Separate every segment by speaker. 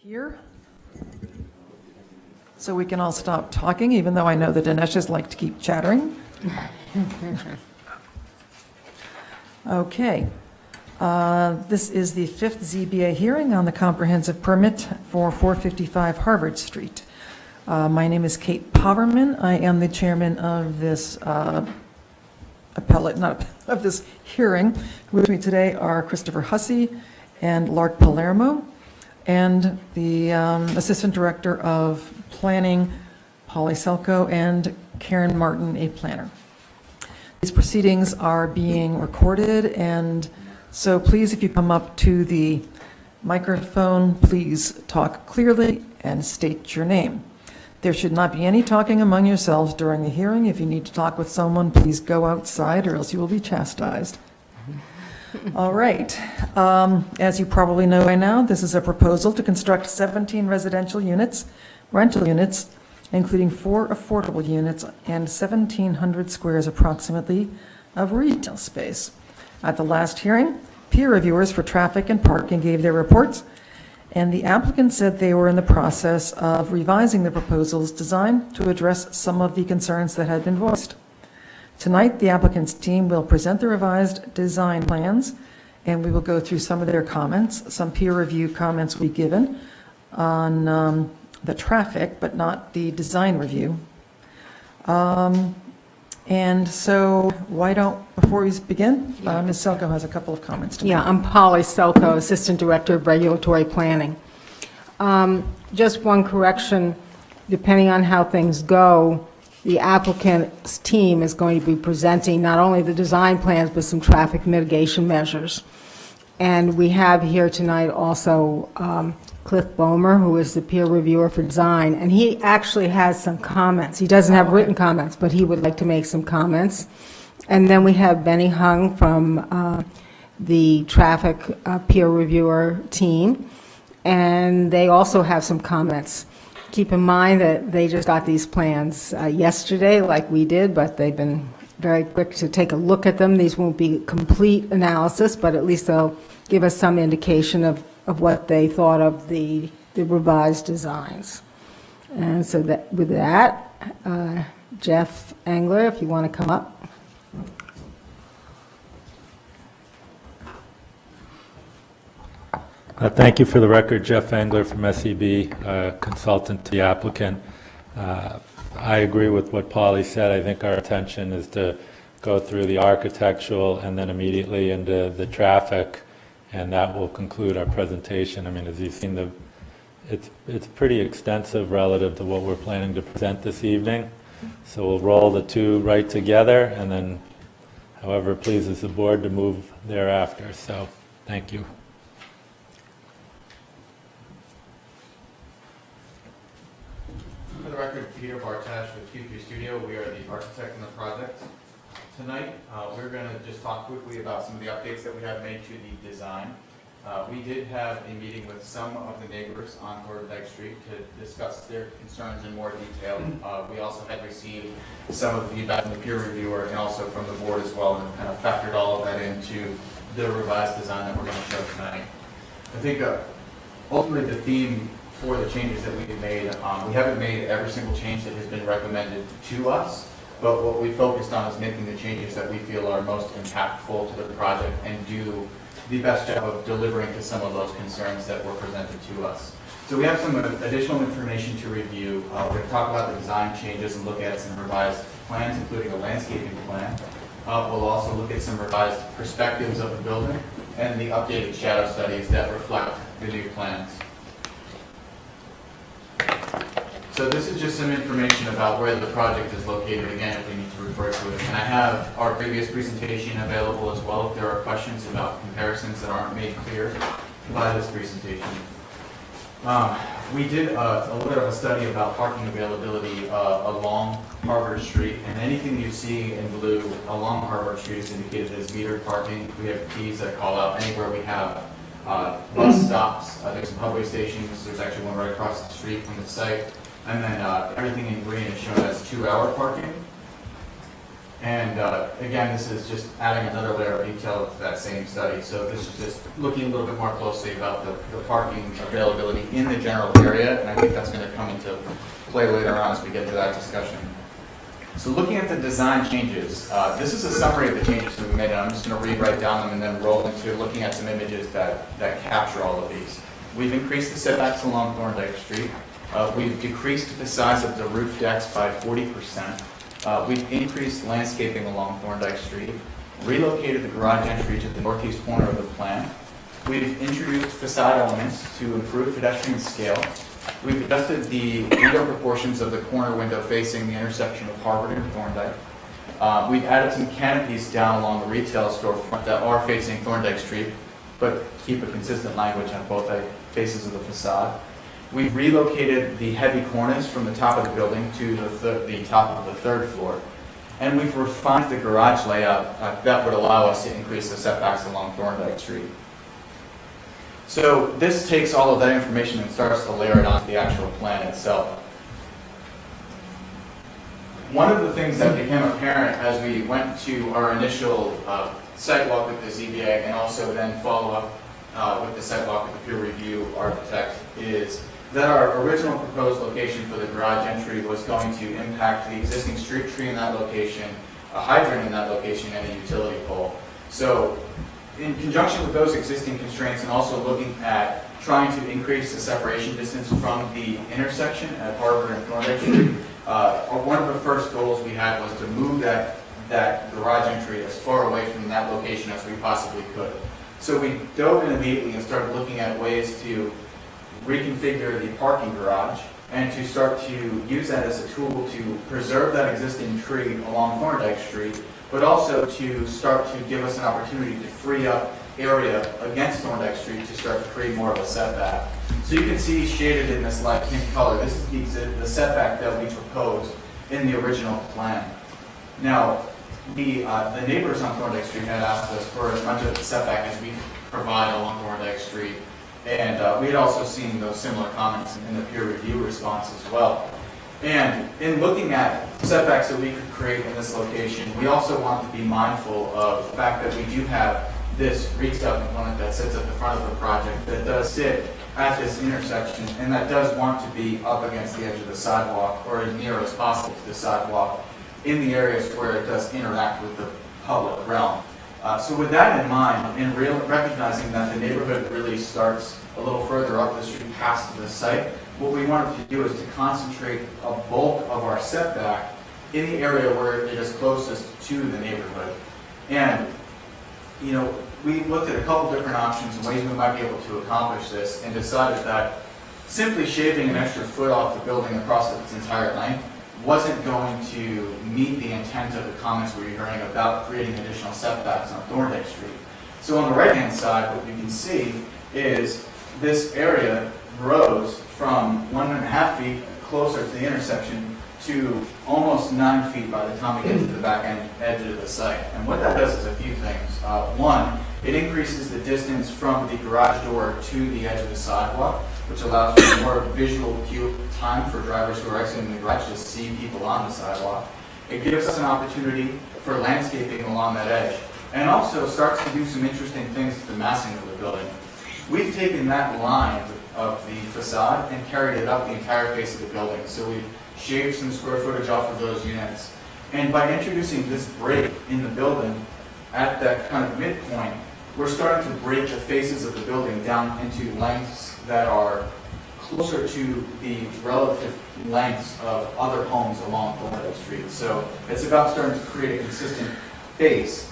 Speaker 1: Here, so we can all stop talking, even though I know the Dinesh's like to keep chattering. Okay. This is the fifth ZBA hearing on the comprehensive permit for 455 Harvard Street. My name is Kate Poverman. I am the chairman of this of this hearing. With me today are Christopher Hussey and Lark Palermo, and the Assistant Director of Planning, Polly Selko, and Karen Martin, a planner. These proceedings are being recorded, and so please, if you come up to the microphone, please talk clearly and state your name. There should not be any talking among yourselves during the hearing. If you need to talk with someone, please go outside or else you will be chastised. All right. As you probably know by now, this is a proposal to construct 17 residential units, rental units, including 4 affordable units and 1,700 squares approximately of retail space. At the last hearing, peer reviewers for traffic and parking gave their reports, and the applicant said they were in the process of revising the proposal's design to address some of the concerns that had been voiced. Tonight, the applicant's team will present the revised design plans, and we will go through some of their comments. Some peer review comments will be given on the traffic, but not the design review. And so before we begin, Ms. Selko has a couple of comments to make.
Speaker 2: Yeah, I'm Polly Selko, Assistant Director of Regulatory Planning. Just one correction, depending on how things go, the applicant's team is going to be presenting not only the design plans, but some traffic mitigation measures. And we have here tonight also Cliff Bomer, who is the peer reviewer for design, and he actually has some comments. He doesn't have written comments, but he would like to make some comments. And then we have Benny Hung from the traffic peer reviewer team, and they also have some comments. Keep in mind that they just got these plans yesterday, like we did, but they've been very quick to take a look at them. These won't be complete analysis, but at least they'll give us some indication of what they thought of the revised designs. And so that with that, Jeff Engler, if you want to come up.
Speaker 3: Thank you. For the record, Jeff Engler from SEB, consultant to the applicant. I agree with what Polly said. I think our intention is to go through the architectural and then immediately into the traffic, and that will conclude our presentation. I mean, as you've seen, it's pretty extensive relative to what we're planning to present this evening. So we'll roll the two right together, and then however it pleases the board to move thereafter. So thank you.
Speaker 4: For the record, Peter Bartash with QQ Studio. We are the architect in the project. Tonight, we're going to just talk quickly about some of the updates that we have made to the design. We did have a meeting with some of the neighbors on Thorndike Street to discuss their concerns in more detail. We also had received some of the feedback from the peer reviewer and also from the board as well, and kind of factored all of that into the revised design that we're going to show tonight. I think ultimately the theme for the changes that we've made, we haven't made every single change that has been recommended to us, but what we focused on is making the changes that we feel are most impactful to the project and do the best job of delivering to some of those concerns that were presented to us. So we have some additional information to review. We're going to talk about the design changes and look at some revised plans, including a landscaping plan. We'll also look at some revised perspectives of the building and the updated shadow studies that reflect the new plans. So this is just some information about where the project is located, again, if we need to refer to it. And I have our previous presentation available as well if there are questions about comparisons that aren't made clear by this presentation. We did a little bit of a study about parking availability along Harvard Street, and anything you see in blue along Harvard Street is indicated as metered parking. We have keys that call out anywhere we have bus stops. There's some subway stations. There's actually one right across the street from the site. And then everything in green is shown as 2-hour parking. And again, this is just adding another layer of detail to that same study. So this is just looking a little bit more closely about the parking availability in the general area, and I think that's going to come into play later on as we get to that discussion. So looking at the design changes, this is a summary of the changes that we made, and I'm just going to read right down them and then roll into looking at some images that capture all of these. We've increased the setbacks along Thorndike Street. We've decreased the size of the roof decks by 40%. We've increased landscaping along Thorndike Street, relocated the garage entry to the northeast corner of the plan. We've introduced facade elements to improve pedestrian scale. We've adjusted the window proportions of the corner window facing the intersection of Harvard and Thorndike. We've added some canopies down along the retail storefront that are facing Thorndike Street, but keep a consistent language on both faces of the facade. We've relocated the heavy cornice from the top of the building to the top of the third floor. And we've refined the garage layout that would allow us to increase the setbacks along Thorndike Street. So this takes all of that information and starts to layer it onto the actual plan itself. One of the things that became apparent as we went to our initial site walk with the ZBA and also then follow up with the site walk with the peer review architect is that our original proposed location for the garage entry was going to impact the existing street tree in that location, a hydrant in that location, and a utility pole. So in conjunction with those existing constraints and also looking at trying to increase the separation distance from the intersection at Harvard and Thorndike Street, one of the first goals we had was to move that garage entry as far away from that location as we possibly could. So we dove in immediately and started looking at ways to reconfigure the parking garage and to start to use that as a tool to preserve that existing tree along Thorndike Street, but also to start to give us an opportunity to free up area against Thorndike Street to start to create more of a setback. So you can see shaded in this light pink color, this is the setback that we proposed in the original plan. Now, the neighbors on Thorndike Street had asked us for as much of the setback as we could provide along Thorndike Street. And we had also seen those similar comments in the peer review response as well. And in looking at setbacks that we could create in this location, we also want to be mindful of the fact that we do have this retail component that sits at the front of the project that does sit at this intersection and that does want to be up against the edge of the sidewalk or as near as possible to the sidewalk in the areas where it does interact with the public realm. So with that in mind, and recognizing that the neighborhood really starts a little further up the street past the site, what we wanted to do is to concentrate a bulk of our setback in the area where it is closest to the neighborhood. And, you know, we looked at a couple different options and ways we might be able to accomplish this and decided that simply shaving an extra foot off the building across its entire length wasn't going to meet the intent of the comments we were hearing about creating additional setbacks on Thorndike Street. So on the right-hand side, what you can see is this area grows from 1.5 feet closer to the intersection to almost 9 feet by the time we get to the back edge of the site. And what that does is a few things. One, it increases the distance from the garage door to the edge of the sidewalk, which allows for more visual cue time for drivers who are exiting the garage to see people on the sidewalk. It gives us an opportunity for landscaping along that edge, and also starts to do some interesting things to the massing of the building. We've taken that line of the facade and carried it up the entire face of the building. So we've shaved some square footage off of those units. And by introducing this break in the building at that kind of midpoint, we're starting to break the faces of the building down into lengths that are closer to the relative lengths of other homes along Thorndike Street. So it's about starting to create a consistent face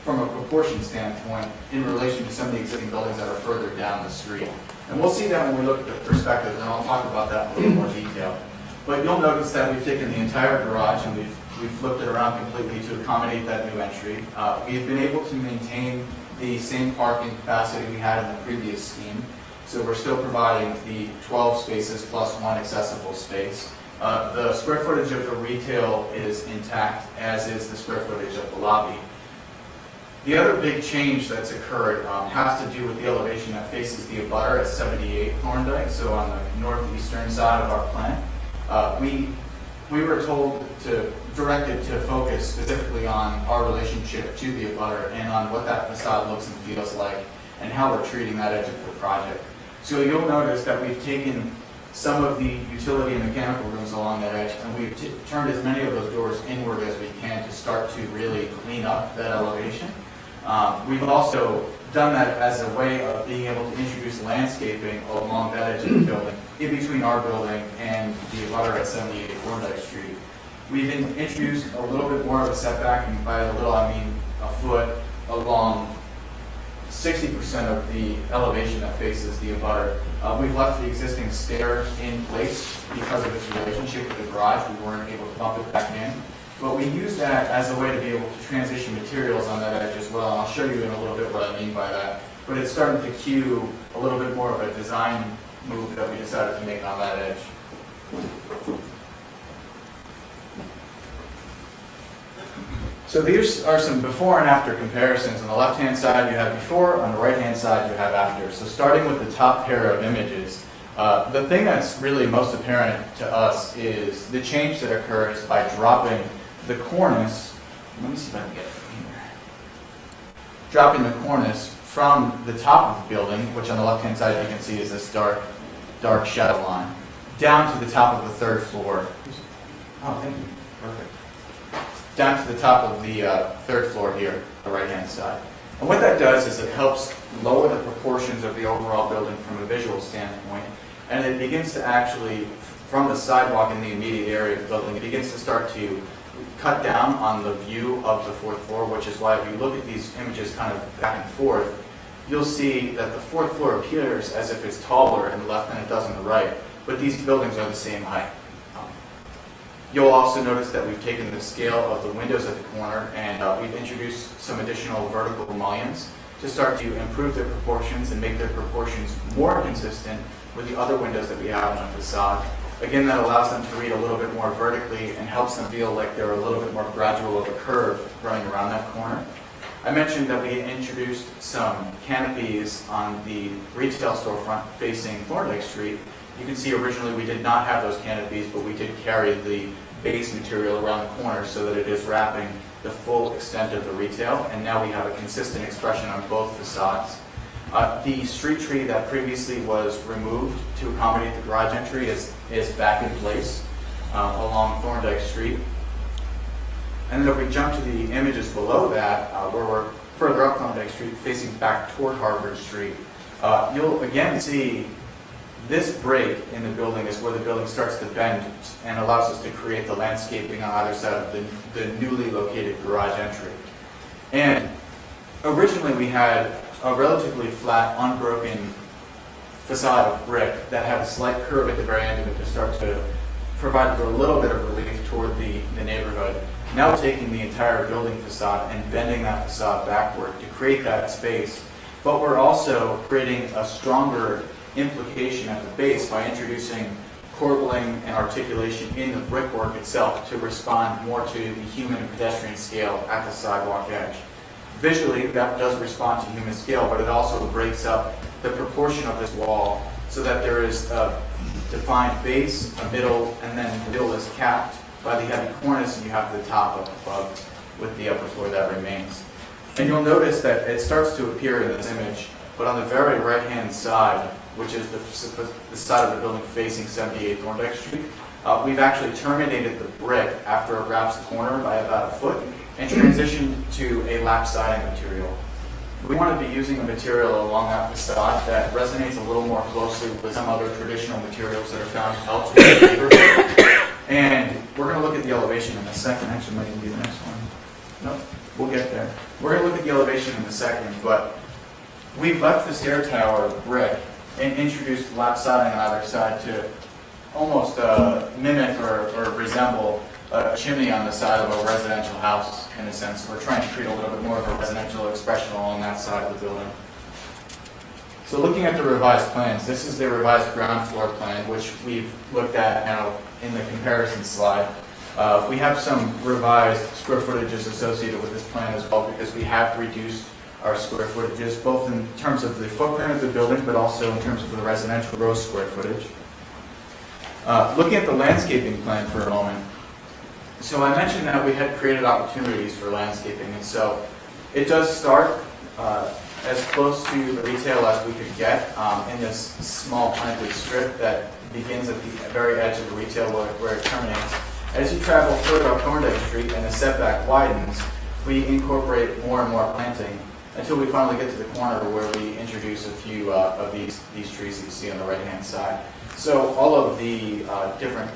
Speaker 4: from a proportion standpoint in relation to some of the existing buildings that are further down the street. And we'll see that when we look at the perspectives, and I'll talk about that in a little more detail. But you'll notice that we've taken the entire garage and we've flipped it around completely to accommodate that new entry. We've been able to maintain the same parking capacity we had in the previous scheme. So we're still providing the 12 spaces plus one accessible space. The square footage of the retail is intact, as is the square footage of the lobby. The other big change that's occurred has to do with the elevation that faces the abutter at 78 Thorndike, so on the northeastern side of our plant. We were told to direct directed to focus specifically on our relationship to the abutter and on what that facade looks and feels like and how we're treating that edge of the project. So you'll notice that we've taken some of the utility and mechanical rooms along that edge, and we've turned as many of those doors inward as we can to start to really clean up that elevation. We've also done that as a way of being able to introduce landscaping along that edge of the building, in between our building and the abutter at 78 Thorndike Street. We've introduced a little bit more of a setback, and by a little I mean a foot, along 60% of the elevation that faces the abutter. We've left the existing stair in place because of its relationship with the garage. We weren't able to bump it back in. But we use that as a way to be able to transition materials on that edge as well. And I'll show you in a little bit what I mean by that. But it's starting to cue a little bit more of a design move that we decided to make on that edge. So these are some before and after comparisons. On the left-hand side, you have before. On the right-hand side, you have after. So starting with the top pair of images, the thing that's really most apparent to us is the change that occurs by dropping the cornice. Let me see if I can get it from here. Dropping the cornice from the top of the building, which on the left-hand side you can see is this dark shadow line, down to the top of the third floor. Oh, thank you. Perfect. Down to the top of the third floor here, the right-hand side. And what that does is it helps lower the proportions of the overall building from a visual standpoint, and it begins to actually, from the sidewalk in the immediate area of the building, it begins to start to cut down on the view of the fourth floor, which is why if you look at these images kind of back and forth, you'll see that the fourth floor appears as if it's taller in the left than it does on the right, but these buildings are the same height. You'll also notice that we've taken the scale of the windows at the corner and we've introduced some additional vertical mullions to start to improve their proportions and make their proportions more consistent with the other windows that we have on the facade. Again, that allows them to read a little bit more vertically and helps them feel like they're a little bit more gradual of a curve running around that corner. I mentioned that we introduced some canopies on the retail storefront facing Thorndike Street. You can see originally we did not have those canopies, but we did carry the base material around the corner so that it is wrapping the full extent of the retail, and now we have a consistent expression on both facades. The street tree that previously was removed to accommodate the garage entry is back in place along Thorndike Street. And then if we jump to the images below that, where we're further up Thorndike Street, facing back toward Harvard Street, you'll again see this break in the building is where the building starts to bend and allows us to create the landscaping on either side of the newly located garage entry. And originally we had a relatively flat, unbroken facade of brick that had a slight curve at the very end of it to start to provide a little bit of relief toward the neighborhood. Now taking the entire building facade and bending that facade backward to create that space, but we're also creating a stronger implication at the base by introducing corbelling and articulation in the brickwork itself to respond more to the human and pedestrian scale at the sidewalk edge. Visually, that does respond to human scale, but it also breaks up the proportion of this wall so that there is a defined base, a middle, and then the middle is capped by the heavy cornice, and you have the top up above with the upper floor that remains. And you'll notice that it starts to appear in this image, but on the very right-hand side, which is the side of the building facing 78 Thorndike Street, we've actually terminated the brick after it wraps the corner by about a foot and transitioned to a lap siding material. We want to be using a material along that facade that resonates a little more closely with some other traditional materials that are found elsewhere in the neighborhood. And we're going to look at the elevation in a second. Actually, might even be the next one. Nope, we'll get there. We're going to look at the elevation in a second, but we've left the stair tower brick and introduced lap siding on either side to almost mimic or resemble a chimney on the side of a residential house, in a sense. We're trying to create a little bit more of a residential expression along that side of the building. So looking at the revised plans, this is the revised ground floor plan, which we've looked at now in the comparison slide. We have some revised square footages associated with this plan as well, because we have reduced our square footages, both in terms of the footprint of the building, but also in terms of the residential gross square footage. Looking at the landscaping plan for a moment. So I mentioned that we had created opportunities for landscaping, and so it does start as close to the retail as we could get in this small planted strip that begins at the very edge of the retail where it terminates. As you travel further up Thorndike Street and the setback widens, we incorporate more and more planting until we finally get to the corner where we introduce a few of these trees that you see on the right-hand side. So all of the different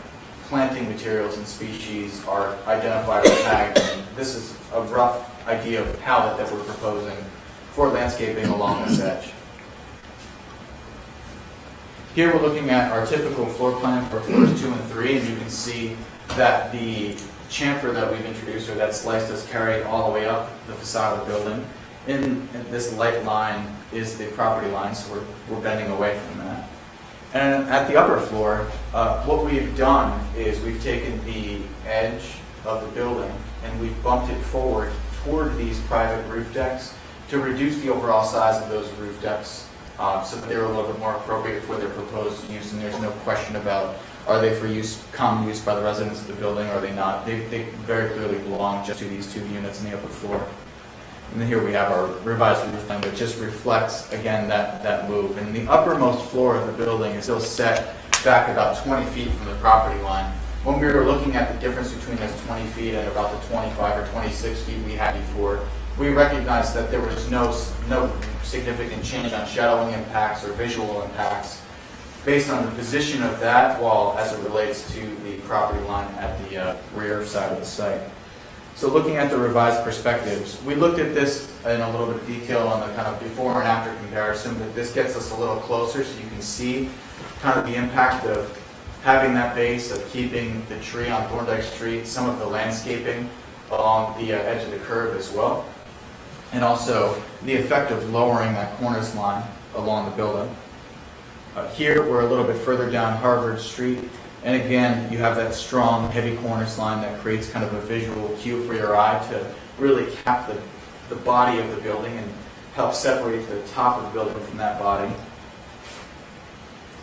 Speaker 4: planting materials and species are identified or tagged, and this is a rough idea of the palette that we're proposing for landscaping along this edge. Here we're looking at our typical floor plan for floors 2 and 3, and you can see that the chamfer that we've introduced, or that slice, is carried all the way up the facade of the building. In this light line is the property line, so we're bending away from that. And at the upper floor, what we've done is we've taken the edge of the building and we've bumped it forward toward these private roof decks to reduce the overall size of those roof decks so that they're a little bit more appropriate for their proposed use, and there's no question about are they for common use by the residents of the building or are they not. They very clearly belong just to these 2 units in the upper floor. And then here we have our revised roof line, which just reflects, again, that move. And the uppermost floor of the building is still set back about 20 feet from the property line. When we were looking at the difference between those 20 feet and about the 25 or 26 feet we had before, we recognized that there was no significant change on shadowing impacts or visual impacts based on the position of that wall as it relates to the property line at the rear side of the site. So looking at the revised perspectives, we looked at this in a little bit of detail on the kind of before and after comparison, but this gets us a little closer so you can see kind of the impact of having that base, of keeping the tree on Thorndike Street, some of the landscaping along the edge of the curve as well, and also the effect of lowering that cornice line along the building. Here we're a little bit further down Harvard Street. And again, you have that strong, heavy cornice line that creates kind of a visual cue for your eye to really cap the body of the building and help separate the top of the building from that body.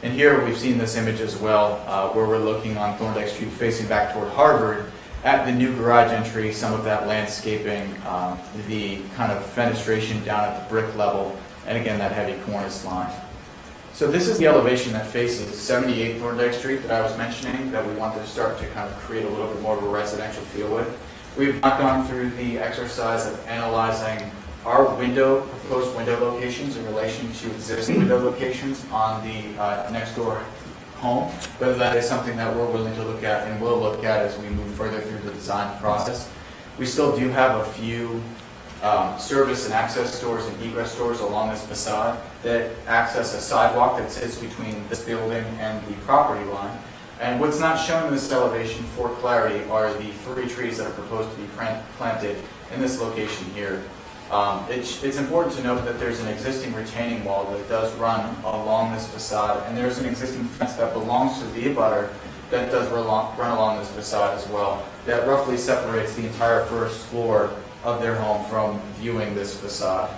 Speaker 4: And here we've seen this image as well, where we're looking on Thorndike Street facing back toward Harvard at the new garage entry, some of that landscaping, the kind of fenestration down at the brick level, and again, that heavy cornice line. So this is the elevation that faces 78 Thorndike Street that I was mentioning that we wanted to start to kind of create a little bit more of a residential feel with. We've not gone through the exercise of analyzing our proposed window locations in relation to existing window locations on the next door home, whether that is something that we're willing to look at and will look at as we move further through the design process. We still do have a few service and access doors and egress doors along this facade that access a sidewalk that sits between this building and the property line. And what's not shown in this elevation for clarity are the 3 trees that are proposed to be planted in this location here. It's important to note that there's an existing retaining wall that does run along this facade, and there's an existing fence that belongs to the abutter that does run along this facade as well, that roughly separates the entire first floor of their home from viewing this facade.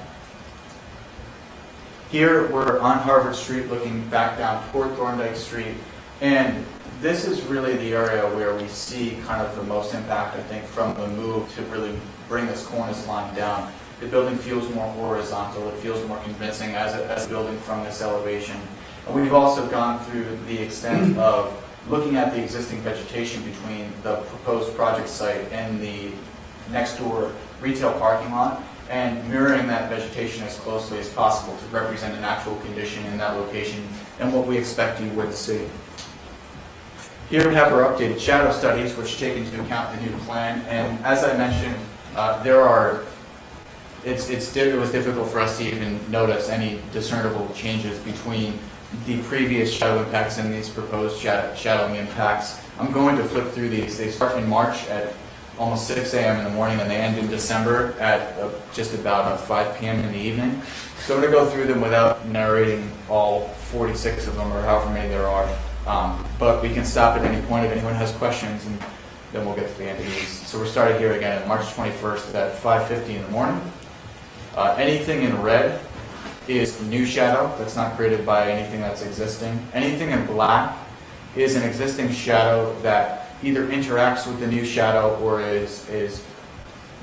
Speaker 4: Here we're on Harvard Street looking back down toward Thorndike Street, and this is really the area where we see kind of the most impact, I think, from the move to really bring this cornice line down. The building feels more horizontal, it feels more convincing as a building from this elevation. And we've also gone through the extent of looking at the existing vegetation between the proposed project site and the next door retail parking lot, and mirroring that vegetation as closely as possible to represent an actual condition in that location and what we expect you would see. Here we have our updated shadow studies, which take into account the new plan, and as I mentioned, it was difficult for us to even notice any discernible changes between the previous shadow impacts and these proposed shadowing impacts. I'm going to flip through these. They start in March at almost 6 a.m. in the morning, and they end in December at just about 5 p.m. in the evening. So I'm going to go through them without narrating all 46 of them or however many there are. But we can stop at any point if anyone has questions, and then we'll get to the end of these. So we're starting here again at March 21st at 5:50 in the morning. Anything in red is new shadow that's not created by anything that's existing. Anything in black is an existing shadow that either interacts with the new shadow or is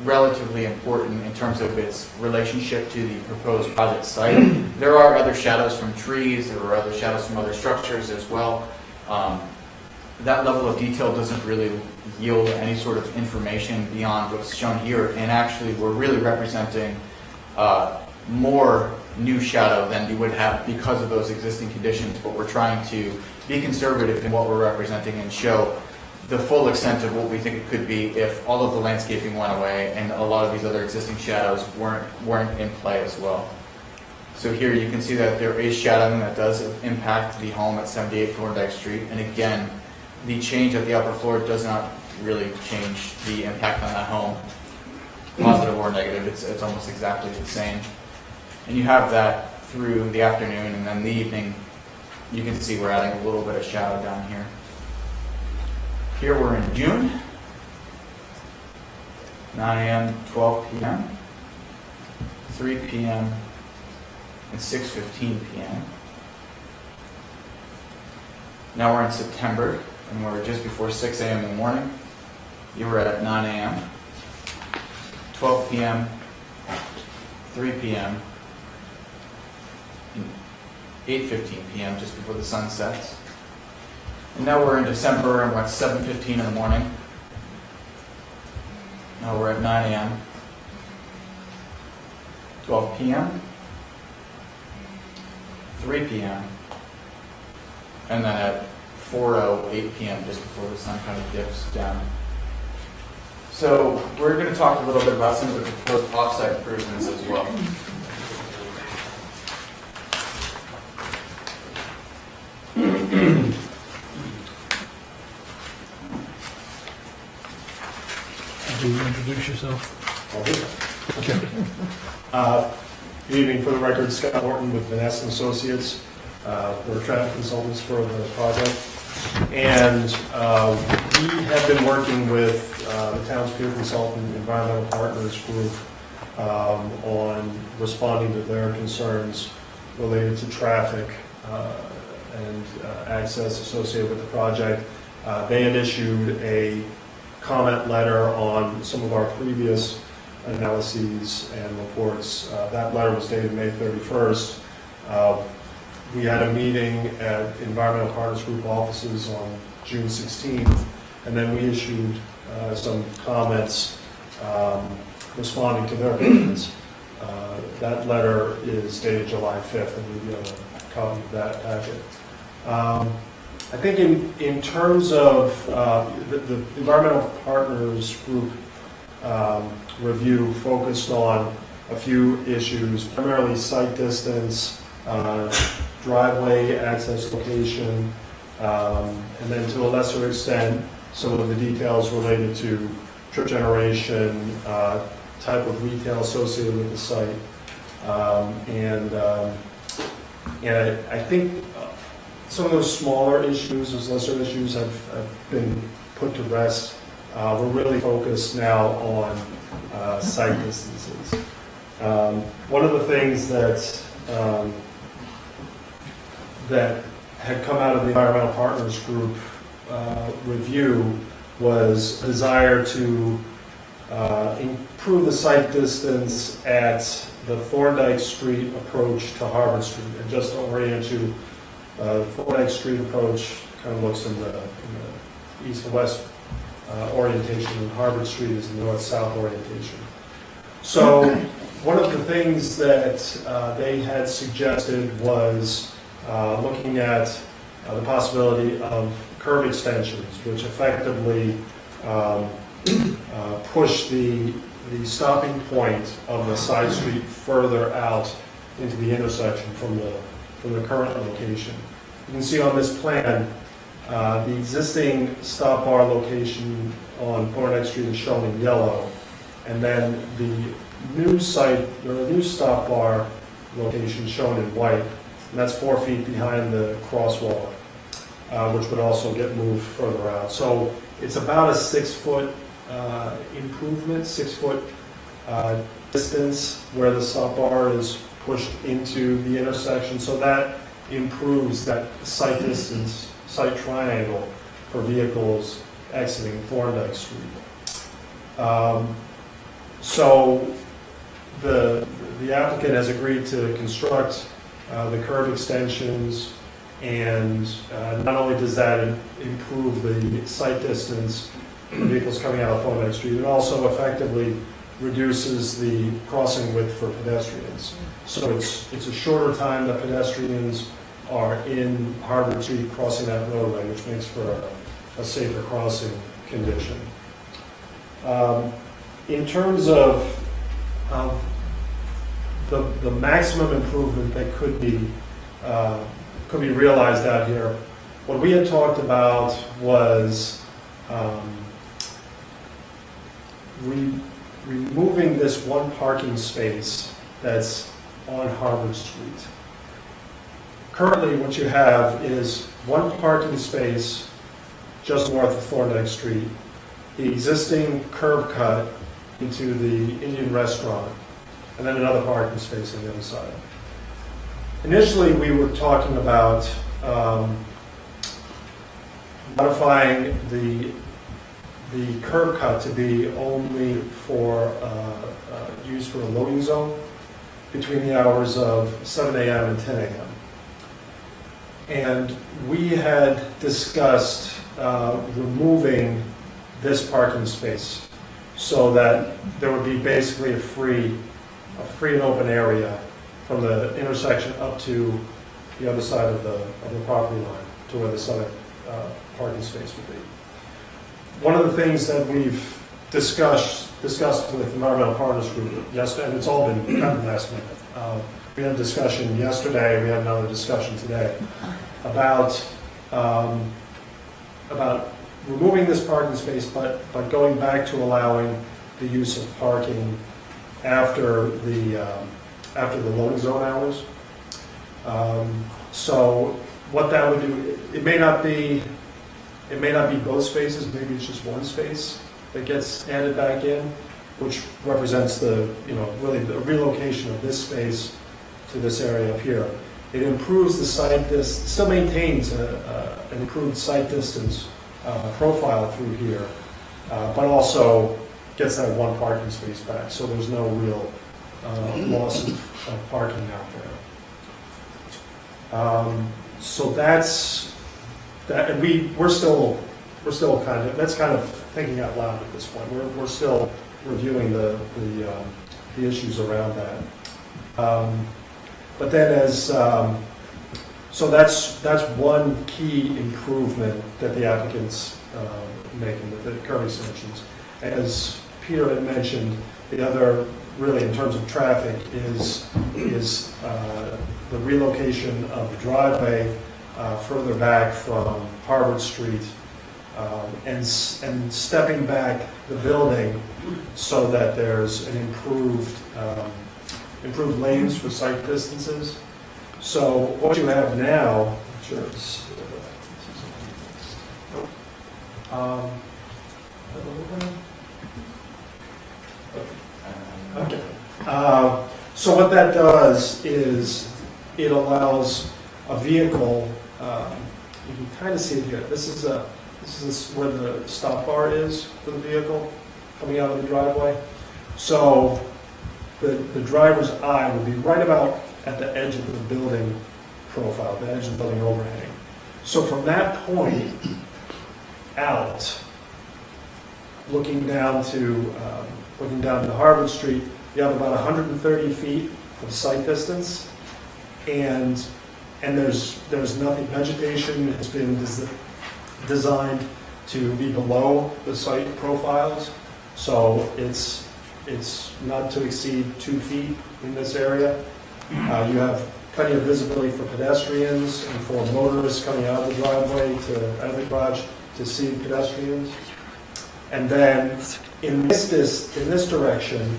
Speaker 4: relatively important in terms of its relationship to the proposed project site. There are other shadows from trees, there are other shadows from other structures as well. That level of detail doesn't really yield any sort of information beyond what's shown here, and actually we're really representing more new shadow than you would have because of those existing conditions, but we're trying to be conservative in what we're representing and show the full extent of what we think it could be if all of the landscaping went away and a lot of these other existing shadows weren't in play as well. So here you can see that there is shadowing that does impact the home at 78 Thorndike Street, and again, the change at the upper floor does not really change the impact on that home, positive or negative. It's almost exactly the same. And you have that through the afternoon, and then the evening, you can see we're adding a little bit of shadow down here. Here we're in June, 9 a.m., 12 p.m., 3 p.m., and 6:15 p.m. Now we're in September, and we're just before 6 a.m. in the morning. You were at 9 a.m., 12 p.m., 3 p.m., 8:15 p.m. just before the sun sets. And now we're in December and we're at 7:15 in the morning. Now we're at 9 a.m., 12 p.m., 3 p.m., and then at 4:08 p.m. just before the sun kind of dips down. So we're going to talk a little bit about some of the proposed off-site improvements as well.
Speaker 5: Do you introduce yourself?
Speaker 6: Good evening. For the record, Scott Morton with Vanessa and Associates. We're traffic consultants for the project. And we have been working with the town's peer consultant, Environmental Partners Group, on responding to their concerns related to traffic and access associated with the project. They had issued a comment letter on some of our previous analyses and reports. That letter was dated May 31st. We had a meeting at Environmental Partners Group offices on June 16th, and then we issued some comments responding to their comments. That letter is dated July 5th, and we have a copy of that packet. I think in terms of the Environmental Partners Group review focused on a few issues, primarily site distance, driveway access location, and then to a lesser extent, some of the details related to trip generation, type of retail associated with the site. And I think some of those smaller issues, those lesser issues have been put to rest. We're really focused now on site distances. One of the things that had come out of the Environmental Partners Group review was a desire to improve the site distance at the Thorndike Street approach to Harvard Street. And just to orient you, Thorndike Street approach kind of looks in the east and west orientation, and Harvard Street is the north-south orientation. So one of the things that they had suggested was looking at the possibility of curb extensions, which effectively push the stopping point of the side street further out into the intersection from the current location. You can see on this plan, the existing stop bar location on Thorndike Street is shown in yellow, and then the new site, or the new stop bar location shown in white, and that's 4 feet behind the crosswalk, which would also get moved further out. So it's about a 6-foot improvement, 6-foot distance where the stop bar is pushed into the intersection. So that improves that sight distance, sight triangle for vehicles exiting Thorndike Street. So the applicant has agreed to construct the curb extensions, and not only does that improve the sight distance for vehicles coming out of Thorndike Street, it also effectively reduces the crossing width for pedestrians. So it's a shorter time that pedestrians are in Harvard Street crossing that roadway, which makes for a safer crossing condition. In terms of the maximum improvement that could be realized out here, what we had talked about was removing this one parking space that's on Harvard Street. Currently, what you have is one parking space just north of Thorndike Street, the existing curb cut into the Indian restaurant, and then another parking space on the other side. Initially, we were talking about modifying the curb cut to be only for used for a loading zone between the hours of 7 a.m. and 10 a.m. And we had discussed removing this parking space so that there would be basically a free and open area from the intersection up to the other side of the property line to where the southern parking space would be. One of the things that we've discussed with Environmental Partners Group yesterday, and it's all been kind of last minute. We had a discussion yesterday, we had another discussion today about removing this parking space, but going back to allowing the use of parking after the loading zone hours. So what that would do, it may not be both spaces, maybe it's just one space that gets added back in, which represents really the relocation of this space to this area up here. It improves the sight distance, still maintains an improved sight distance profile through here, but also gets that one parking space back, so there's no real loss of parking out there. So that's that, and we're still that's kind of thinking out loud at this point. We're still reviewing the issues around that. But then so that's one key improvement that the applicant's making with the curb extensions. As Peter had mentioned, the other, really in terms of traffic, is the relocation of the driveway further back from Harvard Street and stepping back the building so that there's an improved lanes for sight distances. So what you have now, okay. So what that does is it allows a vehicle. You can kind of see it here. This is where the stop bar is for the vehicle coming out of the driveway. So the driver's eye would be right about at the edge of the building profile, the edge of the building overhang. So from that point out, looking down to Harvard Street, you have about 130 feet of sight distance, and there's nothing. Vegetation has been designed to be below the site profiles, so it's not to exceed 2 feet in this area. You have plenty of visibility for pedestrians and for motorists coming out of the driveway out of the garage to see pedestrians. And then in this direction,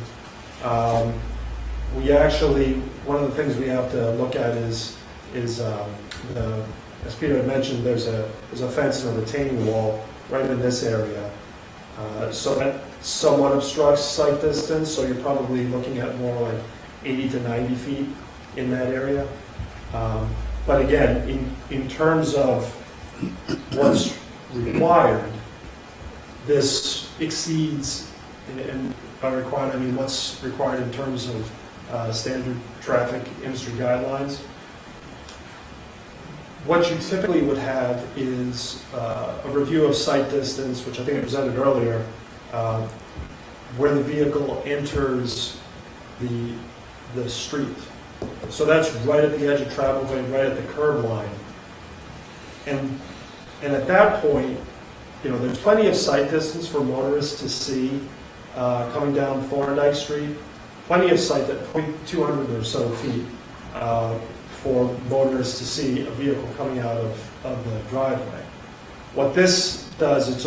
Speaker 6: we actually, one of the things we have to look at is as Peter had mentioned, there's a fence and a retaining wall right in this area. So that somewhat obstructs sight distance, so you're probably looking at more like 80 to 90 feet in that area. But again, in terms of what's required, this exceeds, and by required, I mean what's required in terms of standard traffic industry guidelines. What you typically would have is a review of sight distance, which I think I presented earlier, where the vehicle enters the street. So that's right at the edge of travel lane, right at the curb line. And at that point, there's plenty of sight distance for motorists to see coming down Thorndike Street. Plenty of sight, 200 or so feet for motorists to see a vehicle coming out of the driveway. What this does, it's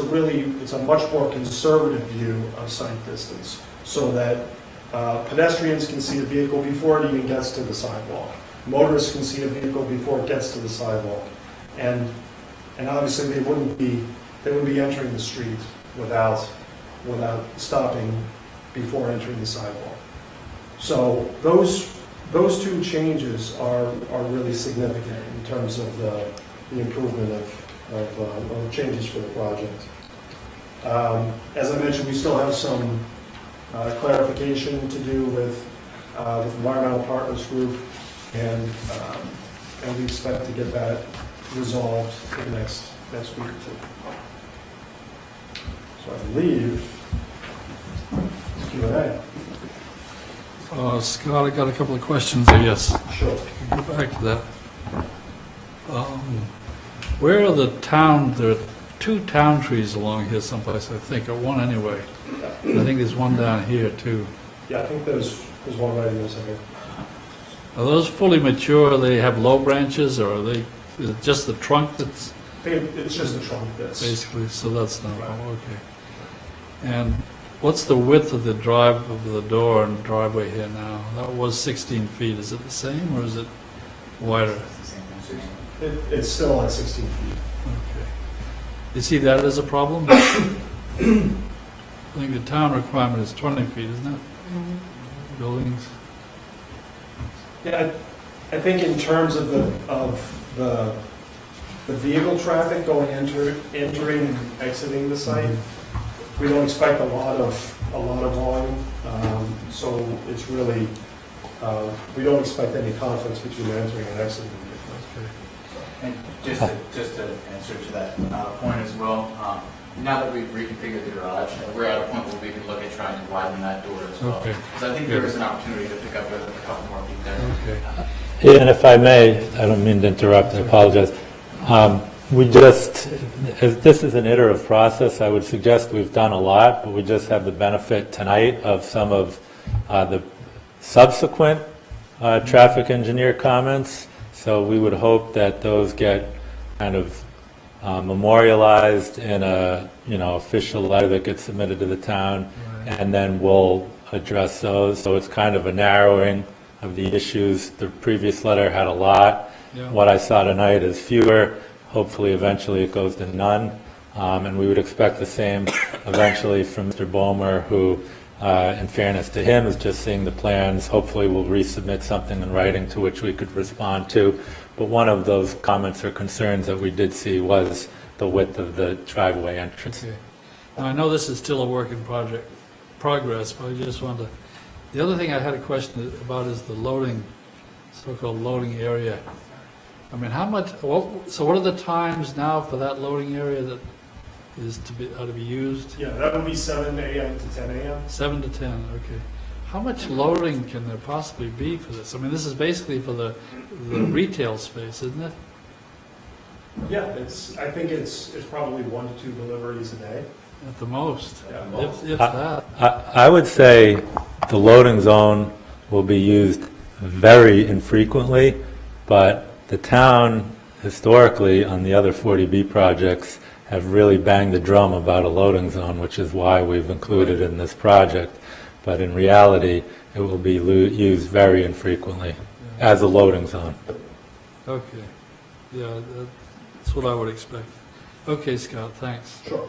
Speaker 6: a much more conservative view of sight distance, so that pedestrians can see the vehicle before it even gets to the sidewalk. Motorists can see the vehicle before it gets to the sidewalk, and obviously they wouldn't be entering the street without stopping before entering the sidewalk. So those two changes are really significant in terms of the improvement of changes for the project. As I mentioned, we still have some clarification to do with Environmental Partners Group, and we expect to get that resolved in the next week or two. So I believe Q&A.
Speaker 5: Scott, I got a couple of questions, I guess.
Speaker 6: Sure.
Speaker 5: Go back to that. Where are the town, there are two town trees along here someplace, I think, or one anyway. I think there's one down here too.
Speaker 6: Yeah, I think there's one right in this area.
Speaker 5: Are those fully mature, they have low branches, or is it just the trunk that's
Speaker 6: I think it's just the trunk that's...
Speaker 5: basically, so that's not,
Speaker 6: Right.
Speaker 5: oh, okay. And what's the width of the door and driveway here now? That was 16 feet, is it the same, or is it wider?
Speaker 6: It's still at 16 feet.
Speaker 5: Okay. You see that as a problem? I think the town requirement is 20 feet, isn't it? Buildings.
Speaker 6: Yeah, I think in terms of the vehicle traffic going entering and exiting the site, we don't expect a lot of volume. So it's really we don't expect any conflicts between entering and exiting the vehicle.
Speaker 4: And just to answer to that point as well, now that we've reconfigured the garage, we're at a point where we can look at trying to widen that door as well.
Speaker 5: Okay.
Speaker 4: Because I think there is an opportunity to pick up a couple more feet there.
Speaker 5: Okay.
Speaker 3: And if I may, I don't mean to interrupt, I apologize. This is an iterative process, I would suggest we've done a lot, but we just have the benefit tonight of some of the subsequent traffic engineer comments. So we would hope that those get kind of memorialized in a official letter that gets submitted to the town, and then we'll address those. So it's kind of a narrowing of the issues. The previous letter had a lot.
Speaker 5: Yeah.
Speaker 3: What I saw tonight is fewer. Hopefully, eventually, it goes to none. And we would expect the same eventually from Mr. Bomer, who, in fairness to him, is just seeing the plans. Hopefully, we'll resubmit something in writing to which we could respond to. But one of those comments or concerns that we did see was the width of the driveway entrance.
Speaker 5: Okay. Now, I know this is still a work in progress, but I just wanted to, the other thing I had a question about is the loading, so-called loading area. I mean, how much, so what are the times now for that loading area that is to be used?
Speaker 6: Yeah, that would be 7 a.m. to 10 a.m.
Speaker 5: 7 to 10, okay. How much loading can there possibly be for this? I mean, this is basically for the retail space, isn't it?
Speaker 6: Yeah, I think it's probably 1 to 2 deliveries a day.
Speaker 5: At the most,
Speaker 6: Yeah.
Speaker 5: if that.
Speaker 3: I would say the loading zone will be used very infrequently, but the town historically on the other 40B projects have really banged the drum about a loading zone, which is why we've included it in this project. But in reality, it will be used very infrequently as a loading zone.
Speaker 5: Okay, yeah, that's what I would expect. Okay, Scott, thanks.
Speaker 6: Sure.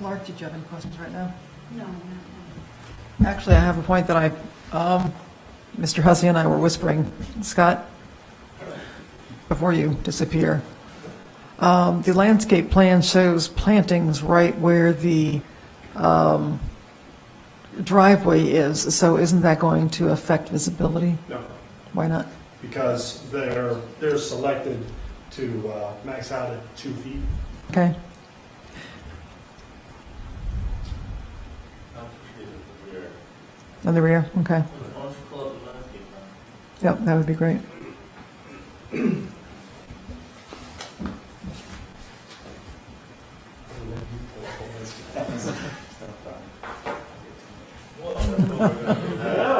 Speaker 1: Lark, did you have any questions right now?
Speaker 7: No.
Speaker 1: Actually, I have a point that Mr. Hussey and I were whispering, Scott, before you disappear. The landscape plan shows plantings right where the driveway is, so isn't that going to affect visibility?
Speaker 6: No,
Speaker 1: Why not?
Speaker 6: because they're selected to max out at 2 feet.
Speaker 1: Okay. On the rear, okay. Yep, that would be great.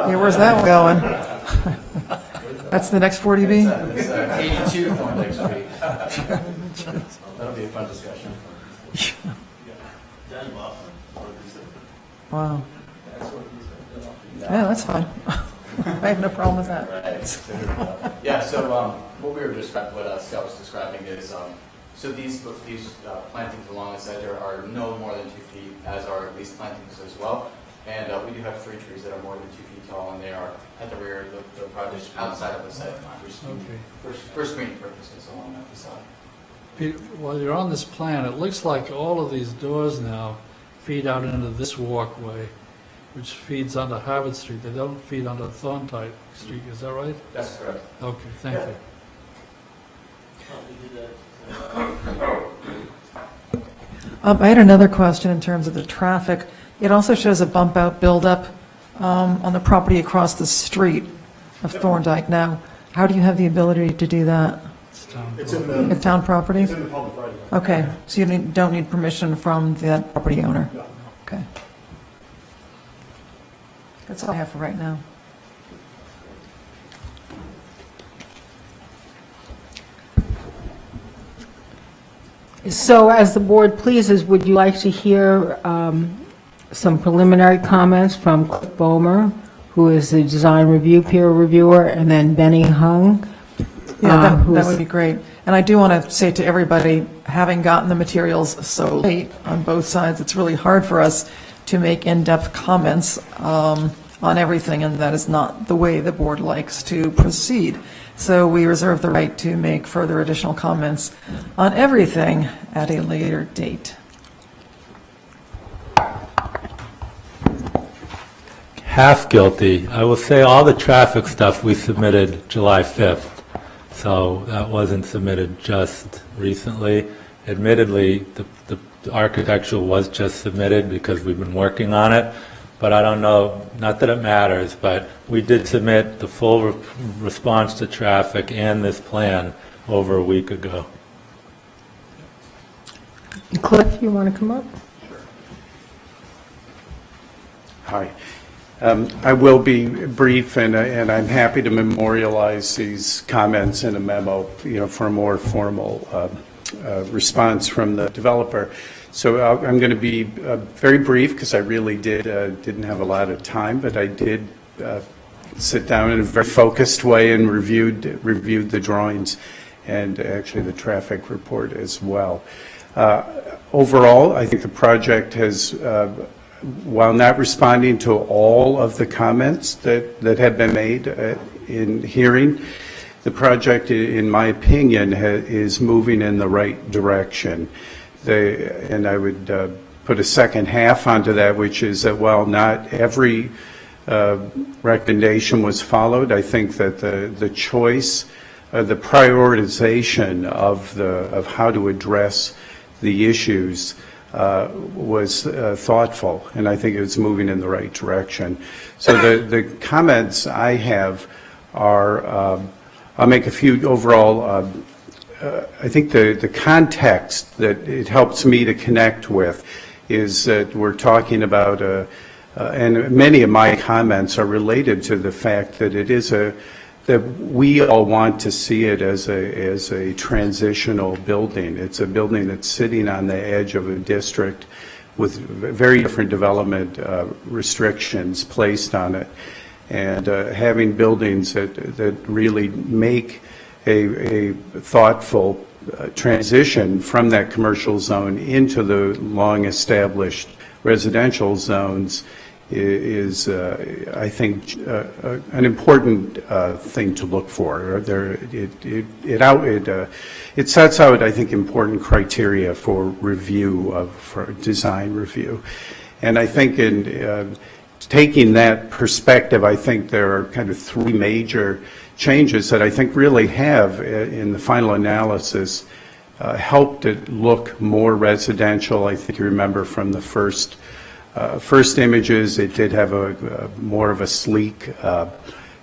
Speaker 1: Yeah, where's that one going? That's the next 40B?
Speaker 4: It's 82 Thorndike Street. That'll be a fun discussion.
Speaker 1: Wow. Yeah, that's fine. I have no problem with that.
Speaker 4: Yeah, so what we were what Scott was describing is, so these plantings along the side there are no more than 2 feet, as are these plantings as well. And we do have 3 trees that are more than 2 feet tall, and they are at the rear of the project, outside of the site plan, for screening purposes along that facade.
Speaker 5: Pete, while you're on this plan, it looks like all of these doors now feed out into this walkway, which feeds onto Harvard Street. They don't feed onto Thorndike Street, is that right?
Speaker 4: That's correct.
Speaker 5: Okay, thank you.
Speaker 1: I had another question in terms of the traffic. It also shows a bump out buildup on the property across the street of Thorndike. Now, how do you have the ability to do that?
Speaker 6: It's in
Speaker 1: At town property?
Speaker 6: It's in the public right of way.
Speaker 1: Okay, so you don't need permission from that property owner?
Speaker 6: No.
Speaker 1: Okay. That's all I have for right now.
Speaker 2: So as the board pleases, would you like to hear some preliminary comments from Cliff Bomer, who is the design review peer reviewer, and then Benny Hung?
Speaker 1: Yeah,
Speaker 2: who
Speaker 1: that
Speaker 2: is-
Speaker 1: would be great. And I do want to say to everybody, having gotten the materials so late on both sides, it's really hard for us to make in-depth comments on everything, and that is not the way the board likes to proceed. So we reserve the right to make further additional comments on everything at a later date.
Speaker 3: Half guilty. I will say all the traffic stuff we submitted July 5th, so that wasn't submitted just recently. Admittedly, the architectural was just submitted because we've been working on it, but I don't know, not that it matters, but we did submit the full response to traffic and this plan over a week ago.
Speaker 2: Cliff, you want to come up?
Speaker 7: Hi. I will be brief, and I'm happy to memorialize these comments in a memo, for a more formal response from the developer. So I'm going to be very brief because I really didn't have a lot of time, but I did sit down in a very focused way and reviewed the drawings and actually the traffic report as well. Overall, I think the project has, while not responding to all of the comments that have been made in hearing, the project, in my opinion, is moving in the right direction. And I would put a second half onto that, which is that while not every recommendation was followed, I think that the choice, the prioritization of how to address the issues was thoughtful, and I think it was moving in the right direction. So the comments I have are, I'll make a few overall. I think the context that it helps me to connect with is that we're talking about, and many of my comments are related to the fact that it is that we all want to see it as a transitional building. It's a building that's sitting on the edge of a district with very different development restrictions placed on it, and having buildings that really make a thoughtful transition from that commercial zone into the long-established residential zones is, I think, an important thing to look for. It sets out, I think, important criteria for review, for design review. And I think in taking that perspective, I think there are kind of three major changes that I think really have, in the final analysis, helped it look more residential. I think you remember from the first images, it did have a more of a sleek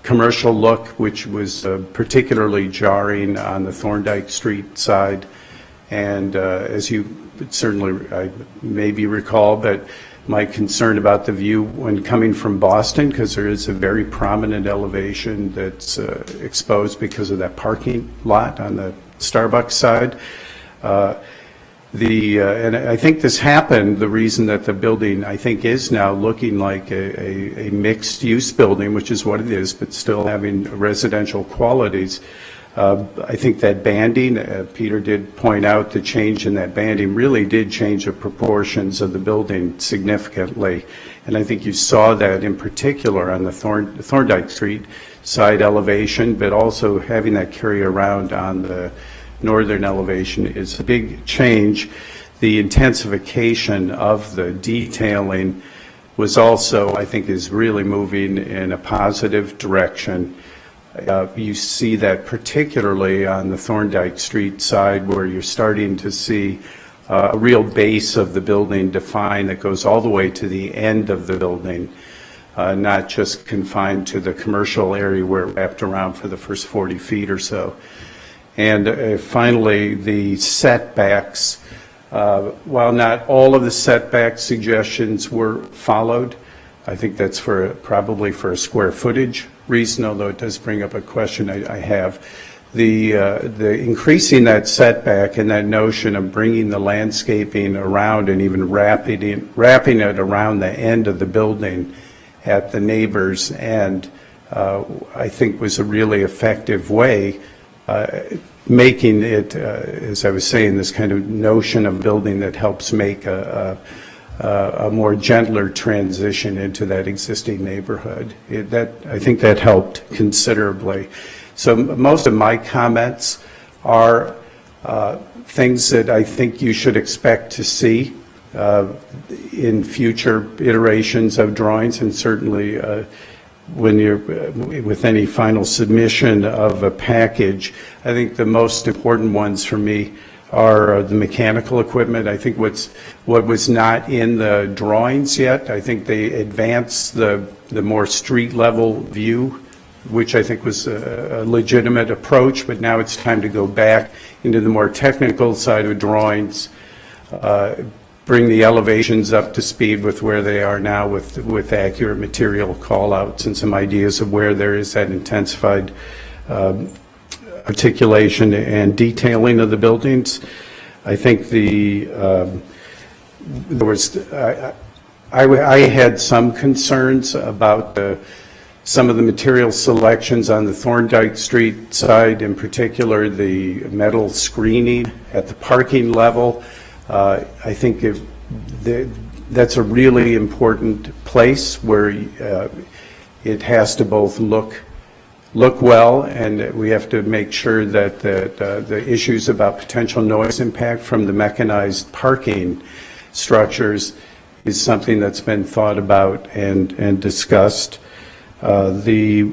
Speaker 7: commercial look, which was particularly jarring on the Thorndike Street side. And as you certainly maybe recall, but my concern about the view when coming from Boston, because there is a very prominent elevation that's exposed because of that parking lot on the Starbucks side. And I think this happened, the reason that the building, I think, is now looking like a mixed-use building, which is what it is, but still having residential qualities. I think that banding, Peter did point out the change in that banding really did change the proportions of the building significantly. And I think you saw that in particular on the Thorndike Street side elevation, but also having that carry around on the northern elevation is a big change. The intensification of the detailing was also, I think, is really moving in a positive direction. You see that particularly on the Thorndike Street side, where you're starting to see a real base of the building defined that goes all the way to the end of the building, not just confined to the commercial area where it wrapped around for the first 40 feet or so. And finally, the setbacks, while not all of the setback suggestions were followed, I think that's probably for a square footage reason, although it does bring up a question I have. The increasing that setback and that notion of bringing the landscaping around and even wrapping it around the end of the building at the neighbor's end, I think was a really effective way, making it, as I was saying, this kind of notion of building that helps make a more gentler transition into that existing neighborhood. I think that helped considerably. So most of my comments are things that I think you should expect to see in future iterations of drawings, and certainly when you're with any final submission of a package. I think the most important ones for me are the mechanical equipment. I think what was not in the drawings yet, I think they advanced the more street level view, which I think was a legitimate approach, but now it's time to go back into the more technical side of drawings, bring the elevations up to speed with where they are now with accurate material call-outs and some ideas of where there is that intensified articulation and detailing of the buildings. I think I had some concerns about some of the material selections on the Thorndike Street side, in particular the metal screening at the parking level. I think that's a really important place where it has to both look well, and we have to make sure that the issues about potential noise impact from the mechanized parking structures is something that's been thought about and discussed. The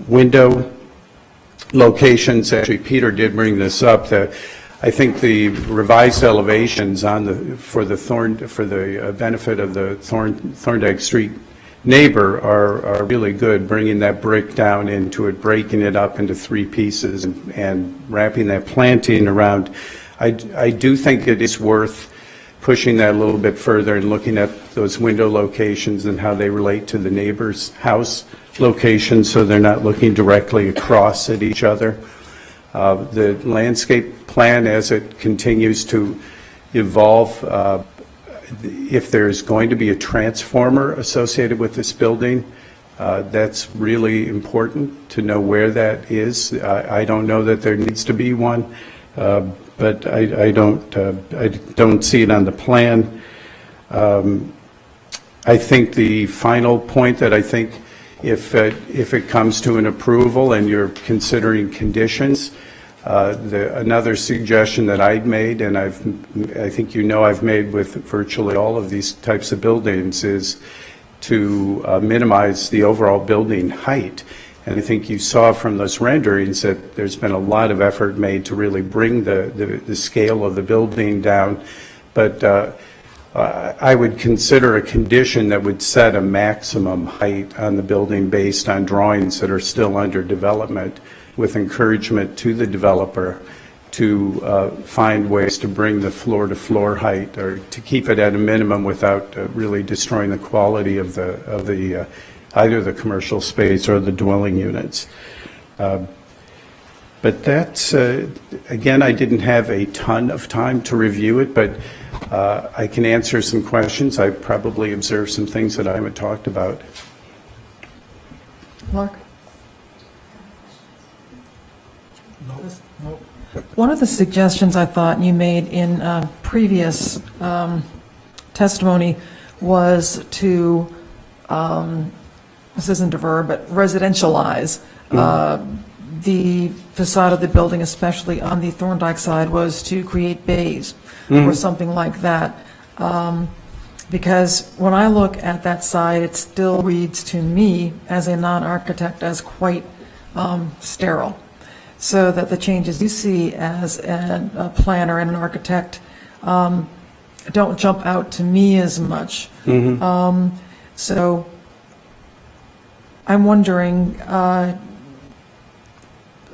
Speaker 7: window locations, actually Peter did bring this up, that I think the revised elevations for the benefit of the Thorndike Street neighbor are really good, bringing that brick down into it, breaking it up into three pieces and wrapping that planting around. I do think it is worth pushing that a little bit further and looking at those window locations and how they relate to the neighbor's house location, so they're not looking directly across at each other. The landscape plan, as it continues to evolve, if there's going to be a transformer associated with this building, that's really important to know where that is. I don't know that there needs to be one, but I don't see it on the plan. I think the final point that I think if it comes to an approval and you're considering conditions, another suggestion that I'd made, and I think I've made with virtually all of these types of buildings, is to minimize the overall building height. And I think you saw from those renderings that there's been a lot of effort made to really bring the scale of the building down. But I would consider a condition that would set a maximum height on the building based on drawings that are still under development, with encouragement to the developer to find ways to bring the floor-to-floor height, or to keep it at a minimum without really destroying the quality of the either the commercial space or the dwelling units. But that's, again, I didn't have a ton of time to review it, but I can answer some questions. I probably observed some things that I haven't talked about.
Speaker 1: Mark?
Speaker 5: Nope.
Speaker 1: One of the suggestions I thought you made in previous testimony was to, this isn't a verb, but residentialize the facade of the building, especially on the Thorndike side, was to create bays or something like that. Because when I look at that side, it still reads to me, as a non-architect, as quite sterile. So that the changes you see as a planner and an architect don't jump out to me as much. So I'm wondering,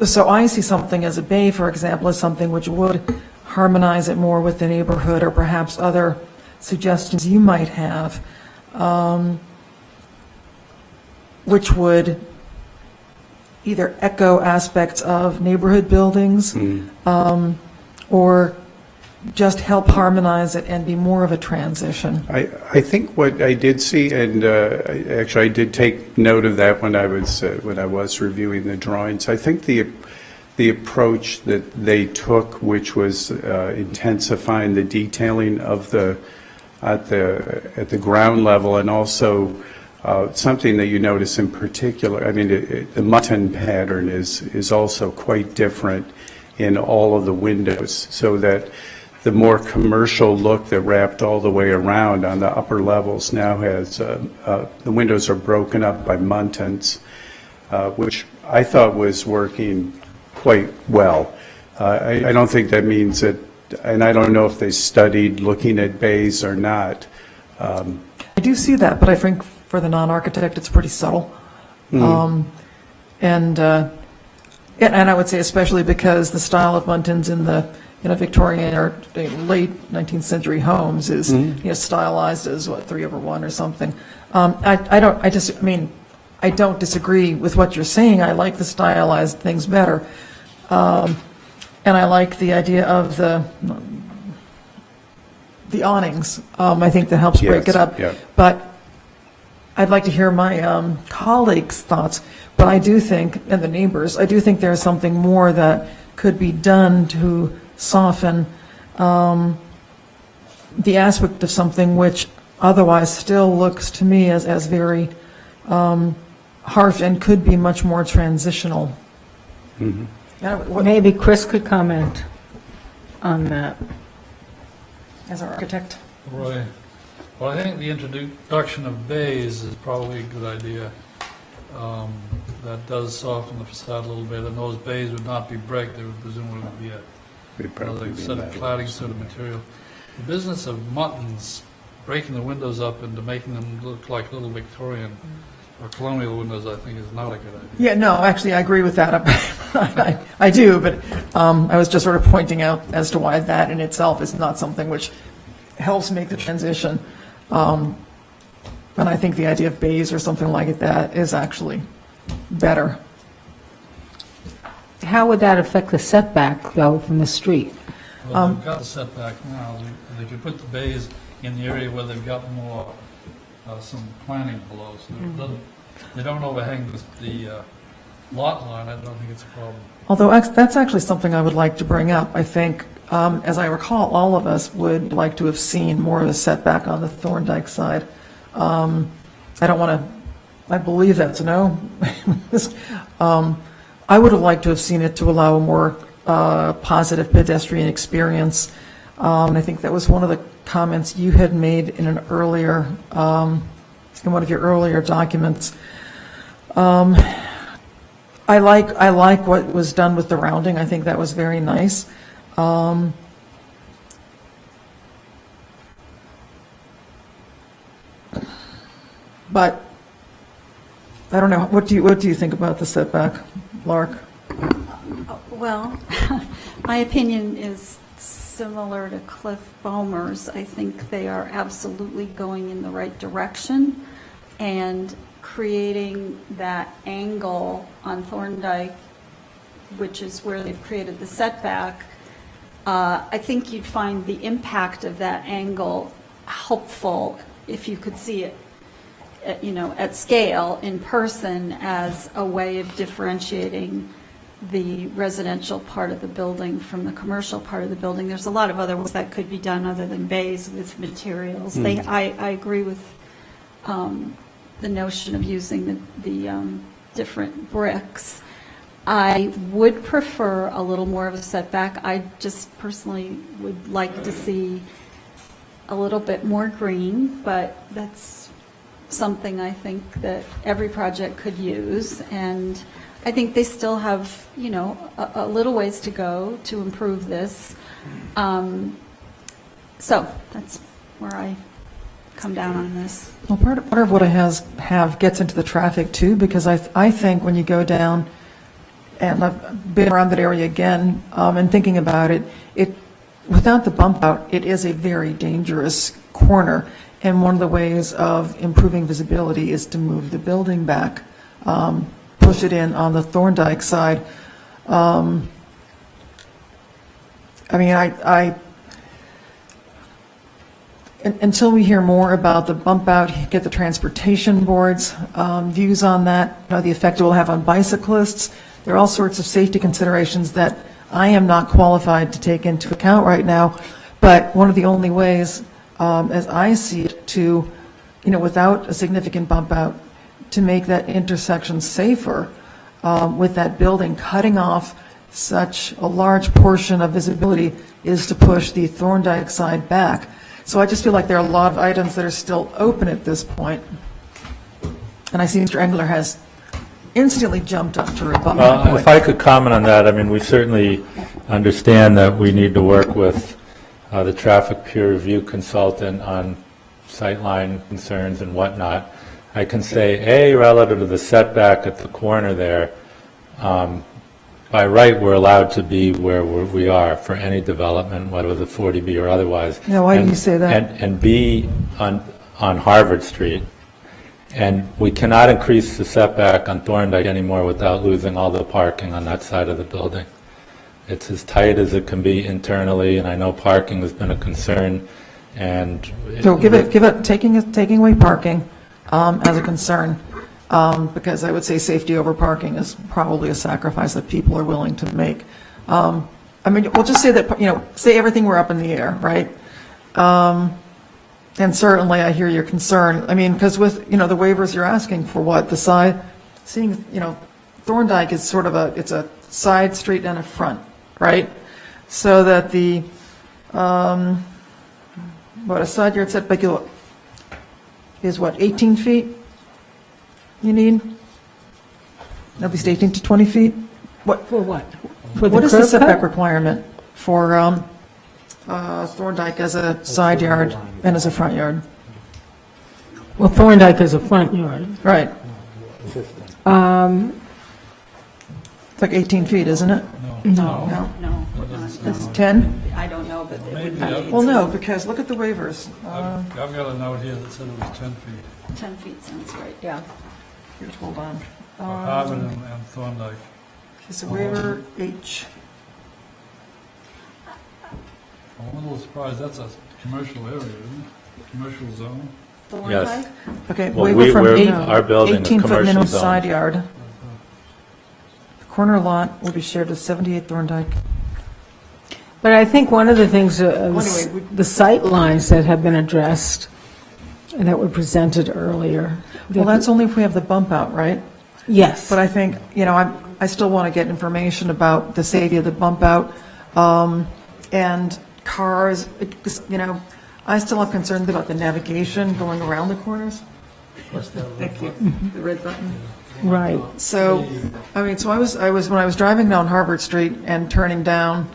Speaker 1: so I see something as a bay, for example, as something which would harmonize it more with the neighborhood, or perhaps other suggestions you might have, which would either echo aspects of neighborhood buildings or just help harmonize it and be more of a transition.
Speaker 7: I think what I did see, and actually I did take note of that when I was reviewing the drawings. I think the approach that they took, which was intensifying the detailing of at the ground level, and also something that you notice in particular, I mean, the mutton pattern is also quite different in all of the windows, so that the more commercial look that wrapped all the way around on the upper levels now has, the windows are broken up by muntins, which I thought was working quite well. I don't think that means that, and I don't know if they studied looking at bays or not.
Speaker 1: I do see that, but I think for the non-architect, it's pretty subtle. And I would say especially because the style of muntins in the Victorian or late 19th century homes is stylized as 3/1 or something. I don't disagree with what you're saying. I like the stylized things better, and I like the idea of the awnings. I think that helps break it up.
Speaker 7: Yeah.
Speaker 1: But I'd like to hear my colleagues' thoughts. But I do think, and the neighbors, I do think there's something more that could be done to soften the aspect of something which otherwise still looks to me as very harsh and could be much more transitional.
Speaker 2: Maybe Chris could comment on that.
Speaker 1: As our architect.
Speaker 5: Right. Well, I think the introduction of bays is probably a good idea. That does soften the facade a little bit, and those bays would not be brick, they would presumably be another set of cladding sort of material. The business of muttons, breaking the windows up into making them look like little Victorian or colonial windows, I think is not a good idea.
Speaker 1: Yeah, no, actually, I agree with that. I do, but I was just sort of pointing out as to why that in itself is not something which helps make the transition. And I think the idea of bays or something like that is actually better.
Speaker 2: How would that affect the setback, though, from the street?
Speaker 5: Well, they've got the setback now. They could put the bays in the area where they've got more, some planting below, so they don't overhang the lot line. I don't think it's a problem.
Speaker 1: Although that's actually something I would like to bring up. I think, as I recall, all of us would like to have seen more of a setback on the Thorndike side I don't want to, I believe that's a no. I would have liked to have seen it to allow a more positive pedestrian experience. And I think that was one of the comments you had made in an earlier, in one of your earlier documents. I like what was done with the rounding. I think that was very nice. But I don't know. What do you think about the setback, Lark?
Speaker 8: Well, my opinion is similar to Cliff Bomer's. I think they are absolutely going in the right direction, and creating that angle on Thorndike, which is where they've created the setback. I think you'd find the impact of that angle helpful if you could see it at scale in person as a way of differentiating the residential part of the building from the commercial part of the building. There's a lot of other ways that could be done other than bays with materials. I agree with the notion of using the different bricks. I would prefer a little more of a setback. I just personally would like to see a little bit more green, but that's something I think that every project could use, and I think they still have, a little ways to go to improve this. So that's where I come down on this.
Speaker 1: Well, part of what I have gets into the traffic too, because I think when you go down, and I've been around that area again, and thinking about it, without the bump out, it is a very dangerous corner. And one of the ways of improving visibility is to move the building back, push it in on the Thorndike side. Until we hear more about the bump out, get the transportation board's views on that, the effect it will have on bicyclists. There are all sorts of safety considerations that I am not qualified to take into account right now. But one of the only ways, as I see it, to, without a significant bump out, to make that intersection safer with that building, cutting off such a large portion of visibility, is to push the Thorndike side back. So I just feel like there are a lot of items that are still open at this point. And I see Mr. Engler has instantly jumped up to rebut my
Speaker 3: Well,
Speaker 1: point.
Speaker 3: if I could comment on that, we certainly understand that we need to work with the traffic peer review consultant on sightline concerns and whatnot. I can say, relative to the setback at the corner there, by right, we're allowed to be where we are for any development, whether the 40B or otherwise.
Speaker 1: Now, why do you say that?
Speaker 3: And B, on Harvard Street. And we cannot increase the setback on Thorndike anymore without losing all the parking on that side of the building. It's as tight as it can be internally, and I know parking has been a concern, and...
Speaker 1: So taking away parking as a concern, because I would say safety over parking is probably a sacrifice that people are willing to make. We'll just say that, say everything were up in the air, right? And certainly I hear your concern. Because with, the waivers you're asking for what? The side, Thorndike is sort of it's a side street and a front, right? So that the, a side yard setback is what, 18 feet you need? At least 18 to 20 feet? What?
Speaker 2: For what? For
Speaker 1: What is the
Speaker 2: curb
Speaker 1: setback
Speaker 2: cut?
Speaker 1: requirement for Thorndike as a side yard and as a front yard?
Speaker 2: Well, Thorndike is a front yard.
Speaker 1: Right. It's like 18 feet, isn't it?
Speaker 2: No.
Speaker 1: No?
Speaker 8: No,
Speaker 1: It's 10?
Speaker 8: I don't know, but it would
Speaker 5: Maybe
Speaker 8: be
Speaker 1: Well, no, because look at the waivers.
Speaker 5: I've got a note here that said it was 10 feet.
Speaker 8: 10 feet sounds right, yeah.
Speaker 1: Here's, hold on.
Speaker 5: For Harvard and Thorndike.
Speaker 1: It's a waiver H.
Speaker 5: I'm a little surprised, that's a commercial area, isn't it? Commercial zone.
Speaker 3: Yes.
Speaker 8: Thorndike?
Speaker 1: Okay,
Speaker 3: Well,
Speaker 1: waiver from
Speaker 3: our building is
Speaker 1: 18-foot
Speaker 3: commercial
Speaker 1: minimum
Speaker 3: zone.
Speaker 1: side yard. The corner lot will be shared with 78 Thorndike.
Speaker 2: But I think one of the things,
Speaker 1: Anyway,
Speaker 2: the sight lines that have been addressed and that were presented earlier.
Speaker 1: Well, that's only if we have the bump out, right?
Speaker 2: Yes.
Speaker 1: But I think, I still want to get information about the safety of the bump out, and cars, I still have concerns about the navigation going around the corners. Thank you. The red button.
Speaker 2: Right.
Speaker 1: So, so I was when I was driving down Harvard Street and turning down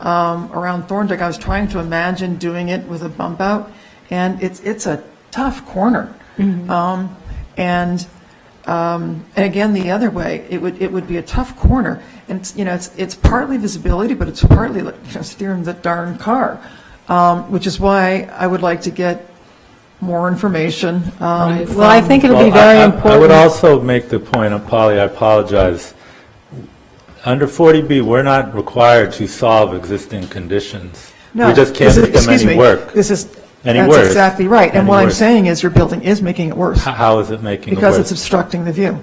Speaker 1: around Thorndike, I was trying to imagine doing it with a bump out, and it's a tough corner. And again, the other way, it would be a tough corner, and it's partly visibility, but it's partly steering the darn car, which is why I would like to get more information.
Speaker 2: Well, I think it'll be very important.
Speaker 3: I would also make the point, and Polly, I apologize. Under 40B, we're not required to solve existing conditions.
Speaker 1: No,
Speaker 3: We just can't make them any work.
Speaker 1: That's
Speaker 3: worse.
Speaker 1: exactly right. And
Speaker 3: Any
Speaker 1: what I'm
Speaker 3: worse.
Speaker 1: saying is your building is making it worse
Speaker 3: How is it making it
Speaker 1: because it's
Speaker 3: worse?
Speaker 1: obstructing the view.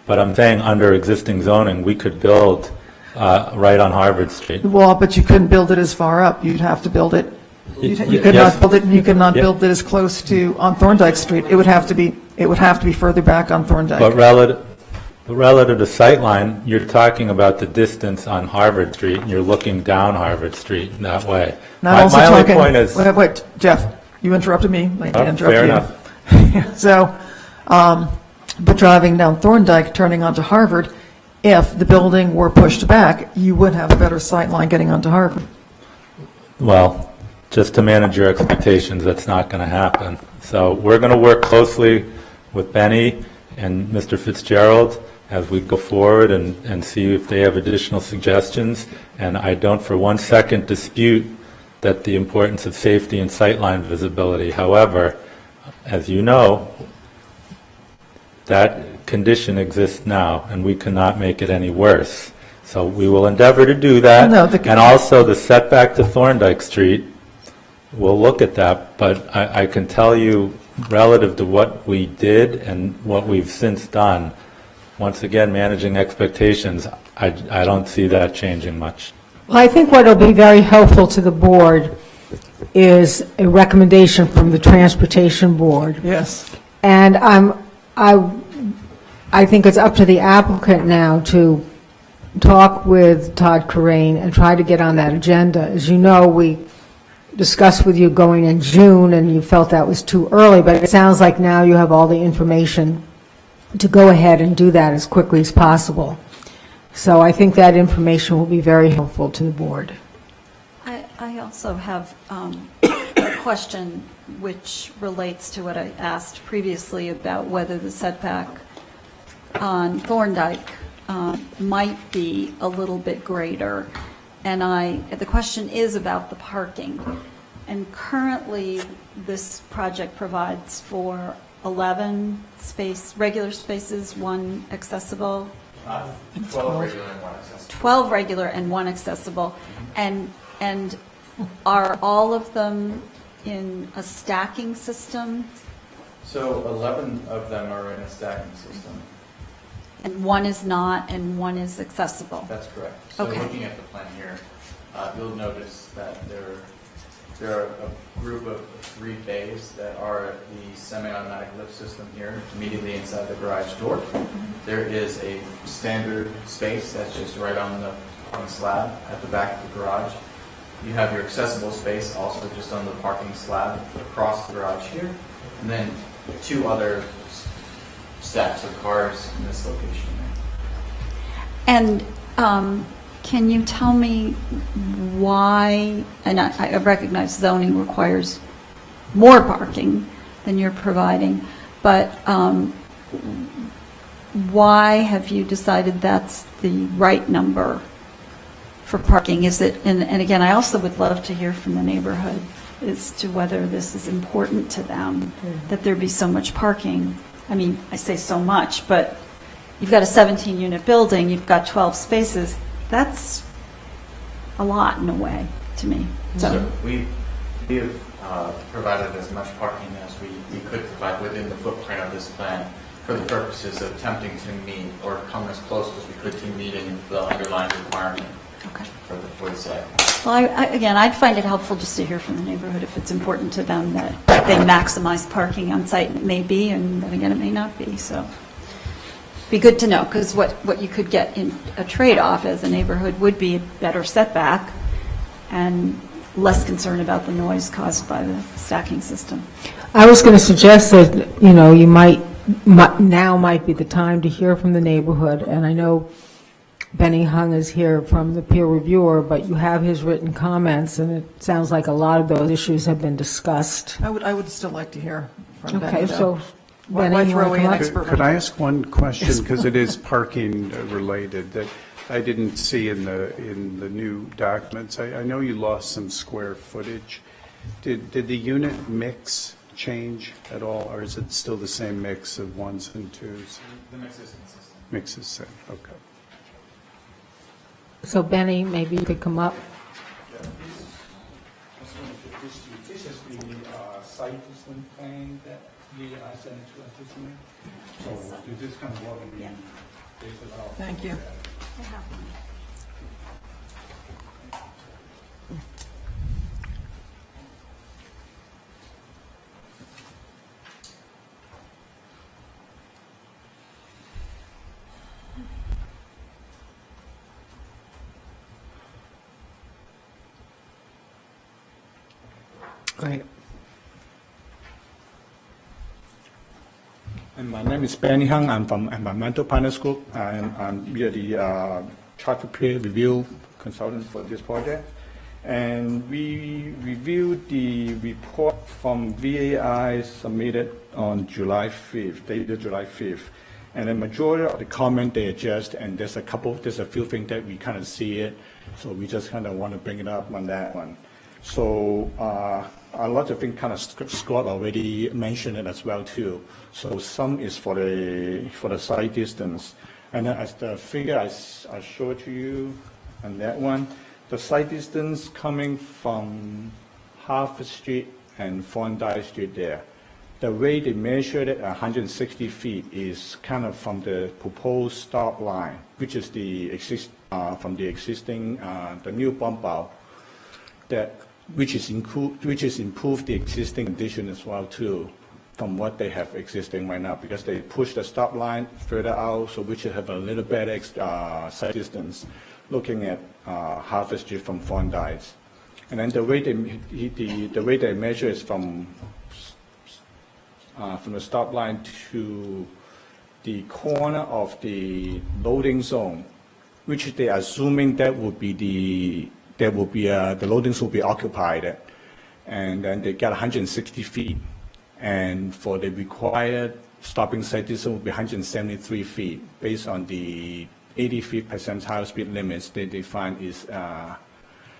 Speaker 3: But I'm saying under existing zoning, we could build right on Harvard Street.
Speaker 1: Well, but you couldn't build it as far up. You'd have to build it. You could
Speaker 3: Yes.
Speaker 1: not build it. You could not
Speaker 3: Yeah.
Speaker 1: build it as close to on Thorndike Street. It would have to be. It would have to be further back on Thorndike.
Speaker 3: But relative to sightline, you're talking about the distance on Harvard Street, and you're looking down Harvard Street that way.
Speaker 1: Not
Speaker 3: My
Speaker 1: also
Speaker 3: my only
Speaker 1: talking.
Speaker 3: point is,
Speaker 1: Wait, Jeff, you interrupted me. I
Speaker 3: Oh,
Speaker 1: interrupted
Speaker 3: fair
Speaker 1: you.
Speaker 3: enough.
Speaker 1: So, but driving down Thorndike, turning onto Harvard, if the building were pushed back, you would have a better sight line getting onto Harvard.
Speaker 3: well, just to manage your expectations, that's not going to happen. So we're going to work closely with Benny and Mr. Fitzgerald as we go forward and see if they have additional suggestions. And I don't for 1 second dispute that the importance of safety and sightline visibility. However, as you know, that condition exists now, and we cannot make it any worse. So we will endeavor to do that.
Speaker 1: No,
Speaker 3: And also the setback to Thorndike Street, we'll look at that, but I can tell you, relative to what we did and what we've since done, once again, managing expectations, I don't see that changing much.
Speaker 2: Well, I think what will be very helpful to the board is a recommendation from the Transportation Board.
Speaker 1: Yes.
Speaker 2: And I think it's up to the applicant now to talk with Todd Corain and try to get on that agenda. As you know, we discussed with you going in June, and you felt that was too early, but it sounds like now you have all the information to go ahead and do that as quickly as possible. So I think that information will be very helpful to the board.
Speaker 8: I also have a question which relates to what I asked previously about whether the setback on Thorndike might be a little bit greater. And the question is about the parking. And currently, this project provides for 11 regular spaces, 1 accessible.
Speaker 4: 12 regular and 1 accessible.
Speaker 8: 12 regular and 1 accessible. And are all of them in a stacking system?
Speaker 4: So 11 of them are in a stacking system.
Speaker 8: And 1 is not, and 1 is accessible?
Speaker 4: That's correct. So
Speaker 8: Okay.
Speaker 4: looking at the plan here, you'll notice that there are a group of 3 bays that are the semi-automatic lift system here, immediately inside the garage door. There is a standard space that's just right on the slab at the back of the garage. You have your accessible space also just on the parking slab across the garage here, and then 2 other stacks of cars in this location.
Speaker 8: And can you tell me why, and I recognize zoning requires more parking than you're providing, but why have you decided that's the right number for parking? Is it, and again, I also would love to hear from the neighborhood as to whether this is important to them, that there be so much parking. I mean, I say so much, but you've got a 17-unit building, you've got 12 spaces, that's a lot in a way to me.
Speaker 4: So we have provided as much parking as we could provide within the footprint of this plan for the purposes of attempting to meet or come as close as we could to meeting the underlying requirement.
Speaker 8: Okay.
Speaker 4: for the site.
Speaker 8: Well, again, I'd find it helpful just to hear from the neighborhood if it's important to them that they maximize parking on site. It may be, and then again, it may not be, so. Be good to know, because what you could get in a trade-off as a neighborhood would be a better setback and less concern about the noise caused by the stacking system.
Speaker 2: I was going to suggest that, you now might be the time to hear from the neighborhood, and I know Benny Hung is here from the peer reviewer, but you have his written comments, and it sounds like a lot of those issues have been discussed.
Speaker 1: I would still like to hear from Benny.
Speaker 2: Okay,
Speaker 1: though.
Speaker 2: so
Speaker 1: Why
Speaker 2: Benny, you
Speaker 1: throw
Speaker 2: want to
Speaker 1: in
Speaker 2: come up?
Speaker 1: expert?
Speaker 7: Could I ask one question, because it is parking related, that I didn't see in the new documents? I know you lost some square footage. Did the unit mix change at all, or is it still the same mix of ones and twos?
Speaker 4: The mix is consistent.
Speaker 7: Mix is same, okay.
Speaker 2: So Benny, maybe you could come up.
Speaker 9: This is the site distance plan that we sent to us this morning. So you just kind of walk in and base it out.
Speaker 1: Thank you.
Speaker 2: Great.
Speaker 9: And my name is Benny Hung. I'm from Environmental Partners Group, and we are the charter peer review consultant for this project. And we reviewed the report from VAI submitted on July 5th, dated July 5th. And the majority of the comment they adjust, and there's a few things that we kind of see it, so we just kind of want to bring it up on that one. So a lot of things kind of Scott already mentioned it as well too. So some is for the site distance, and then as the figure I showed to you on that one, the site distance coming from Harvard Street and Thorndike Street there. The way they measured it, 160 feet, is kind of from the proposed stop line, which is from the existing, the new bump out, which is improved the existing condition as well too, from what they have existing right now, because they push the stop line further out, so which have a little better site distance, looking at Harvard Street from Thorndike. And then the way they measure is from the stop line to the corner of the loading zone, which they are assuming that would be the loadings will be occupied, and then they got 160 feet, and for the required stopping site distance will be 173 feet, based on the 85th percentile speed limits they define is,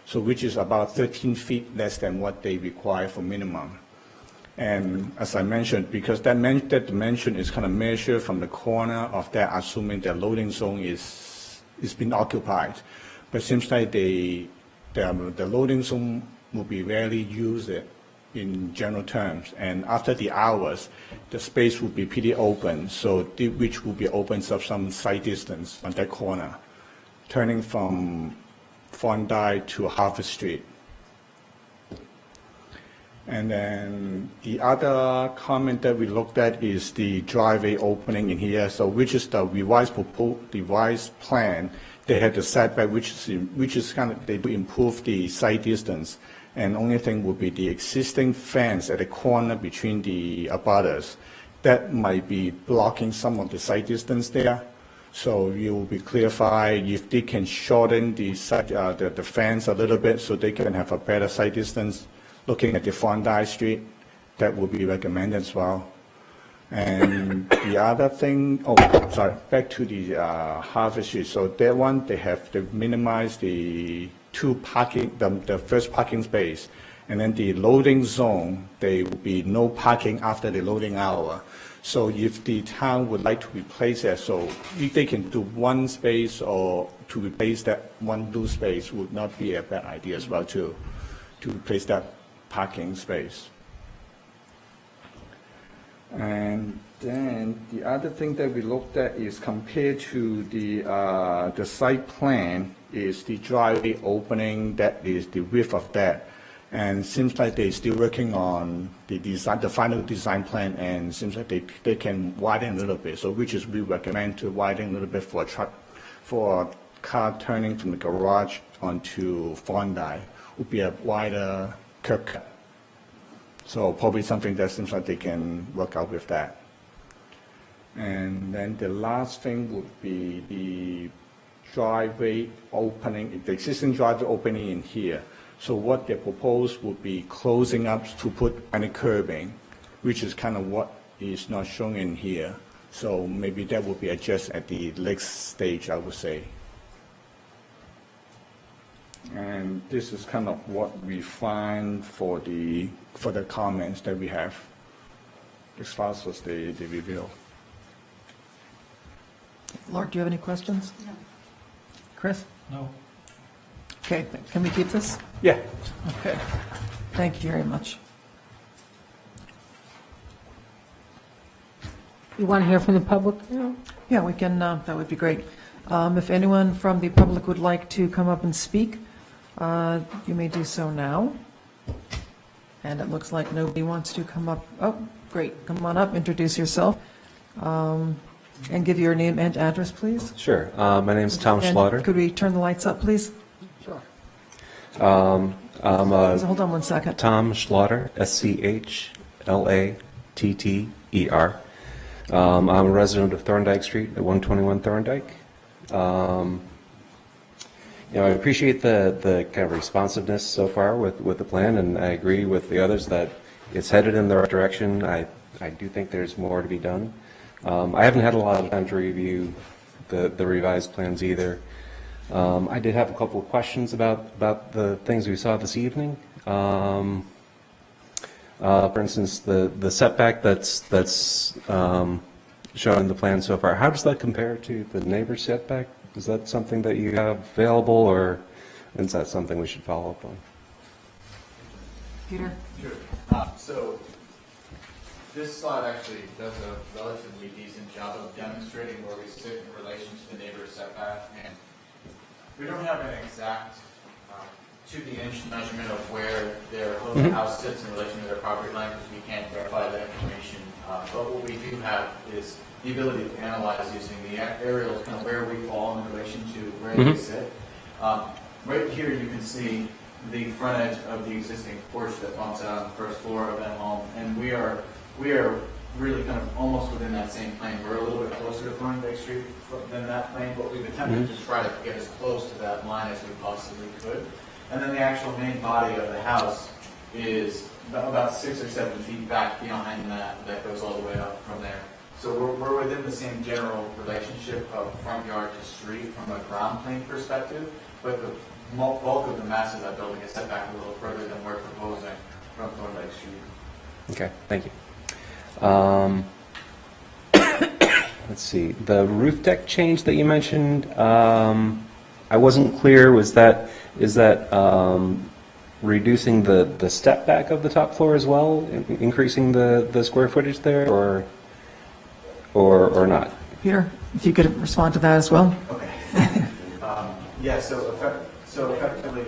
Speaker 9: so which is about 13 feet less than what they require for minimum. And as I mentioned, because that dimension is kind of measured from the corner of that, assuming the loading zone is been occupied, but it seems like the loading zone will be rarely used in general terms, and after the hours, the space will be pretty open, so which will be opens up some site distance on that corner, turning from Thorndike to Harvard Street. And then the other comment that we looked at is the driveway opening in here, so which is the revised plan. They had the setback, which is kind of, they improve the site distance, and only thing would be the existing fence at the corner between the abutters. That might be blocking some of the site distance there. So you will be clarified if they can shorten the fence a little bit so they can have a better site distance. Looking at the Thorndike Street, that would be recommended as well. And the other thing, back to the Harvard Street. So that one, they have to minimize the the first parking space, and then the loading zone, there will be no parking after the loading hour. So if the town would like to replace that, so if they can do one space or to replace that one blue space would not be a bad idea as well too, to replace that parking space. And then the other thing that we looked at is compared to the site plan is the driveway opening, that is the width of that. And seems like they're still working on the design, the final design plan, and seems like they can widen a little bit. So which is we recommend to widen a little bit for a truck, for a car turning from the garage onto Bondi, would be a wider curb cut. So probably something that seems like they can work out with that. And then the last thing would be the driveway opening, the existing driveway opening in here. So what they propose would be closing up to put any curbing, which is kind of what is not shown in here. So maybe that would be adjusted at the next stage, I would say. And this is kind of what we find for the comments that we have as far as the review.
Speaker 1: Lark, do you have any questions?
Speaker 8: No.
Speaker 1: Chris?
Speaker 5: No.
Speaker 1: Okay, can we keep this?
Speaker 9: Yeah.
Speaker 1: Okay, thank you very much.
Speaker 2: You want to hear from the public now?
Speaker 1: Yeah, we can, that would be great. If anyone from the public would like to come up and speak, you may do so now. And it looks like nobody wants to come up. Oh, great, come on up, introduce yourself, and give your name and address, please.
Speaker 10: Sure. My name's Tom
Speaker 1: And
Speaker 10: Schlatter.
Speaker 1: could we turn the lights up, please?
Speaker 10: I'm
Speaker 1: Hold on one second.
Speaker 10: Tom Schlatter, Schlatter. I'm a resident of Thorndike Street at 121 Thorndike. I appreciate the kind of responsiveness so far with the plan, and I agree with the others that it's headed in the right direction. I do think there's more to be done. I haven't had a lot of time to review the revised plans either. I did have a couple of questions about the things we saw this evening. For instance, the setback that's shown in the plan so far, how does that compare to the neighbor's setback? Is that something that you have available, or is that something we should follow up on?
Speaker 1: Peter?
Speaker 4: Sure. So this slide actually does a relatively decent job of demonstrating where we sit in relation to the neighbor's setback, and we don't have an exact to-the-inch measurement of where their house sits in relation to their property line, because we can't verify that information. But what we do have is the ability to analyze using the aerials, kind of where we fall in relation to where they sit. Right here you can see the front edge of the existing porch that bumps out on the first floor of that home, and we are really kind of almost within that same plane. We're a little bit closer to Thorndike Street than that plane, but we've attempted to try to get as close to that line as we possibly could. And then the actual main body of the house is about 6 or 7 feet back behind that goes all the way up from there. So we're within the same general relationship of front yard to street from a ground plane perspective, but the bulk of the mass of that building is set back a little further than we're proposing from Thorndike Street.
Speaker 10: Okay, thank you. Let's see, the roof deck change that you mentioned, I wasn't clear, is that reducing the step back of the top floor as well, increasing the square footage there, or not?
Speaker 1: Peter, if you could respond to that as well.
Speaker 4: Okay. Yeah, so effectively,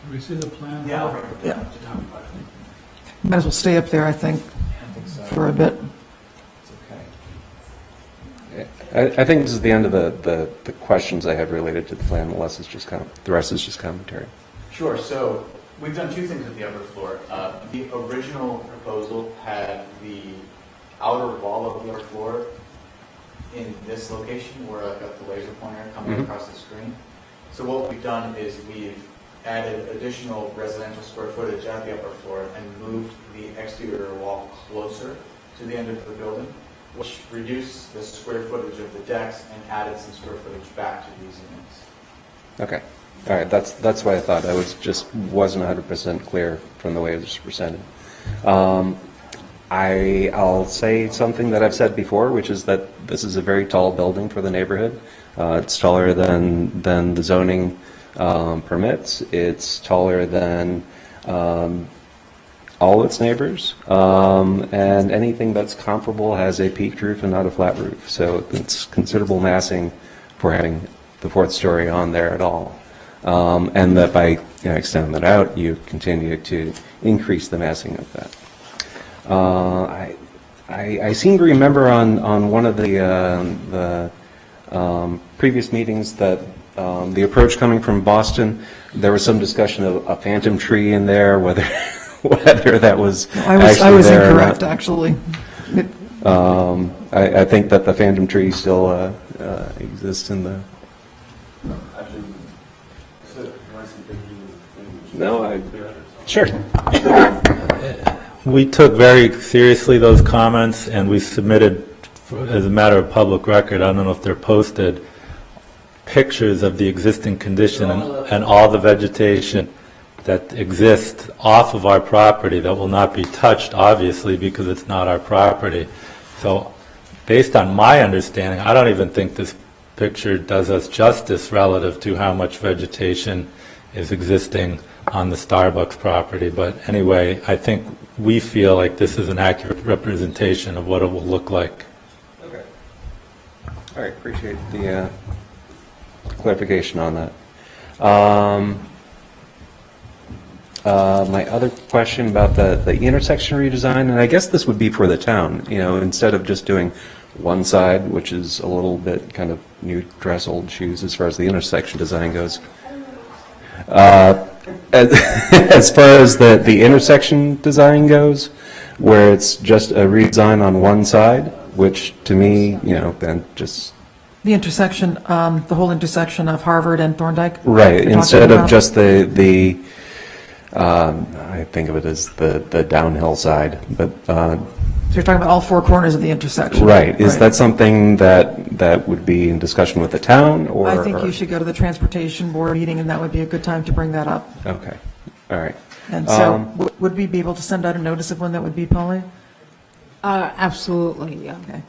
Speaker 5: Can we see the plan?
Speaker 4: yeah, I'll bring it
Speaker 1: Yeah.
Speaker 4: down to talk about it.
Speaker 1: Might as well stay up there, I think,
Speaker 4: I think so.
Speaker 1: for a bit.
Speaker 4: It's okay.
Speaker 10: I think this is the end of the questions I have related to the plan, the rest is just commentary.
Speaker 4: Sure, so we've done two things with the upper floor. The original proposal had the outer wall of the upper floor in this location where I've got the laser pointer coming across the screen. So what we've done is we've added additional residential square footage at the upper floor and moved the exterior wall closer to the end of the building, which reduced the square footage of the decks and added some square footage back to these units.
Speaker 10: Okay, all right, that's what I thought. I wasn't 100% clear from the way it was presented. I'll say something that I've said before, which is that this is a very tall building for the neighborhood. It's taller than the zoning permits. It's taller than all its neighbors, and anything that's comparable has a peaked roof and not a flat roof. So it's considerable massing for having the fourth story on there at all. and that by extending that out, you continue to increase the massing of that. I seem to remember on one of the previous meetings that the approach coming from Boston, there was some discussion of a phantom tree in there, whether that was
Speaker 1: I
Speaker 10: actually
Speaker 1: was
Speaker 10: there or
Speaker 1: incorrect,
Speaker 10: not.
Speaker 1: actually.
Speaker 10: I think that the phantom tree still exists in the. No, sure.
Speaker 3: We took very seriously those comments, and we submitted, as a matter of public record, I don't know if they're posted, pictures of the existing condition and all the vegetation that exists off of our property that will not be touched, obviously, because it's not our property. So based on my understanding, I don't even think this picture does us justice relative to how much vegetation is existing on the Starbucks property. But anyway, I think we feel like this is an accurate representation of what it will look like.
Speaker 10: Okay. All right, appreciate the clarification on that. My other question about the intersection redesign, and I guess this would be for the town, instead of just doing one side, which is a little bit kind of new dress, old shoes as far as the intersection design goes. As far as the intersection design goes, where it's just a redesign on one side, which to me, then just...
Speaker 1: The intersection, the whole intersection of Harvard and Thorndike?
Speaker 10: Right,
Speaker 1: you're
Speaker 10: instead
Speaker 1: talking
Speaker 10: of
Speaker 1: about?
Speaker 10: just I think of it as the downhill side, but...
Speaker 1: So you're talking about all four corners of the intersection?
Speaker 10: Right, is that something that would be in discussion with the town, or...
Speaker 1: I think you should go to the Transportation Board meeting, and that would be a good time to bring that up.
Speaker 10: Okay, all right.
Speaker 1: And so, would we be able to send out a notice of when that would be, Polly?
Speaker 2: Absolutely, yeah.
Speaker 1: Okay.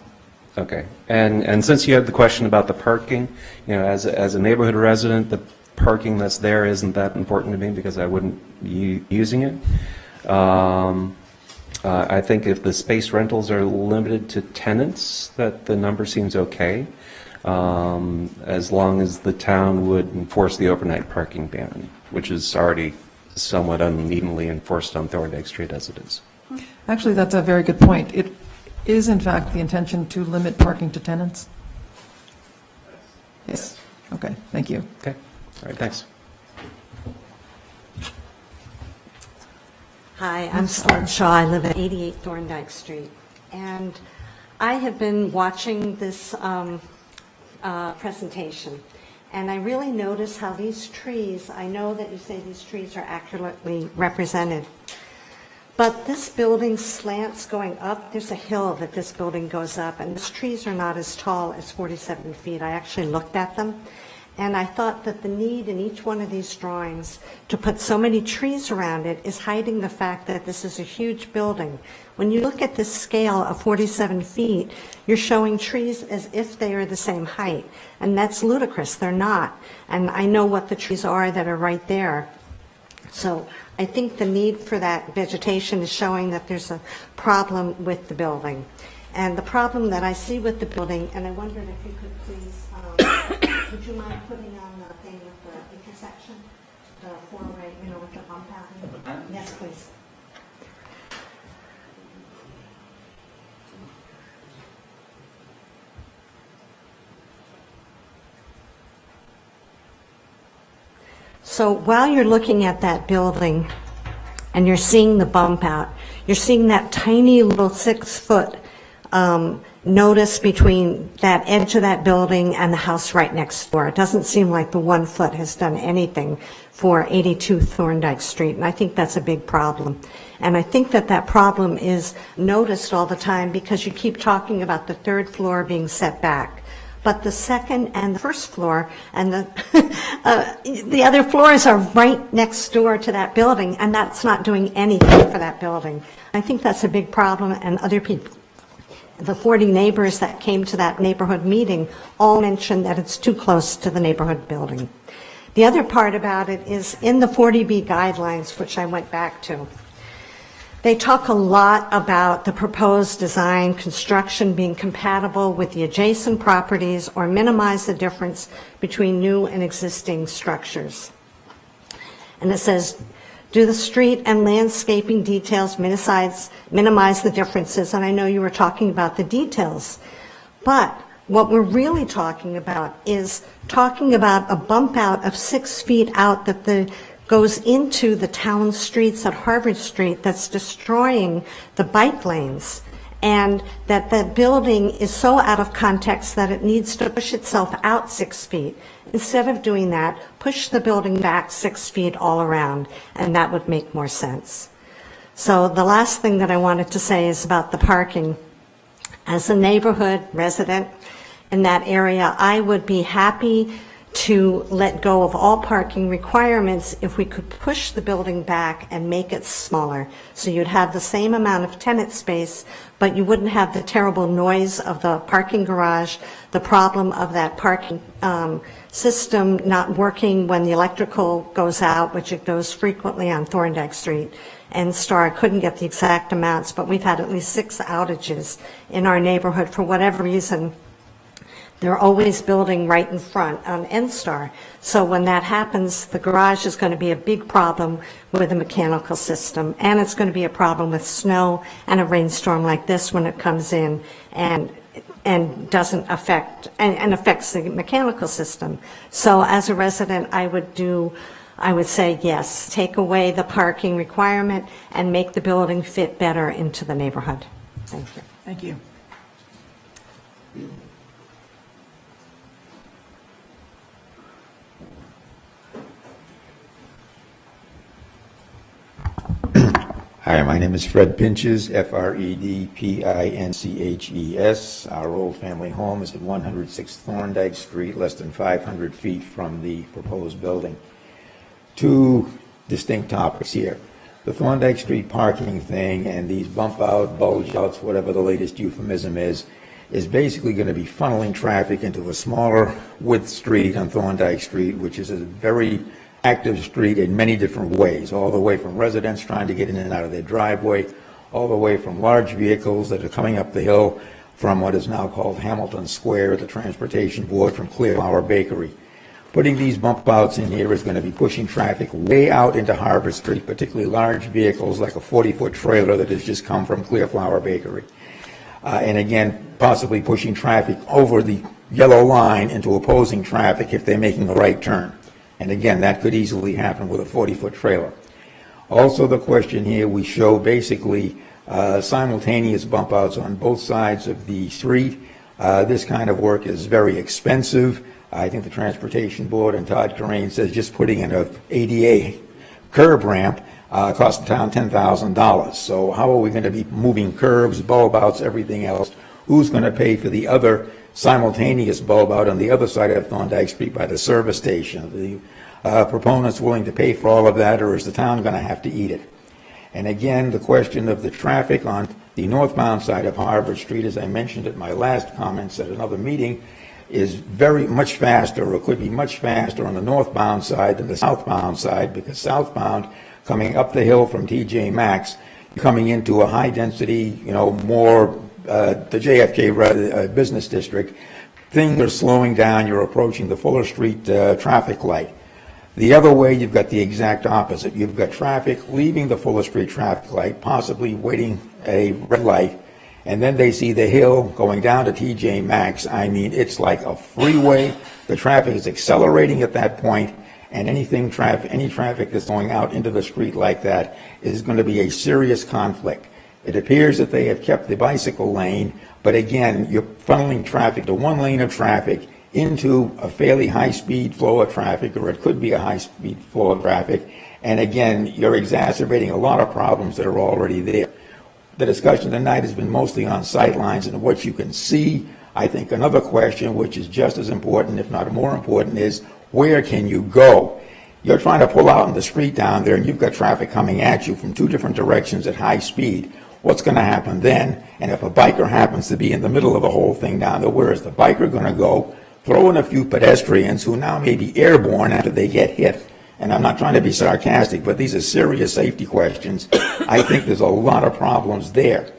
Speaker 10: Okay, and since you had the question about the parking, as a neighborhood resident, the parking that's there isn't that important to me because I wouldn't be using it. I think if the space rentals are limited to tenants, that the number seems okay, as long as the town would enforce the overnight parking ban, which is already somewhat unevenly enforced on Thorndike Street as it is.
Speaker 1: Actually, that's a very good point. It is, in fact, the intention to limit parking to tenants? Yes. Okay, thank you.
Speaker 10: Okay, all right, thanks.
Speaker 11: Hi, I'm Sloan Shaw. I live at 88 Thorndike Street. And I have been watching this presentation, and I really notice how these trees, I know that you say these trees are accurately represented, but this building slants going up. There's a hill that this building goes up, and these trees are not as tall as 47 feet. I actually looked at them. And I thought that the need in each one of these drawings to put so many trees around it is hiding the fact that this is a huge building. When you look at this scale of 47 feet, you're showing trees as if they are the same height. And that's ludicrous. They're not. And I know what the trees are that are right there. So I think the need for that vegetation is showing that there's a problem with the building. And the problem that I see with the building, and I wondered if you could please... would you mind putting on the thing with the intersection, the four-way, with the bump out? Yes, please. So while you're looking at that building and you're seeing the bump out, you're seeing that tiny little 6-foot notice between that edge of that building and the house right next door. It doesn't seem like the 1 foot has done anything for 82 Thorndike Street, and I think that's a big problem. And I think that that problem is noticed all the time because you keep talking about the third floor being set back. But the second and the first floor and the other floors are right next door to that building, and that's not doing anything for that building. I think that's a big problem, and other people, the 40 neighbors that came to that neighborhood meeting, all mentioned that it's too close to the neighborhood building. The other part about it is in the 40B guidelines, which I went back to, they talk a lot about the proposed design construction being compatible with the adjacent properties or minimize the difference between new and existing structures. And it says, do the street and landscaping details minimize the differences? And I know you were talking about the details, but what we're really talking about is talking about a bump out of 6 feet out that goes into the town streets at Harvard Street that's destroying the bike lanes. And that building is so out of context that it needs to push itself out 6 feet. Instead of doing that, push the building back 6 feet all around, and that would make more sense. So the last thing that I wanted to say is about the parking. As a neighborhood resident in that area, I would be happy to let go of all parking requirements if we could push the building back and make it smaller. So you'd have the same amount of tenant space, but you wouldn't have the terrible noise of the parking garage, the problem of that parking system not working when the electrical goes out, which it goes frequently on Thorndike Street. And I couldn't get the exact amounts, but we've had at least 6 outages in our neighborhood for whatever reason. They're always building right in front on N-Star. So when that happens, the garage is going to be a big problem with the mechanical system, and it's going to be a problem with snow and a rainstorm like this when it comes in and doesn't affect and affects the mechanical system. So as a resident, I would say yes, take away the parking requirement and make the building fit better into the neighborhood. Thank you.
Speaker 1: Thank you.
Speaker 12: Hi, my name is Fred Pinches, Fredpinches. Our old family home is at 106 Thorndike Street, less than 500 feet from the proposed building. 2 distinct topics here. The Thorndike Street parking thing and these bump out, bulge outs, whatever the latest euphemism is basically going to be funneling traffic into a smaller width street on Thorndike Street, which is a very active street in many different ways, all the way from residents trying to get in and out of their driveway, all the way from large vehicles that are coming up the hill from what is now called Hamilton Square at the Transportation Board from Clearflower Bakery. Putting these bump outs in here is going to be pushing traffic way out into Harvard Street, particularly large vehicles like a 40-foot trailer that has just come from Clearflower Bakery. And again, possibly pushing traffic over the yellow line into opposing traffic if they're making a right turn. And again, that could easily happen with a 40-foot trailer. Also, the question here, we show basically simultaneous bump outs on both sides of the street. This kind of work is very expensive. I think the Transportation Board and Todd Corain says just putting in an ADA curb ramp costs the town $10,000. So how are we going to be moving curbs, bulb outs, everything else? Who's going to pay for the other simultaneous bulb out on the other side of Thorndike Street by the service station? The proponents willing to pay for all of that, or is the town going to have to eat it? And again, the question of the traffic on the northbound side of Harvard Street, as I mentioned at my last comments at another meeting, is very much faster, or could be much faster on the northbound side than the southbound side, because southbound, coming up the hill from TJ Maxx, coming into a high density, more the JFK business district, things are slowing down. You're approaching the Fuller Street traffic light. The other way, you've got the exact opposite. You've got traffic leaving the Fuller Street traffic light, possibly waiting a red light, and then they see the hill going down to TJ Maxx. I mean, it's like a freeway. The traffic is accelerating at that point, and any traffic that's going out into the street like that is going to be a serious conflict. It appears that they have kept the bicycle lane, but again, you're funneling traffic to one lane of traffic into a fairly high-speed flow of traffic, or it could be a high-speed flow of traffic, and again, you're exacerbating a lot of problems that are already there. The discussion tonight has been mostly on sightlines and what you can see. I think another question, which is just as important, if not more important, is where can you go? You're trying to pull out in the street down there, and you've got traffic coming at you from 2 different directions at high speed. What's going to happen then? And if a biker happens to be in the middle of the whole thing down there, where is the biker going to go? Throw in a few pedestrians who now may be airborne after they get hit. And I'm not trying to be sarcastic, but these are serious safety questions. I think there's a lot of problems there.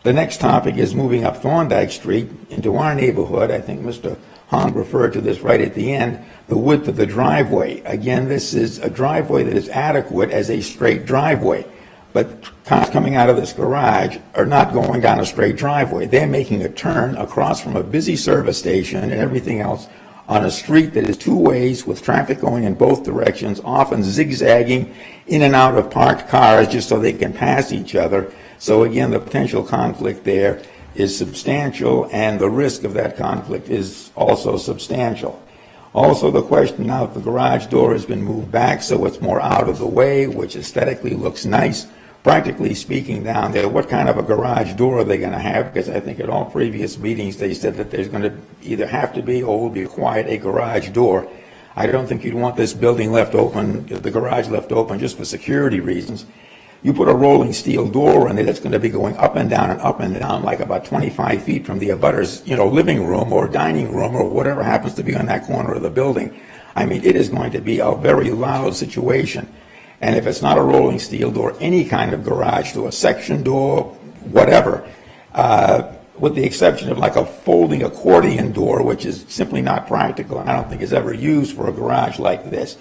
Speaker 12: The next topic is moving up Thorndike Street into our neighborhood. I think Mr. Hong referred to this right at the end, the width of the driveway. Again, this is a driveway that is adequate as a straight driveway. But cars coming out of this garage are not going down a straight driveway. They're making a turn across from a busy service station and everything else on a street that is two ways with traffic going in both directions, often zigzagging in and out of parked cars just so they can pass each other. So again, the potential conflict there is substantial, and the risk of that conflict is also substantial. Also, the question now, if the garage door has been moved back so it's more out of the way, which aesthetically looks nice, practically speaking down there, what kind of a garage door are they going to have? Because I think at all previous meetings they said that there's going to either have to be or will be required a garage door. I don't think you'd want this building left open, the garage left open just for security reasons. You put a rolling steel door in it that's going to be going up and down like about 25 feet from the abutter's, living room or dining room or whatever happens to be on that corner of the building. I mean, it is going to be a very loud situation. And if it's not a rolling steel door, any kind of garage door, section door, whatever, with the exception of like a folding accordion door, which is simply not practical and I don't think is ever used for a garage like this,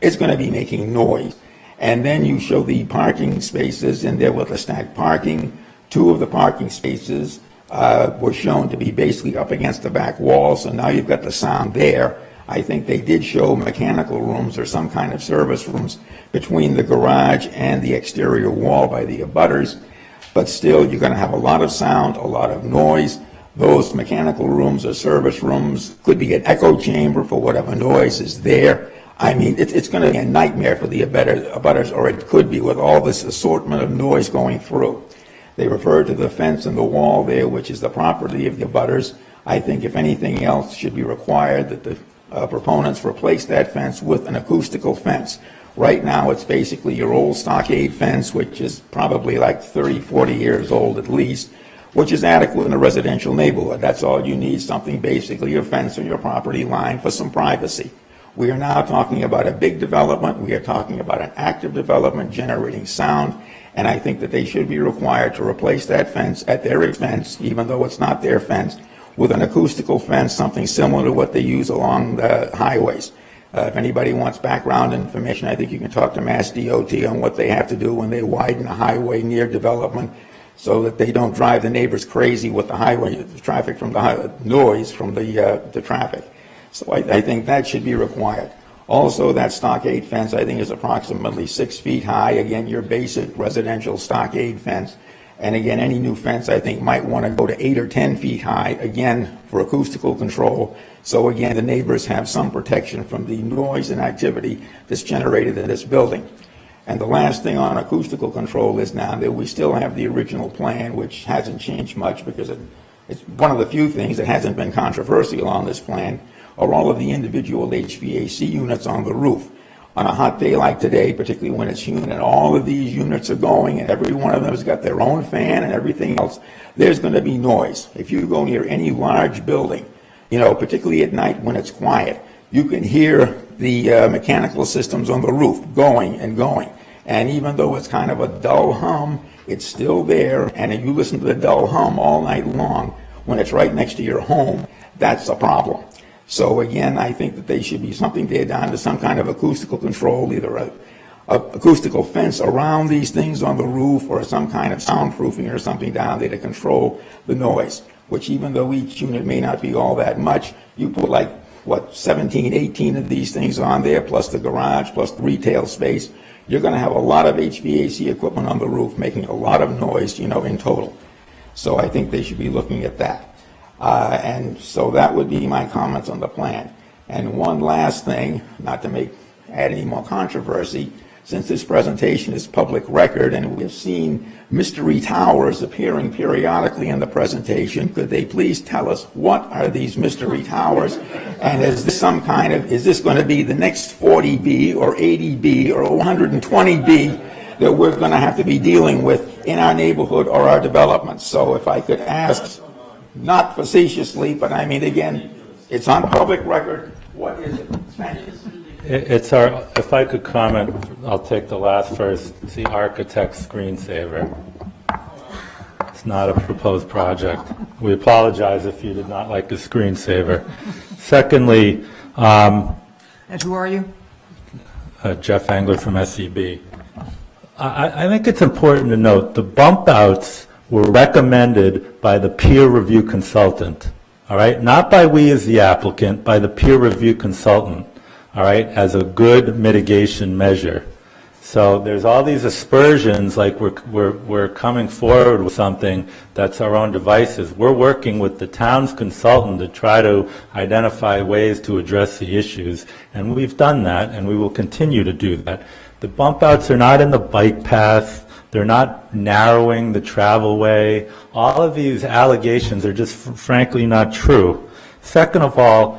Speaker 12: it's going to be making noise. And then you show the parking spaces in there with the stacked parking. Two of the parking spaces were shown to be basically up against the back wall, so now you've got the sound there. I think they did show mechanical rooms or some kind of service rooms between the garage and the exterior wall by the abutters, but still you're going to have a lot of sound, a lot of noise. Those mechanical rooms or service rooms could be an echo chamber for whatever noise is there. I mean, it's going to be a nightmare for the abutters, or it could be with all this assortment of noise going through. They refer to the fence and the wall there, which is the property of the abutters. I think if anything else should be required, that the proponents replace that fence with an acoustical fence. Right now, it's basically your old stockade fence, which is probably like 30, 40 years old at least, which is adequate in a residential neighborhood. That's all you need, something basically your fence on your property line for some privacy. We are now talking about a big development. We are talking about an active development generating sound, and I think that they should be required to replace that fence at their expense, even though it's not their fence, with an acoustical fence, something similar to what they use along the highways. If anybody wants background information, I think you can talk to Mass DOT on what they have to do when they widen a highway near development so that they don't drive the neighbors crazy with the highway, the traffic from the noise from the traffic. So I think that should be required. Also, that stockade fence, I think, is approximately 6 feet high. Again, your basic residential stockade fence. And again, any new fence, I think, might want to go to 8 or 10 feet high, again, for acoustical control. So again, the neighbors have some protection from the noise and activity that's generated in this building. And the last thing on acoustical control is now that we still have the original plan, which hasn't changed much because it's one of the few things that hasn't been controversial on this plan, are all of the individual HVAC units on the roof. On a hot day like today, particularly when it's humid and all of these units are going and every one of them has got their own fan and everything else, there's going to be noise. If you go near any large building, particularly at night when it's quiet, you can hear the mechanical systems on the roof going and going. And even though it's kind of a dull hum, it's still there. And if you listen to the dull hum all night long when it's right next to your home, that's a problem. So again, I think that they should be something there down to some kind of acoustical control, either a acoustical fence around these things on the roof or some kind of soundproofing or something down there to control the noise, which even though each unit may not be all that much, you put 17, 18 of these things on there, plus the garage, plus the retail space, you're going to have a lot of HVAC equipment on the roof making a lot of noise, in total. So I think they should be looking at that. And so that would be my comments on the plan. And one last thing, not to add any more controversy, since this presentation is public record and we have seen mystery towers appearing periodically in the presentation, could they please tell us what are these mystery towers? And is this is this going to be the next 40B or 80B or 120B that we're going to have to be dealing with in our neighborhood or our development? So if I could ask, not facetiously, but I mean, again, it's on public record. What is it? Thank you.
Speaker 3: If I could comment, I'll take the last first. It's the architect's screensaver. It's not a proposed project. We apologize if you did not like the screensaver. Secondly,
Speaker 1: And who are you?
Speaker 3: Jeff Angler from SEB. I think it's important to note the bump outs were recommended by the peer review consultant, all right? Not by we as the applicant, by the peer review consultant, all right, as a good mitigation measure. So there's all these aspersions, like we're coming forward with something that's our own devices. We're working with the town's consultant to try to identify ways to address the issues, and we've done that, and we will continue to do that. The bump outs are not in the bike path. They're not narrowing the travel way. All of these allegations are just frankly not true. Second of all,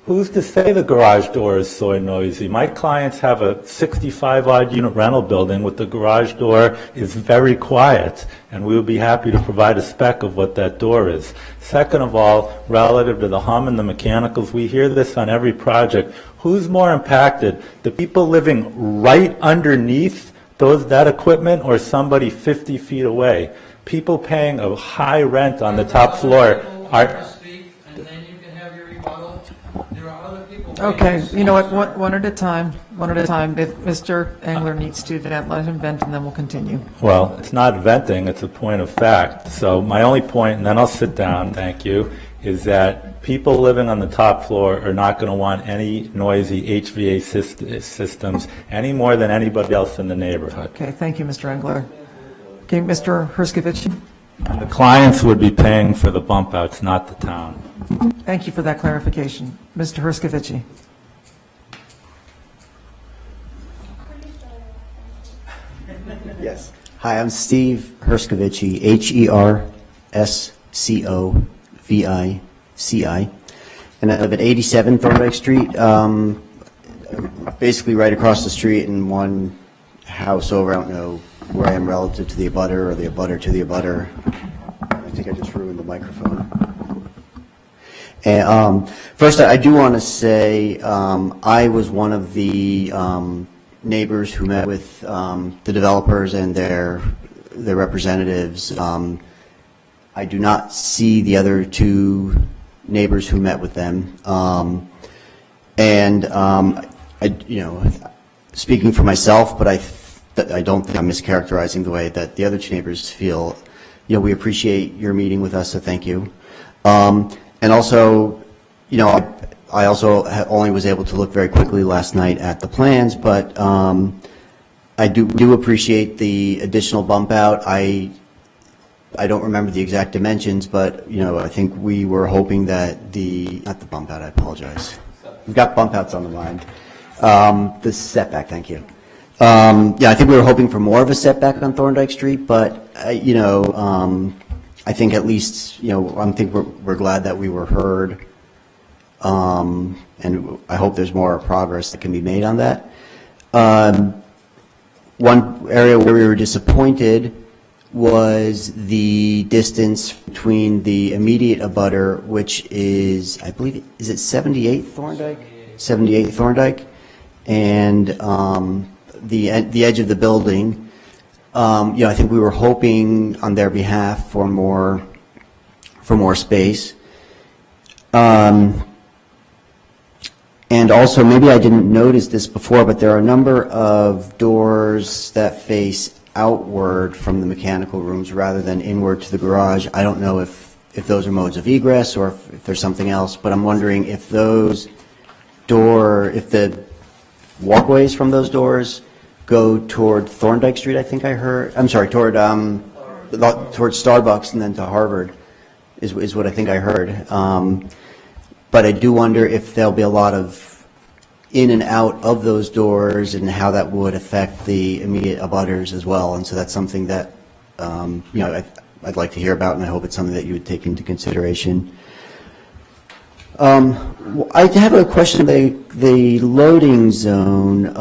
Speaker 3: who's to say the garage door is so noisy? My clients have a 65-odd unit rental building with the garage door is very quiet, and we would be happy to provide a spec of what that door is. Second of all, relative to the hum and the mechanicals, we hear this on every project. Who's more impacted? The people living right underneath that equipment, or somebody 50 feet away? People paying a high rent on the top floor are...
Speaker 1: Okay, you know what, one at a time, one at a time. If Mr. Angler needs to vent, let him vent, and then we'll continue.
Speaker 3: Well, it's not venting, it's a point of fact. So my only point, and then I'll sit down, thank you, is that people living on the top floor are not going to want any noisy HVAC systems any more than anybody else in the neighborhood.
Speaker 1: Okay, thank you, Mr. Angler. Okay, Mr. Herskovich,
Speaker 3: The clients would be paying for the bump outs, not the town.
Speaker 1: thank you for that clarification. Mr. Herskovich.
Speaker 13: Yes. Hi, I'm Steve Herskovich, Herscovici, and I live at 87 Thorndike Street, basically right across the street and one house over. I don't know where I am relative to the abutter or the abutter to the abutter. I think I just ruined the microphone. And first, I do want to say I was one of the neighbors who met with the developers and their representatives. I do not see the other two neighbors who met with them. Speaking for myself, but I don't think I'm mischaracterizing the way that the other two neighbors feel. We appreciate your meeting with us, so thank you. And also, I also only was able to look very quickly last night at the plans, but I do appreciate the additional bump out. I don't remember the exact dimensions, but I think we were hoping that not the bump out, I apologize. We've got bump outs on the mind. The setback, thank you. I think we were hoping for more of a setback on Thorndike Street, but I think at least, I think we're glad that we were heard. And I hope there's more progress that can be made on that. One area where we were disappointed was the distance between the immediate abutter, which is, I believe, is it 78 Thorndike? 78 Thorndike, and the edge of the building. I think we were hoping on their behalf for more space. And also, maybe I didn't notice this before, but there are a number of doors that face outward from the mechanical rooms rather than inward to the garage. I don't know if those are modes of egress or if there's something else, but I'm wondering if the walkways from those doors go toward Thorndike Street, I think I heard. I'm sorry, toward Starbucks and then to Harvard is what I think I heard. But I do wonder if there'll be a lot of in and out of those doors and how that would affect the immediate abutters as well. And so that's something that I'd like to hear about, and I hope it's something that you would take into consideration. I have a question. The loading zone.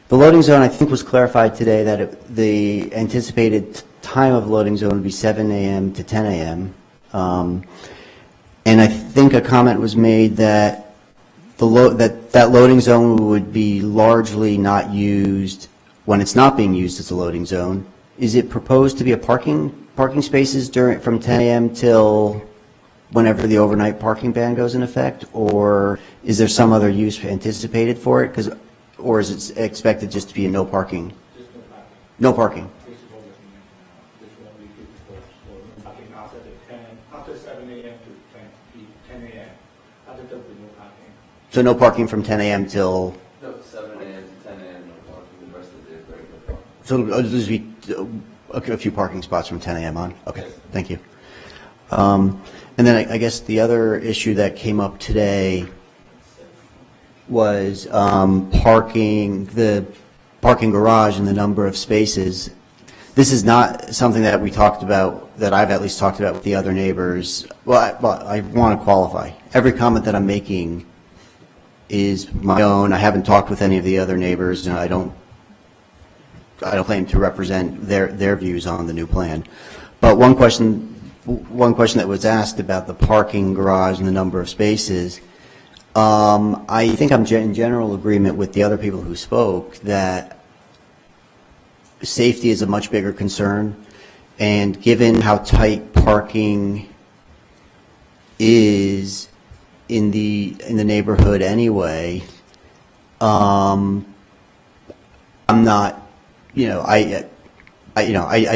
Speaker 13: The loading zone, I think, was clarified today that the anticipated time of loading zone would be 7 a.m. to 10 a.m. And I think a comment was made that that loading zone would be largely not used when it's not being used as a loading zone. Is it proposed to be a parking spaces from 10 a.m. till whenever the overnight parking ban goes in effect, or is there some other use anticipated for it? Or is it expected just to be a no parking?
Speaker 9: Just no parking.
Speaker 13: No parking.
Speaker 9: This is what we're looking at now. This is what we did for no parking after 7 a.m. to 10 a.m. After that, we no parking.
Speaker 13: So no parking from 10 a.m. till,
Speaker 14: No, 7 a.m. to 10 a.m. no parking. The rest of the day is regular parking.
Speaker 13: so there'll just be a few parking spots from 10 a.m. on? Okay, thank you. And then I guess the other issue that came up today was parking, the parking garage and the number of spaces. This is not something that we talked about, that I've at least talked about with the other neighbors. Well, I want to qualify. Every comment that I'm making is my own. I haven't talked with any of the other neighbors, and I don't claim to represent their views on the new plan. But one question that was asked about the parking garage and the number of spaces, I think I'm in general agreement with the other people who spoke that safety is a much bigger concern, and given how tight parking is in the neighborhood anyway, I'm not, I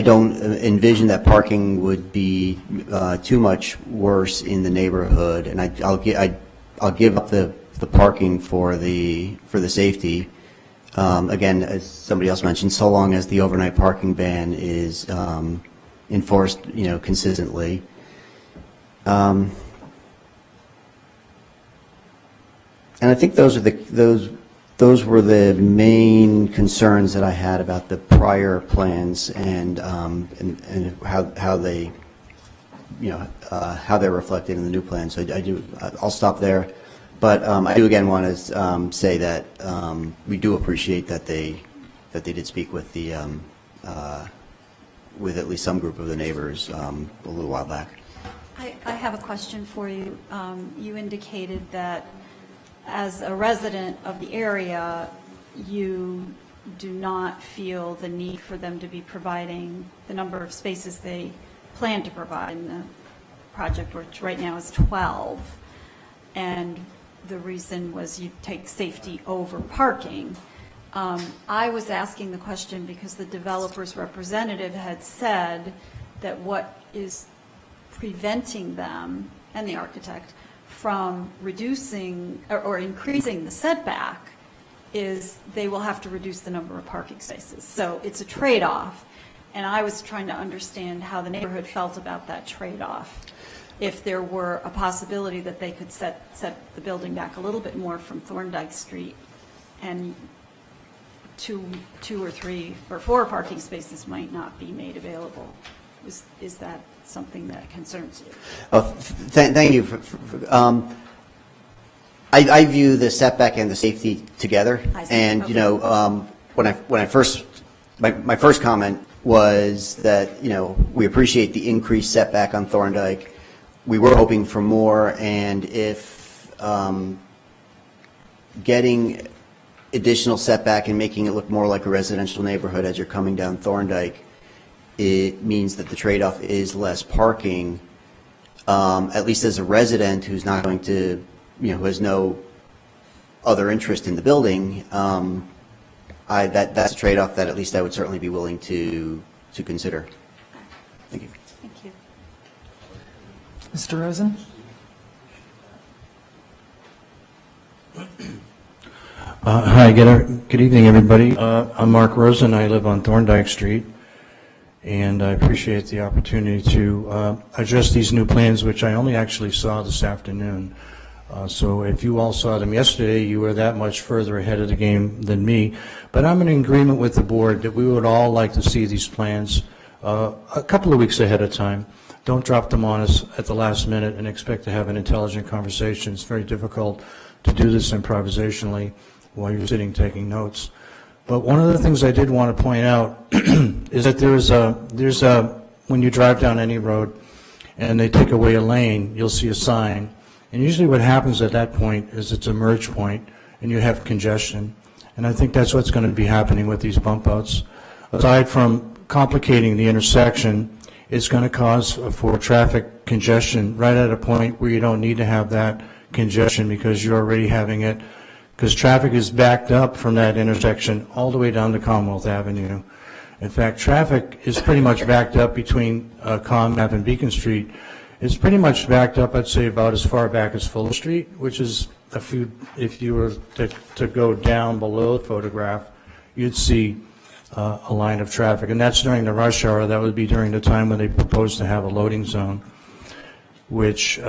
Speaker 13: don't envision that parking would be too much worse in the neighborhood, and I'll give up the parking for the safety. Again, as somebody else mentioned, so long as the overnight parking ban is enforced, consistently. And I think those were the main concerns that I had about the prior plans and how they, how they're reflected in the new plan. So I'll stop there. But I do again want to say that we do appreciate that they did speak with the with at least some group of the neighbors a little while back.
Speaker 8: I have a question for you. You indicated that as a resident of the area, you do not feel the need for them to be providing the number of spaces they plan to provide in the project, which right now is 12. And the reason was you take safety over parking. I was asking the question because the developer's representative had said that what is preventing them, and the architect, from reducing or increasing the setback is they will have to reduce the number of parking spaces. So it's a trade-off, and I was trying to understand how the neighborhood felt about that trade-off. If there were a possibility that they could set the building back a little bit more from Thorndike Street, and two or three or four parking spaces might not be made available. Is that something that concerns you?
Speaker 13: Thank you. I view the setback and the safety together. And, okay. When I first, my first comment was that, we appreciate the increased setback on Thorndike. We were hoping for more, and if getting additional setback and making it look more like a residential neighborhood as you're coming down Thorndike, it means that the trade-off is less parking, at least as a resident who's not going to, who has no other interest in the building, that's a trade-off that at least I would certainly be willing to consider. Thank you.
Speaker 8: Thank you.
Speaker 1: Mr. Rosen?
Speaker 15: Hi, good evening, everybody. I'm Mark Rosen. I live on Thorndike Street, and I appreciate the opportunity to address these new plans, which I only actually saw this afternoon. So if you all saw them yesterday, you were that much further ahead of the game than me. But I'm in agreement with the board that we would all like to see these plans a couple of weeks ahead of time. Don't drop them on us at the last minute and expect to have an intelligent conversation. It's very difficult to do this improvisationally while you're sitting taking notes. But one of the things I did want to point out is that there's when you drive down any road and they take away a lane, you'll see a sign. And usually what happens at that point is it's a merge point and you have congestion. And I think that's what's going to be happening with these bump outs. Aside from complicating the intersection, it's going to cause for traffic congestion right at a point where you don't need to have that congestion because you're already having it, because traffic is backed up from that intersection all the way down to Commonwealth Avenue. In fact, traffic is pretty much backed up between Com Ave and Beacon Street. It's pretty much backed up, I'd say, about as far back as Fuller Street, which is if you were to go down below the photograph, you'd see a line of traffic. And that's during the rush hour. That would be during the time when they proposed to have a loading zone, which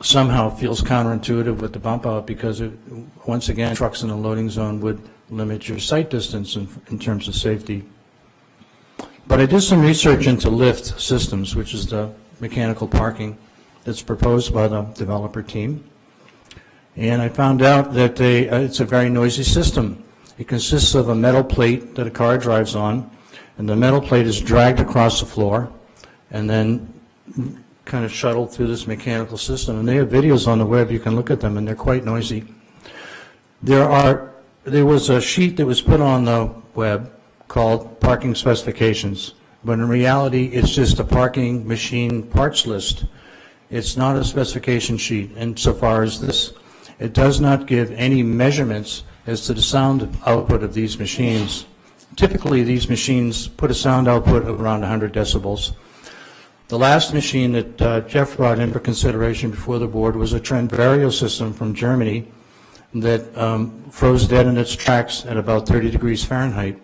Speaker 15: somehow feels counterintuitive with the bump out because, once again, trucks in the loading zone would limit your sight distance in terms of safety. But I did some research into lift systems, which is the mechanical parking that's proposed by the developer team. And I found out that it's a very noisy system. It consists of a metal plate that a car drives on, and the metal plate is dragged across the floor and then kind of shuttled through this mechanical system. And they have videos on the web. You can look at them, and they're quite noisy. There was a sheet that was put on the web called parking specifications, but in reality, it's just a parking machine parts list. It's not a specification sheet insofar as this. It does not give any measurements as to the sound output of these machines. Typically, these machines put a sound output of around 100 decibels. The last machine that Jeff brought in for consideration before the board was a trend vario system from Germany that froze dead in its tracks at about 30 degrees Fahrenheit.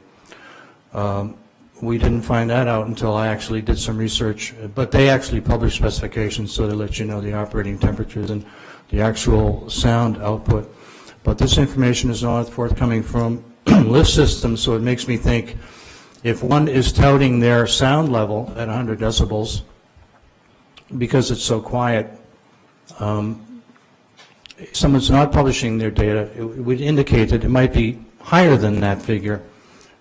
Speaker 15: We didn't find that out until I actually did some research, but they actually publish specifications, so they let you know the operating temperatures and the actual sound output. But this information is not forthcoming from lift systems, so it makes me think if one is touting their sound level at 100 decibels because it's so quiet, someone's not publishing their data, it would indicate that it might be higher than that figure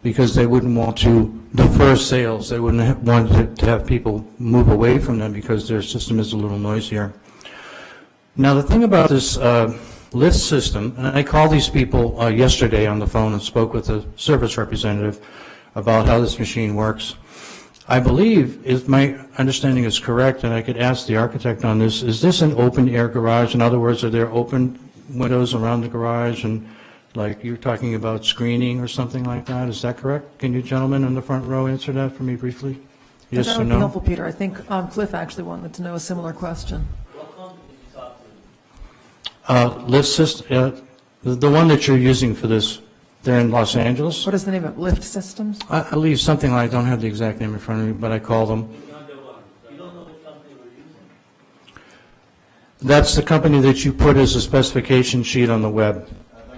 Speaker 15: because they wouldn't want to defer sales. They wouldn't want to have people move away from them because their system is a little noisier. Now, the thing about this lift system, and I called these people yesterday on the phone and spoke with a service representative about how this machine works. I believe, if my understanding is correct, and I could ask the architect on this, is this an open-air garage? In other words, are there open windows around the garage and like you're talking about screening or something like that? Is that correct? Can you gentlemen in the front row answer that for me briefly? Yes
Speaker 1: that
Speaker 15: or
Speaker 1: would
Speaker 15: no?
Speaker 1: be helpful, Peter. I think Cliff actually wanted to know a similar question.
Speaker 15: Lift system, the one that you're using for this, they're in Los Angeles?
Speaker 1: What is the name of it? Lift Systems?
Speaker 15: I believe something like, I don't have the exact name in front of me, but I call them. That's the company that you put as a specification sheet on the web.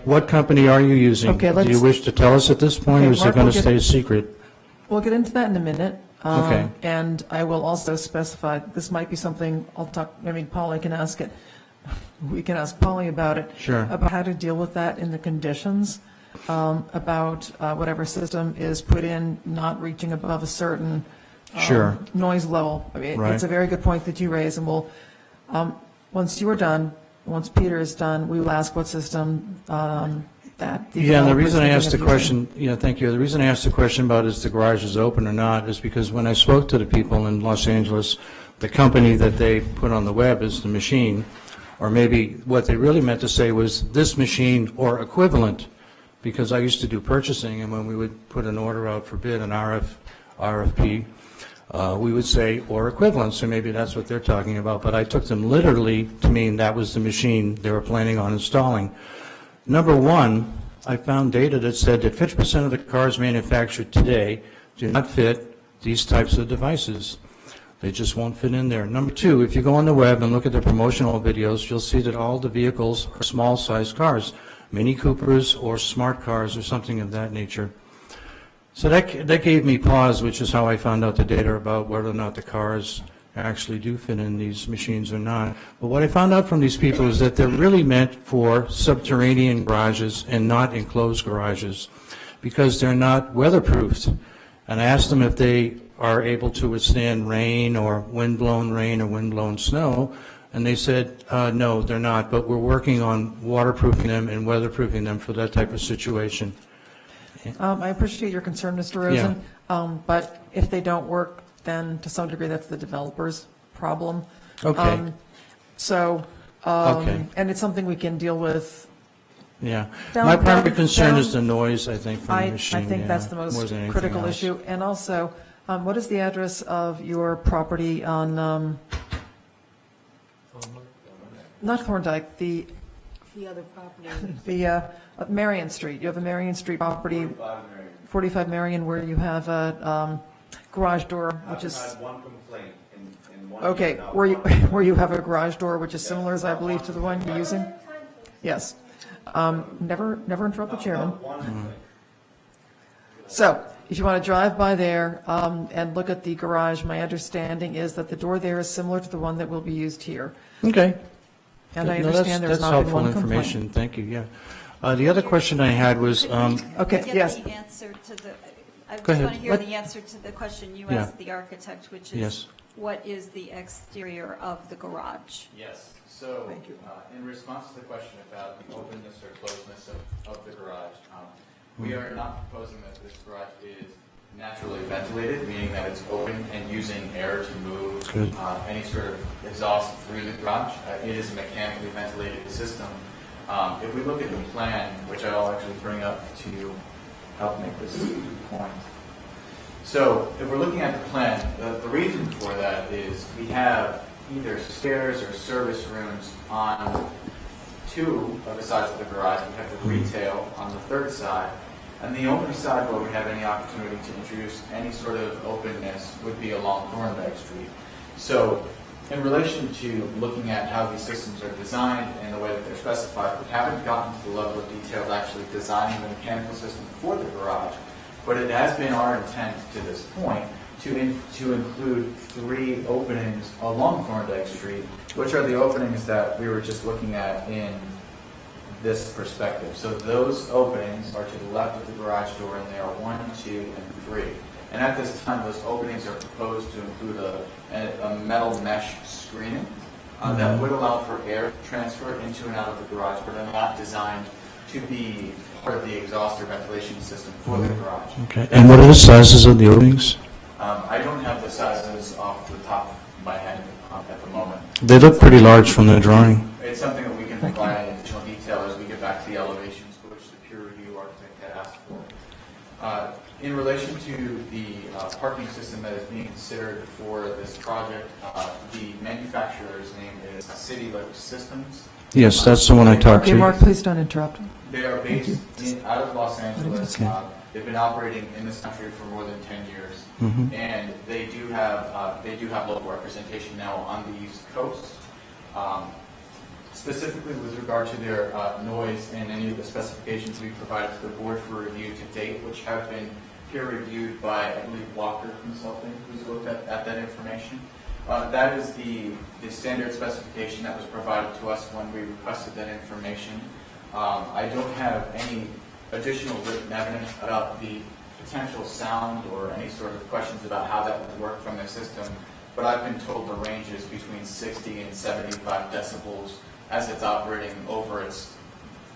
Speaker 15: What company are you using?
Speaker 1: Okay,
Speaker 15: Do you wish to tell us at this point,
Speaker 1: Okay,
Speaker 15: or is it
Speaker 1: Mark,
Speaker 15: going
Speaker 1: we'll
Speaker 15: to
Speaker 1: get-
Speaker 15: stay a secret?
Speaker 1: We'll get into that in a minute.
Speaker 15: Okay.
Speaker 1: And I will also specify, this might be something I'll talk, Polly can ask it. We can ask Polly about it.
Speaker 15: Sure.
Speaker 1: About how to deal with that in the conditions, about whatever system is put in not reaching above a certain
Speaker 15: Sure.
Speaker 1: noise level. I mean,
Speaker 15: Right.
Speaker 1: it's a very good point that you raise, and we'll, once you are done, once Peter is done, we will ask what system that the
Speaker 15: Yeah, and the
Speaker 1: developer's
Speaker 15: reason I
Speaker 1: thinking
Speaker 15: asked the
Speaker 1: of using.
Speaker 15: question, thank you. The reason I asked the question about is the garage is open or not is because when I spoke to the people in Los Angeles, the company that they put on the web is the machine, or maybe what they really meant to say was this machine or equivalent, because I used to do purchasing, and when we would put an order out for bid, an RFP, we would say or equivalent, so maybe that's what they're talking about, but I took them literally to mean that was the machine they were planning on installing. Number one, I found data that said that 50% of the cars manufactured today do not fit these types of devices. They just won't fit in there. Number two, if you go on the web and look at the promotional videos, you'll see that all the vehicles are small-sized cars, Mini Coopers or smart cars or something of that nature. So that gave me pause, which is how I found out the data about whether or not the cars actually do fit in these machines or not. But what I found out from these people is that they're really meant for subterranean garages and not enclosed garages because they're not weatherproofed. And I asked them if they are able to withstand rain or windblown snow, and they said, no, they're not, but we're working on waterproofing them and weatherproofing them for that type of situation.
Speaker 1: I appreciate your concern, Mr. Rosen, but if they don't work then to some degree that's the developer's problem.
Speaker 15: Okay.
Speaker 1: So,
Speaker 15: Okay.
Speaker 1: and it's something we can deal with.
Speaker 15: Yeah.
Speaker 1: Down-
Speaker 15: My primary
Speaker 1: down-
Speaker 15: concern
Speaker 1: down-
Speaker 15: is the noise, I think, from the
Speaker 1: I
Speaker 15: machine.
Speaker 1: think
Speaker 15: yeah,
Speaker 1: that's the
Speaker 15: more
Speaker 1: most
Speaker 15: than anything
Speaker 1: critical
Speaker 15: else.
Speaker 1: issue. And also, what is the address of your property on, not Thorndike, the
Speaker 2: The other property.
Speaker 1: Marion Street? You have a Marion Street property, 45 Marion, where you have a garage door, which is,
Speaker 4: I've had one complaint in one.
Speaker 1: okay,
Speaker 4: year now.
Speaker 1: where you have a garage door, which is similar, as I believe, to the one you're using? Yes. Never interrupt the chairman. So, if you want to drive by there and look at the garage, my understanding is that the door there is similar to the one that will be used here.
Speaker 15: Okay.
Speaker 1: And I
Speaker 15: No,
Speaker 1: understand there's not been one
Speaker 15: That's helpful
Speaker 1: complaint.
Speaker 15: information, thank you, yeah. The other question I had was,
Speaker 1: Okay,
Speaker 8: Get
Speaker 1: yes.
Speaker 8: the answer to the, I
Speaker 15: Go
Speaker 8: just
Speaker 15: ahead.
Speaker 8: want to hear
Speaker 1: What-
Speaker 8: the answer to the question you
Speaker 15: Yeah.
Speaker 8: asked the architect, which is,
Speaker 15: Yes.
Speaker 8: what is the exterior of the garage?
Speaker 4: Yes, so, in response to the question about the openness or closeness of the garage, we are not proposing that this garage is naturally ventilated, meaning that it's open and using air to move
Speaker 15: Good.
Speaker 4: any sort of exhaust through the garage. It is a mechanically ventilated system. If we look at the plan, which I'll actually bring up to help make this point. So if we're looking at the plan, the reason for that is we have either stairs or service rooms on two of the sides of the garage. We have the retail on the third side. And the only side where we have any opportunity to introduce any sort of openness would be along Thorndike Street. So in relation to looking at how these systems are designed and the way that they're specified, we haven't gotten to the level of detail of actually designing the mechanical system for the garage. But it has been our intent to this point to include 3 openings along Thorndike Street, which are the openings that we were just looking at in this perspective. So those openings are to the left of the garage door, and they are 1, 2, and 3. And at this time, those openings are proposed to include a metal mesh screening that would allow for air transfer into and out of the garage, but are not designed to be part of the exhaust or ventilation system for the garage.
Speaker 15: okay. And what are the sizes of the openings?
Speaker 4: I don't have the sizes off the top of my head at the moment.
Speaker 15: They look pretty large from the drawing.
Speaker 4: It's something that we can provide in additional detail as we get back to the elevations, which the peer review architect had asked for. In relation to the parking system that is being considered for this project, the manufacturer's name is City Light Systems.
Speaker 15: Yes, that's the one I talked
Speaker 1: Okay,
Speaker 15: to.
Speaker 1: Mark, please don't interrupt.
Speaker 4: They are based out of Los Angeles.
Speaker 1: Okay.
Speaker 4: They've been operating in this country for more than 10 years, and they do have local representation now on the East Coast. Specifically with regard to their noise and any of the specifications we provided to the board for review to date, which have been peer reviewed by, I believe, Walker Consulting, who's looked at that information. That is the standard specification that was provided to us when we requested that information. I don't have any additional written evidence about the potential sound or any sort of questions about how that would work from the system, but I've been told the range is between 60 and 75 decibels as it's operating over its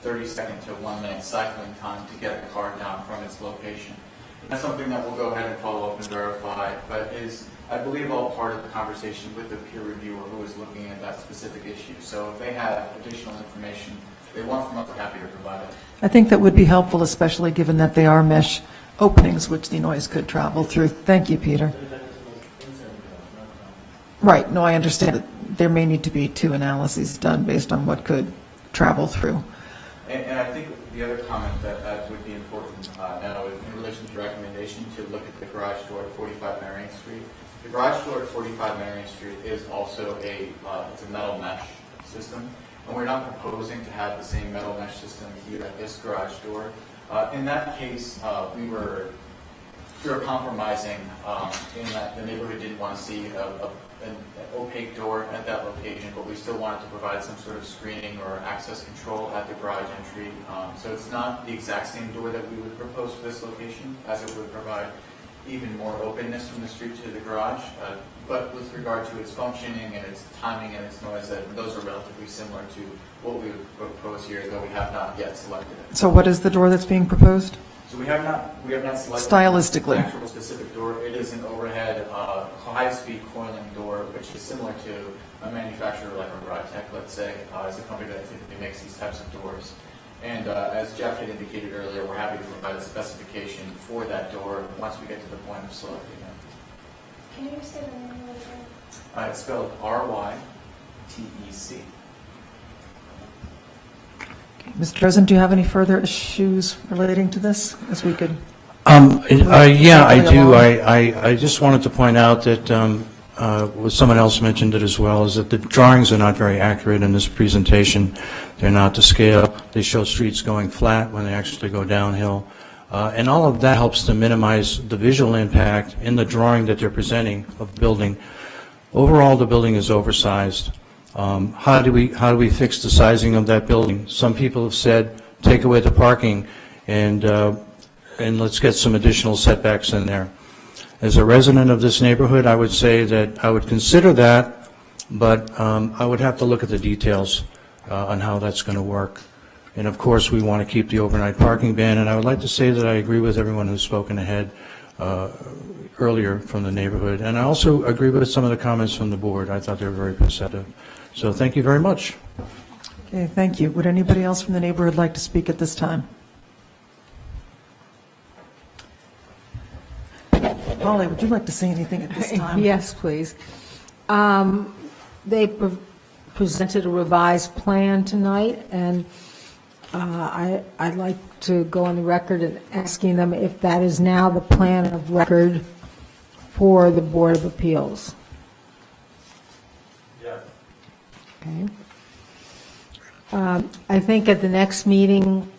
Speaker 4: 30-second to 1-minute cycling time to get a car down from its location. That's something that we'll go ahead and follow up and verify, but is, I believe, all part of the conversation with the peer reviewer who is looking at that specific issue. So if they have additional information they want from us, we're happy to provide it.
Speaker 1: I think that would be helpful, especially given that they are mesh openings, which the noise could travel through. Thank you, Peter. Right, no, I understand that there may need to be 2 analyses done based on what could travel through.
Speaker 4: And I think the other comment that would be important now is in relation to the recommendation to look at the garage door at 45 Marion Street. The garage door at 45 Marion Street is also it's a metal mesh system, and we're not proposing to have the same metal mesh system here at this garage door. In that case, we were compromising in that the neighborhood didn't want to see an opaque door at that location, but we still wanted to provide some sort of screening or access control at the garage entry. So it's not the exact same door that we would propose for this location, as it would provide even more openness from the street to the garage. But with regard to its functioning and its timing and its noise, those are relatively similar to what we would propose here, though we have not yet selected it.
Speaker 1: So what is the door that's being proposed?
Speaker 4: So we have not selected
Speaker 1: Stylistically.
Speaker 4: an actual specific door. It is an overhead, high-speed coiling door, which is similar to a manufacturer like a Rytec, let's say, is a company that typically makes these types of doors. And as Jeff had indicated earlier, we're happy to provide a specification for that door once we get to the point of selecting it.
Speaker 16: Can you say the name of the door?
Speaker 4: It's spelled RYTEC.
Speaker 1: Mr. President, do you have any further issues relating to this, as we could?
Speaker 15: Yeah, I do. I just wanted to point out that someone else mentioned it as well, is that the drawings are not very accurate in this presentation. They're not to scale. They show streets going flat when they actually go downhill. And all of that helps to minimize the visual impact in the drawing that they're presenting of the building. Overall, the building is oversized. How do we fix the sizing of that building? Some people have said, take away the parking and let's get some additional setbacks in there. As a resident of this neighborhood, I would say that I would consider that, but I would have to look at the details on how that's going to work. And of course, we want to keep the overnight parking ban, and I would like to say that I agree with everyone who's spoken ahead earlier from the neighborhood. And I also agree with some of the comments from the board. I thought they were very perceptive. So thank you very much.
Speaker 1: Okay, thank you. Would anybody else from the neighborhood like to speak at this time? Polly, would you like to say anything at this time?
Speaker 2: Yes, please. They presented a revised plan tonight, and I'd like to go on the record in asking them if that is now the plan of record for the Board of Appeals.
Speaker 4: Yes.
Speaker 2: Okay. I think at the next meeting,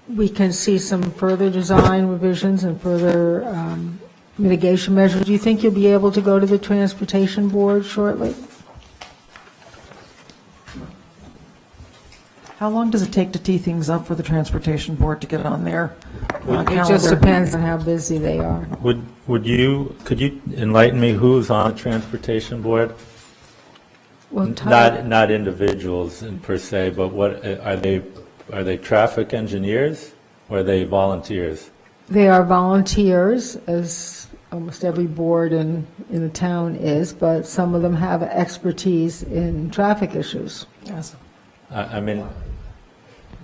Speaker 2: we can see some further design revisions and further mitigation measures. Do you think you'll be able to go to the Transportation Board shortly?
Speaker 1: How long does it take to tee things up for the Transportation Board to get it on their calendar?
Speaker 2: It just depends on how busy they are.
Speaker 3: Could you enlighten me who's on the Transportation Board?
Speaker 2: Well,
Speaker 3: Not individuals per se, but what are they traffic engineers or are they volunteers?
Speaker 2: They are volunteers, as almost every board in the town is, but some of them have expertise in traffic issues.
Speaker 1: Yes.
Speaker 3: I mean,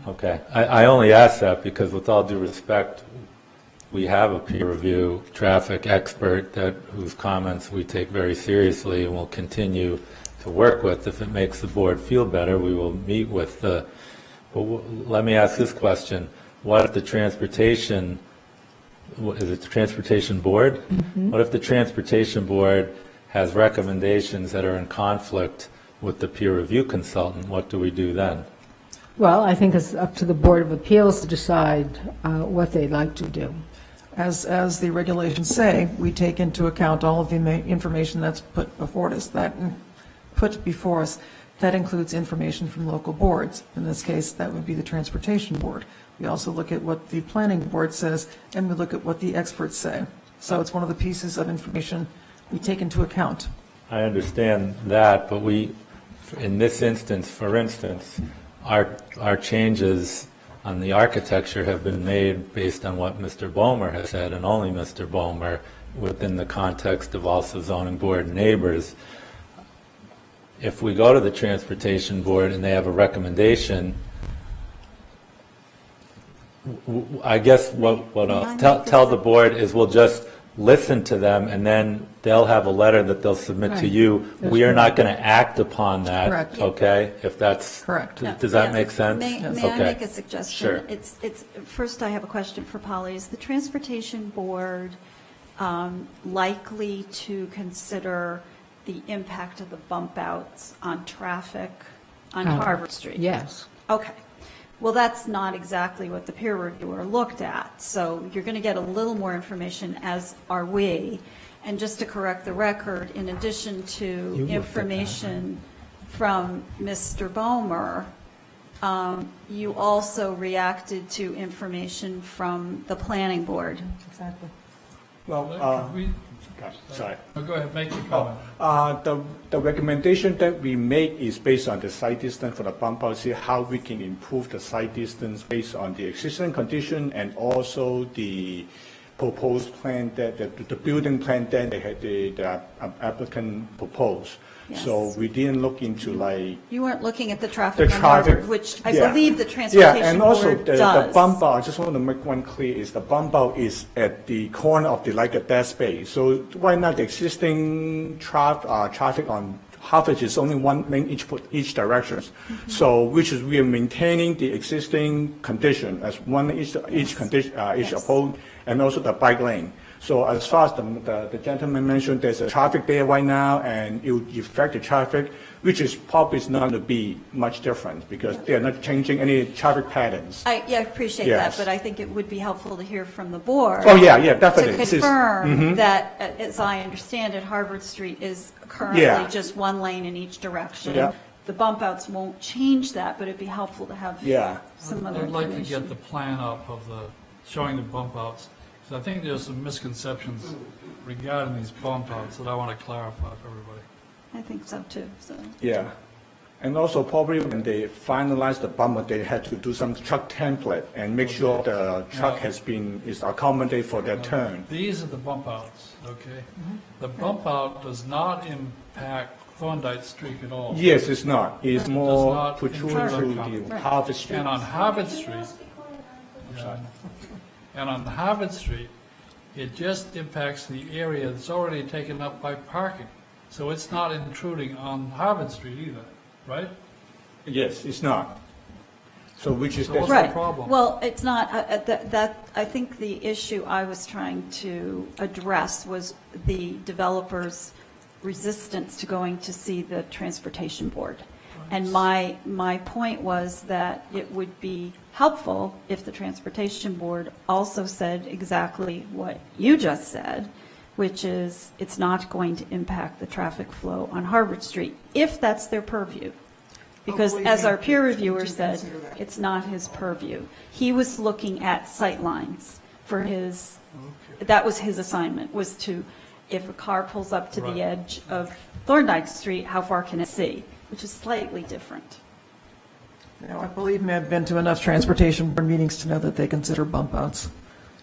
Speaker 3: okay. I only ask that because with all due respect, we have a peer review traffic expert whose comments we take very seriously and will continue to work with. If it makes the board feel better, we will meet with the, let me ask this question. What if the transportation, is it the Transportation Board?
Speaker 2: Mm-hmm.
Speaker 3: What if the Transportation Board has recommendations that are in conflict with the peer review consultant? What do we do then?
Speaker 2: Well, I think it's up to the Board of Appeals to decide what they'd like to do.
Speaker 1: As the regulations say, we take into account all of the information that's put before us. That includes information from local boards. In this case, that would be the Transportation Board. We also look at what the Planning Board says, and we look at what the experts say. So it's one of the pieces of information we take into account.
Speaker 3: I understand that, but in this instance, for instance, our changes on the architecture have been made based on what Mr. Bomer has said, and only Mr. Bomer, within the context of also zoning board neighbors. If we go to the Transportation Board and they have a recommendation, I guess what I'll tell the board is we'll just listen to them, and then they'll have a letter that they'll submit to you. We are not going to act upon that.
Speaker 1: Correct.
Speaker 3: Okay? If that's
Speaker 1: correct.
Speaker 3: Does that make sense?
Speaker 8: May
Speaker 3: Okay.
Speaker 8: I make a suggestion?
Speaker 3: Sure.
Speaker 8: It's first, I have a question for Polly. Is the Transportation Board likely to consider the impact of the bump outs on traffic on Harvard Street?
Speaker 2: Yes.
Speaker 8: Okay. Well, that's not exactly what the peer reviewer looked at. So you're going to get a little more information, as are we. And just to correct the record, in addition to information from Mr. Bomer, you also reacted to information from the Planning Board.
Speaker 1: Exactly.
Speaker 9: Well, Sorry.
Speaker 5: Go ahead, make your comment.
Speaker 9: The recommendation that we make is based on the site distance for the bump out, see how we can improve the site distance based on the existing condition and also the proposed plan that, the building plan that the applicant proposed.
Speaker 8: Yes.
Speaker 9: So we didn't look into like.
Speaker 8: You weren't looking at the traffic
Speaker 9: The
Speaker 8: on
Speaker 9: traffic,
Speaker 8: Harvard, which I
Speaker 9: yeah.
Speaker 8: believe the
Speaker 9: Yeah,
Speaker 8: Transportation
Speaker 9: and also
Speaker 8: Board
Speaker 9: the
Speaker 8: does.
Speaker 9: bump out, I just want to make one clear, is the bump out is at the corner of the, like a dead space. So right now, the existing traffic on Harvard is only one lane each direction.
Speaker 8: Mm-hmm.
Speaker 9: So, which is we are maintaining the existing condition as one each condition, each approach, and also the bike lane. So as far as the gentleman mentioned, there's a traffic there right now, and it would affect the traffic, which is probably not going to be much different because they're not changing any traffic patterns.
Speaker 8: I appreciate
Speaker 9: Yes.
Speaker 8: that, but I think it would be helpful to hear from the board.
Speaker 9: Oh, yeah, definitely.
Speaker 8: To confirm that, as I understand it, Harvard Street is currently
Speaker 9: Yeah.
Speaker 8: just one lane in each direction.
Speaker 9: Yeah.
Speaker 8: The bump outs won't change that, but it'd be helpful to have
Speaker 9: Yeah.
Speaker 8: some other
Speaker 5: I'd like to
Speaker 8: information.
Speaker 5: get the plan up of showing the bump outs, because I think there's some misconceptions regarding these bump outs that I want to clarify for everybody.
Speaker 8: I think so too, so.
Speaker 9: Yeah. And also probably when they finalize the bump out, they had to do some truck template and make sure the truck is accommodated for their turn.
Speaker 5: These are the bump outs, okay? The bump out does not impact Thorndike Street at all.
Speaker 9: Yes, it's not. It's
Speaker 5: Does
Speaker 9: more
Speaker 5: not
Speaker 9: protrude
Speaker 5: intrude
Speaker 9: to
Speaker 5: on-
Speaker 9: the Harvard Street.
Speaker 5: And on Harvard Street, and on Harvard Street, it just impacts the area that's already taken up by parking. So it's not intruding on Harvard Street either, right?
Speaker 9: Yes, it's not. So which is
Speaker 5: So what's
Speaker 9: different.
Speaker 5: the problem?
Speaker 8: Well, it's not, I think the issue I was trying to address was the developer's resistance to going to see the Transportation Board. And my point was that it would be helpful if the Transportation Board also said exactly what you just said, which is it's not going to impact the traffic flow on Harvard Street, if that's their purview. Because as our peer reviewer said, it's not his purview. He was looking at sight lines for his, that was his assignment, was to, if a car pulls up to the edge of Thorndike Street, how far can it see? Which is slightly different.
Speaker 1: Now, I believe me, I've been to enough transportation board meetings to know that they consider bump outs.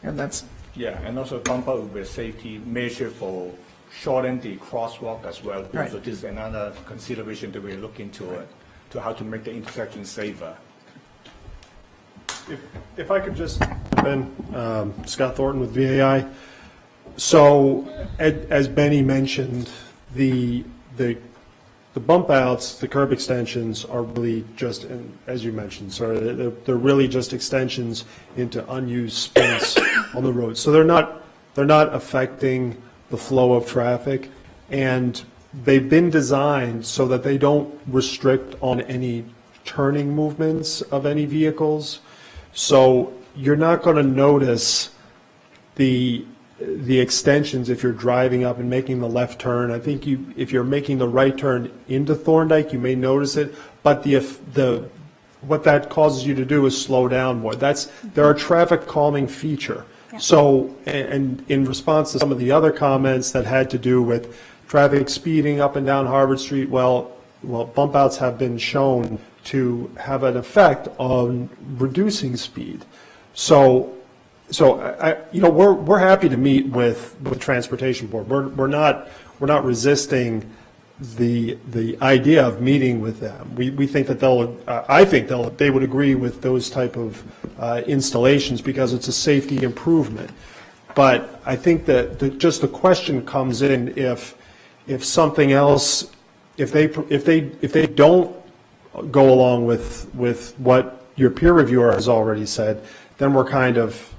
Speaker 1: And that's,
Speaker 9: Yeah, and also bump out with a safety measure for shorten the crosswalk as well.
Speaker 1: Right.
Speaker 9: So this is another consideration that we're looking to to how to make the intersection safer.
Speaker 6: If I could just, Ben, Scott Thornton with VAI. So, as Benny mentioned, the bump outs, the curb extensions are really just, as you mentioned, sorry, they're really just extensions into unused space on the road. So they're not affecting the flow of traffic, and they've been designed so that they don't restrict on any turning movements of any vehicles. So you're not going to notice the extensions if you're driving up and making the left turn. I think if you're making the right turn into Thorndike, you may notice it, but what that causes you to do is slow down more. They're a traffic calming feature.
Speaker 8: Yeah.
Speaker 6: So, and in response to some of the other comments that had to do with traffic speeding up and down Harvard Street, well, bump outs have been shown to have an effect on reducing speed. So we're happy to meet with the Transportation Board. We're not resisting the idea of meeting with them. We think that they would agree with those type of installations because it's a safety improvement. But I think that just the question comes in if something else, if they don't go along with what your peer reviewer has already said, then we're kind of.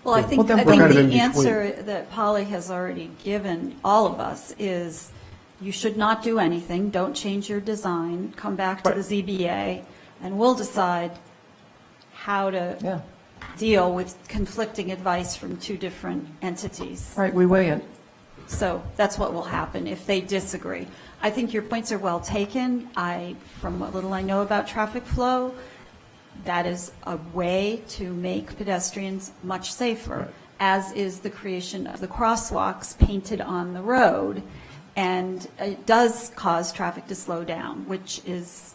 Speaker 8: Well, I think
Speaker 6: then we're kind of in
Speaker 8: the
Speaker 6: between.
Speaker 8: answer that Polly has already given all of us is you should not do anything, don't change your design, come back to the ZBA, and we'll decide how to deal with conflicting advice from two different entities.
Speaker 1: right, we weigh it.
Speaker 8: So that's what will happen if they disagree. I think your points are well taken. From what little I know about traffic flow, that is a way to make pedestrians much safer. as is the creation of the crosswalks painted on the road. And it does cause traffic to slow down, which is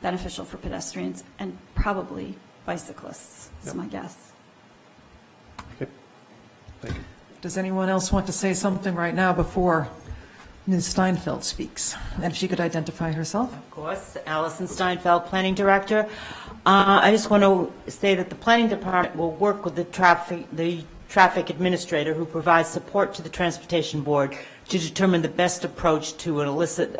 Speaker 8: beneficial for pedestrians and probably bicyclists, is my guess.
Speaker 6: Okay. Thank you.
Speaker 1: Does anyone else want to say something right now before Ms. Steinfeld speaks? And if she could identify herself.
Speaker 17: Of course, Allison Steinfeld, Planning Director. I just want to say that the Planning Department will work with the traffic administrator who provides support to the Transportation Board to determine the best approach to an elicit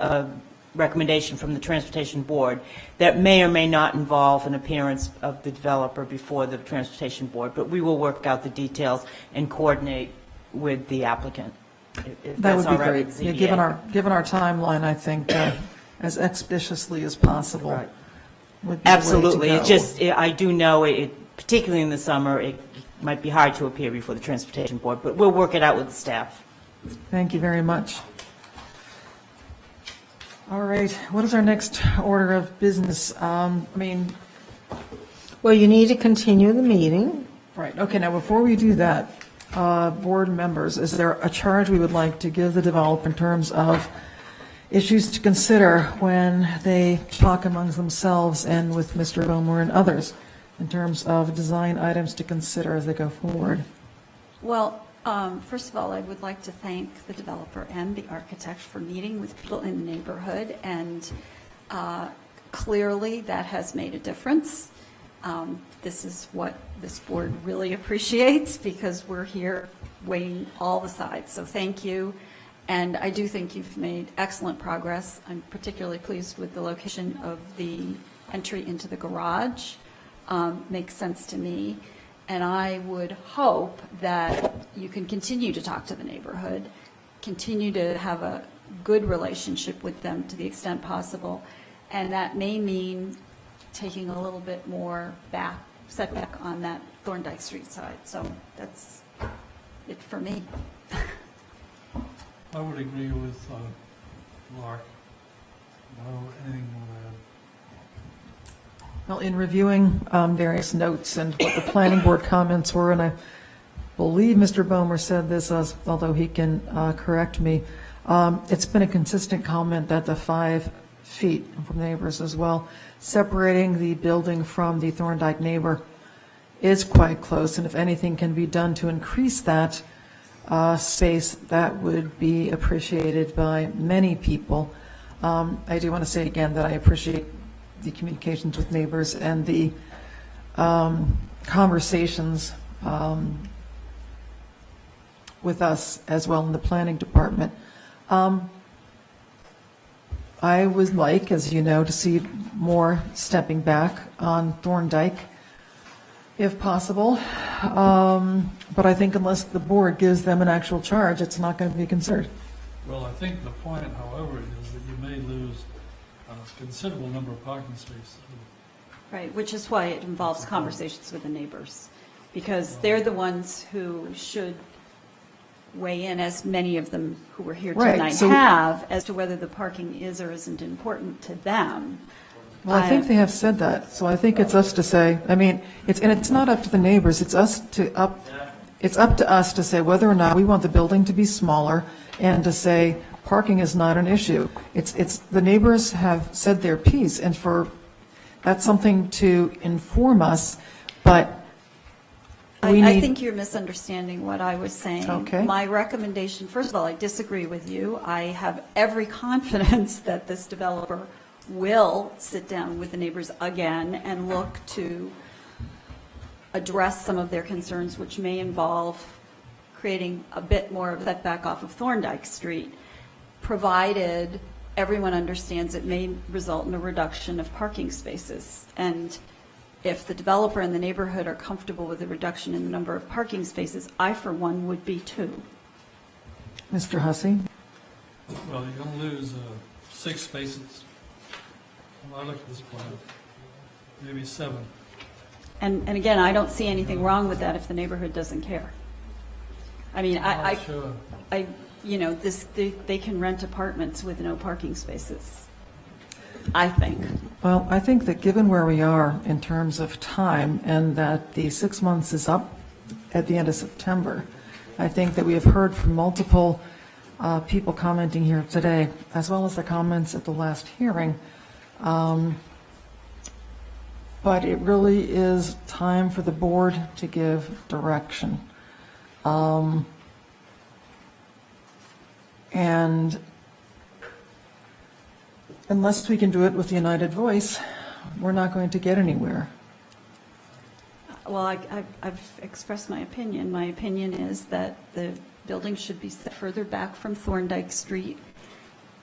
Speaker 17: recommendation from the Transportation Board that may or may not involve an appearance of the developer before the Transportation Board, but we will work out the details and coordinate with the applicant. If
Speaker 1: That
Speaker 17: that's
Speaker 1: would be
Speaker 17: all right
Speaker 1: great.
Speaker 17: with
Speaker 1: Yeah,
Speaker 17: ZBA.
Speaker 1: given our timeline, I think as expeditiously as possible.
Speaker 17: Right.
Speaker 1: Would be the way to
Speaker 17: Absolutely.
Speaker 1: go.
Speaker 17: It just, I do know it, particularly in the summer, it might be hard to appear before the Transportation Board, but we'll work it out with the staff.
Speaker 1: Thank you very much. All right, what is our next order of business?
Speaker 2: Well, you need to continue the meeting.
Speaker 1: Right, okay, now before we do that, board members, is there a charge we would like to give the developer in terms of issues to consider when they talk amongst themselves and with Mr. Bomer and others, in terms of design items to consider as they go forward?
Speaker 8: Well, first of all, I would like to thank the developer and the architect for meeting with people in the neighborhood, and clearly that has made a difference. This is what this board really appreciates, because we're here weighing all the sides. So thank you. And I do think you've made excellent progress. I'm particularly pleased with the location of the entry into the garage. Makes sense to me. And I would hope that you can continue to talk to the neighborhood, continue to have a good relationship with them to the extent possible. And that may mean taking a little bit more setback on that Thorndike Street side. So that's it for me.
Speaker 5: I would agree with Mark. No, anything more to add?
Speaker 1: Well, in reviewing various notes and what the planning board comments were, and I believe Mr. Bomer said this, although he can correct me, it's been a consistent comment that the 5 feet from neighbors as well, separating the building from the Thorndike neighbor is quite close, and if anything can be done to increase that space, that would be appreciated by many people. I do want to say again that I appreciate the communications with neighbors and the conversations with us as well in the planning department. I would like, as you know, to see more stepping back on Thorndike, if possible. But I think unless the board gives them an actual charge, it's not going to be considered.
Speaker 5: Well, I think the point, however, is that you may lose a considerable number of parking spaces.
Speaker 8: Right, which is why it involves conversations with the neighbors, because they're the ones who should weigh in, as many of them who were here
Speaker 1: Right,
Speaker 8: tonight
Speaker 1: so-
Speaker 8: have, as to whether the parking is or isn't important to them.
Speaker 1: Well, I think they have said that, so I think it's us to say, it's not up to the neighbors, it's up to us to say whether or not we want the building to be smaller and to say parking is not an issue. It's the neighbors have said their piece, and that's something to inform us, but we
Speaker 8: I
Speaker 1: need.
Speaker 8: think you're misunderstanding what I was saying.
Speaker 1: Okay.
Speaker 8: My recommendation, first of all, I disagree with you. I have every confidence that this developer will sit down with the neighbors again and look to address some of their concerns, which may involve creating a bit more of that back off of Thorndike Street, provided everyone understands it may result in a reduction of parking spaces. And if the developer and the neighborhood are comfortable with the reduction in the number of parking spaces, I, for one, would be too.
Speaker 1: Mr. Hussey?
Speaker 5: Well, you're going to lose 6 spaces. When I look at this plan, maybe 7.
Speaker 8: And again, I don't see anything wrong with that if the neighborhood doesn't care. I mean,
Speaker 5: Sure.
Speaker 8: they can rent apartments with no parking spaces, I think.
Speaker 1: Well, I think that given where we are in terms of time and that the 6 months is up, at the end of September. I think that we have heard from multiple people commenting here today, as well as the comments at the last hearing. But it really is time for the board to give direction. And unless we can do it with united voice, we're not going to get anywhere.
Speaker 8: Well, I've expressed my opinion. My opinion is that the building should be set further back from Thorndike Street,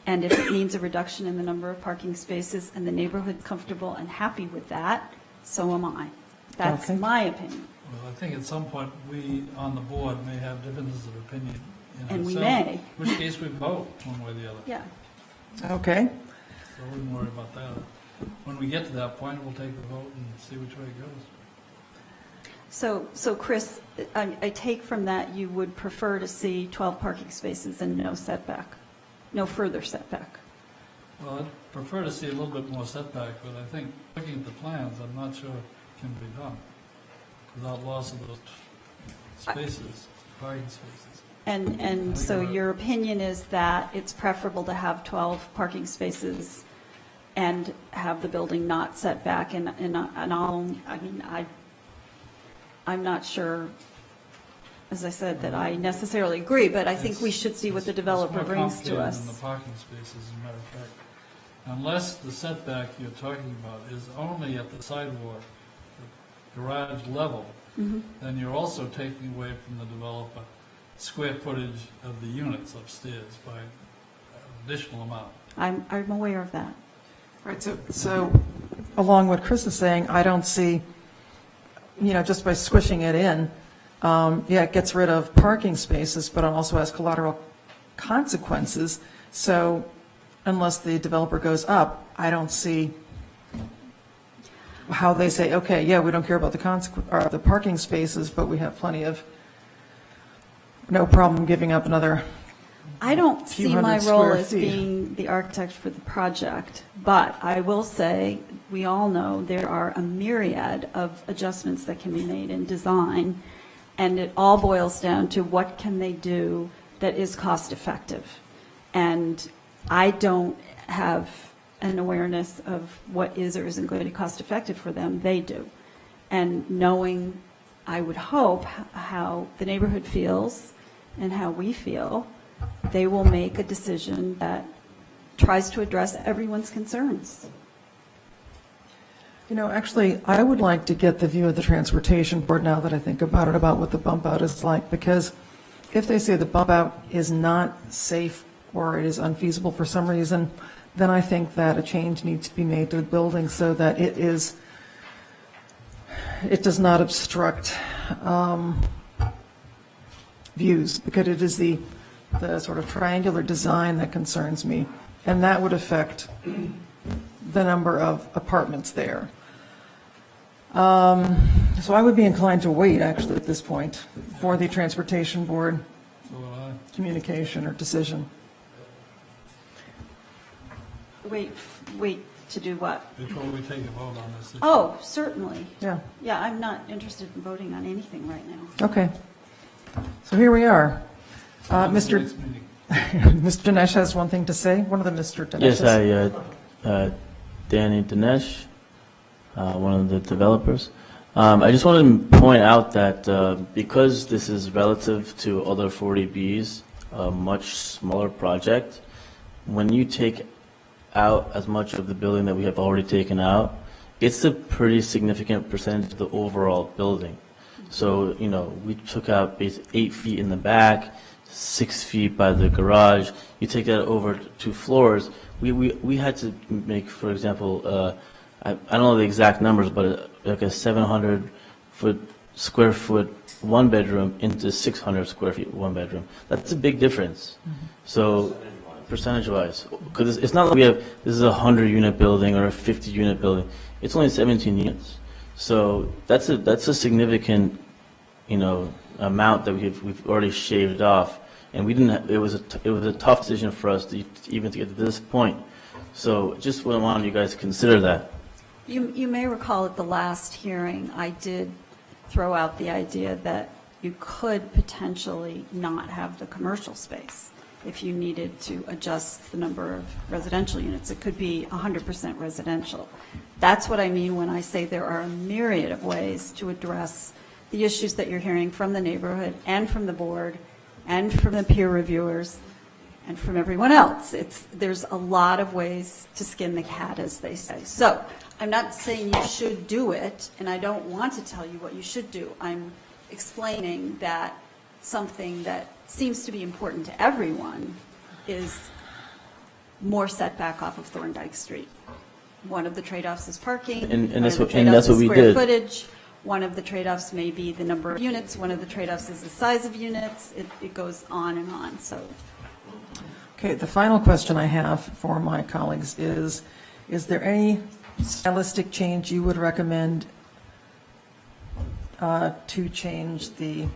Speaker 8: and if it means a reduction in the number of parking spaces and the neighborhood's comfortable and happy with that, so am I. That's
Speaker 1: Okay.
Speaker 8: my opinion.
Speaker 5: Well, I think at some point, we on the board may have differences of opinion in
Speaker 8: And we
Speaker 5: ourselves,
Speaker 8: may.
Speaker 5: in which case we vote one way or the other.
Speaker 8: Yeah.
Speaker 1: Okay.
Speaker 5: So I wouldn't worry about that. When we get to that point, we'll take the vote and see which way it goes.
Speaker 8: So Chris, I take from that you would prefer to see 12 parking spaces and no setback, no further setback.
Speaker 5: Well, I'd prefer to see a little bit more setback, but I think, looking at the plans, I'm not sure it can be done without loss of those spaces, parking spaces.
Speaker 8: And so your opinion is that it's preferable to have 12 parking spaces and have the building not set back, and all, I mean, I'm not sure, as I said, that I necessarily agree, but I think we should see what the developer brings to
Speaker 5: It's more
Speaker 8: us.
Speaker 5: complicated than the parking spaces, as a matter of fact. Unless the setback you're talking about is only at the sidewalk, the garage level, then you're also taking away from the developer square footage of the units upstairs by an additional amount.
Speaker 8: I'm aware of that.
Speaker 1: Right, so along what Chris is saying, I don't see, just by squishing it in, it gets rid of parking spaces, but it also has collateral consequences. So unless the developer goes up, I don't see how they say, okay, yeah, we don't care about the parking spaces, but we have plenty of, no problem giving up another.
Speaker 8: I don't
Speaker 1: Few
Speaker 8: see my
Speaker 1: hundred
Speaker 8: role
Speaker 1: square
Speaker 8: as
Speaker 1: feet.
Speaker 8: being the architect for the project, but I will say, we all know there are a myriad of adjustments that can be made in design, and it all boils down to what can they do that is cost effective. And I don't have an awareness of what is or isn't going to be cost effective for them. They do. And knowing, I would hope, how the neighborhood feels and how we feel, they will make a decision that tries to address everyone's concerns.
Speaker 1: Actually, I would like to get the view of the transportation board now that I think about it, about what the bump out is like, because if they say the bump out is not safe or it is unfeasible for some reason, then I think that a change needs to be made to the building so that it does not obstruct views, because it is the sort of triangular design that concerns me, and that would affect the number of apartments there. So I would be inclined to wait, actually, at this point, for the transportation board
Speaker 5: So will I.
Speaker 1: communication or decision.
Speaker 8: Wait to do what?
Speaker 5: Before we take a vote on this issue.
Speaker 8: Oh, certainly.
Speaker 1: Yeah,
Speaker 8: Yeah, I'm not interested in voting on anything right now.
Speaker 1: okay. So here we are.
Speaker 5: Next
Speaker 1: Mr.
Speaker 5: meeting.
Speaker 1: Mr. Dinesh has one thing to say, one of the Mr.
Speaker 18: Yes,
Speaker 1: Dinesh's.
Speaker 18: Danny Dinesh, one of the developers. I just wanted to point out that because this is relative to other 40Bs, a much smaller project, when you take out as much of the building that we have already taken out, it's a pretty significant percentage of the overall building. So, we took out 8 feet in the back, 6 feet by the garage. You take that over 2 floors. We had to make, for example, I don't know the exact numbers, but like a 700 square foot 1 bedroom into 600 square feet 1 bedroom. That's a big difference. So percentage-wise, because it's not like this is a 100-unit building or a 50-unit building. It's only 17 units. So that's a significant, amount that we've already shaved off, and we didn't. It was a tough decision for us to even to get to this point. So just wanted you guys to consider that.
Speaker 8: You may recall at the last hearing, I did throw out the idea that you could potentially not have the commercial space if you needed to adjust the number of residential units. It could be 100% residential. That's what I mean when I say there are a myriad of ways to address the issues that you're hearing from the neighborhood and from the board and from the peer reviewers and from everyone else. There's a lot of ways to skin the cat, as they say. So I'm not saying you should do it, and I don't want to tell you what you should do. I'm explaining that something that seems to be important to everyone is more setback off of Thorndike Street. One of the trade-offs is parking.
Speaker 18: And
Speaker 8: one
Speaker 18: that's
Speaker 8: of the
Speaker 18: what- and that's
Speaker 8: trade-offs
Speaker 18: what
Speaker 8: is
Speaker 18: we
Speaker 8: square
Speaker 18: did.
Speaker 8: footage. One of the trade-offs may be the number of units. One of the trade-offs is the size of units. It goes on and on. So
Speaker 1: Okay, the final question I have for my colleagues is there any stylistic change you would recommend to change the,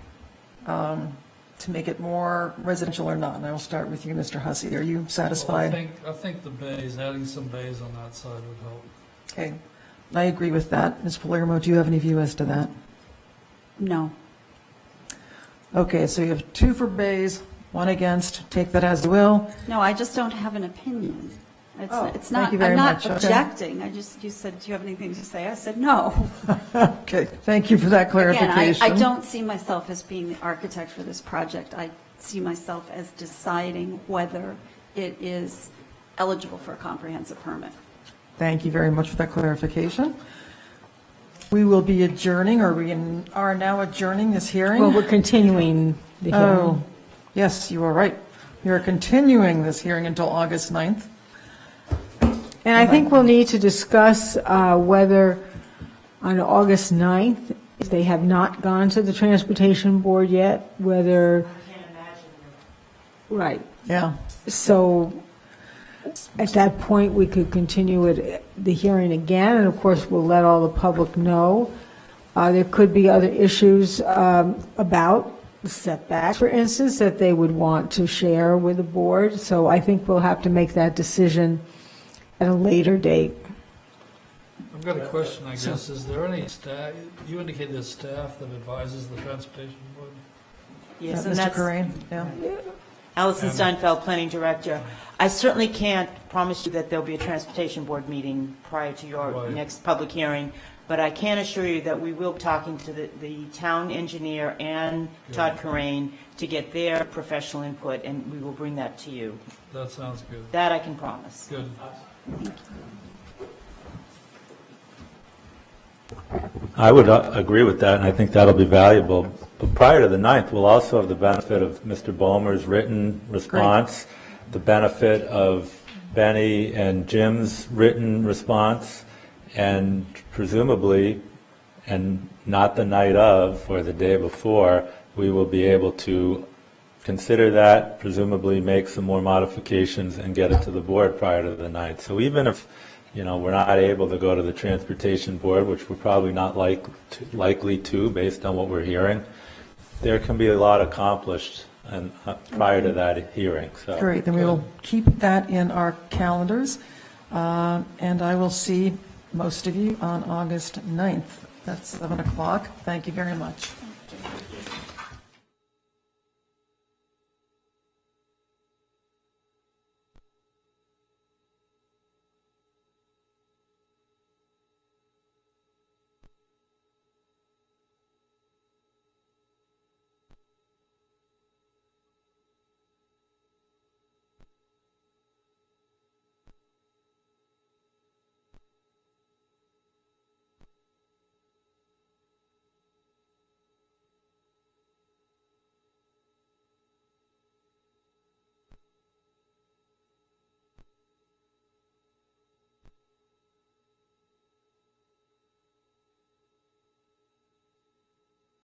Speaker 1: to make it more residential or not? And I will start with you, Mr. Hussey. Are you satisfied?
Speaker 5: I think the bays, adding some bays on that side would help.
Speaker 1: Okay, I agree with that. Ms. Palermo, do you have any view as to that?
Speaker 8: no.
Speaker 1: Okay, so you have 2 for bays, 1 against. Take that as you will.
Speaker 8: No, I just don't have an opinion. It's
Speaker 1: thank
Speaker 8: not,
Speaker 1: you very
Speaker 8: I'm not
Speaker 1: much. Okay.
Speaker 8: objecting. You said, do you have anything to say? I said, no.
Speaker 1: Okay, thank you for that
Speaker 8: Again,
Speaker 1: clarification.
Speaker 8: I don't see myself as being the architect for this project. I see myself as deciding whether it is eligible for a comprehensive permit.
Speaker 1: Thank you very much for that clarification. We will be adjourning, or we are now adjourning this hearing.
Speaker 2: Well, we're continuing the hearing.
Speaker 1: Oh, yes, you are right. We are continuing this hearing until August 9th.
Speaker 2: And I think we'll need to discuss whether on August 9th, if they have not gone to the Transportation Board yet, whether... I can't imagine. Right.
Speaker 1: Yeah.
Speaker 2: So at that point, we could continue the hearing again, and of course, we'll let all the public know. There could be other issues about setbacks, for instance, that they would want to share with the board. So I think we'll have to make that decision at a later date.
Speaker 5: I've got a question, I guess. Is there any staff, you indicate there's staff that advises the Transportation Board?
Speaker 17: Yes,
Speaker 1: Mr.
Speaker 17: and that's
Speaker 1: Corain? Yeah.
Speaker 17: Allison Steinfeld, Planning Director. I certainly can't promise you that there'll be a Transportation Board meeting prior to your
Speaker 5: Right.
Speaker 17: next public hearing, but I can assure you that we will be talking to the town engineer and Todd Corain to get their professional input, and we will bring that to you.
Speaker 5: That sounds good.
Speaker 17: That I can promise.
Speaker 5: Good.
Speaker 3: I would agree with that, and I think that'll be valuable. But prior to the 9th, we'll also have the benefit of Mr. Ballmer's written response, the benefit of Benny and Jim's written response, and presumably, and not the night of or the day before, we will be able to consider that, presumably make some more modifications and get it to the board prior to the 9th. So even if, we're not able to go to the Transportation Board, which we're probably not likely to based on what we're hearing, there can be a lot accomplished and prior to that hearing. So.
Speaker 1: Great, then we will keep that in our calendars, and I will see most of you on August 9th. That's 7 o'clock. Thank you very much.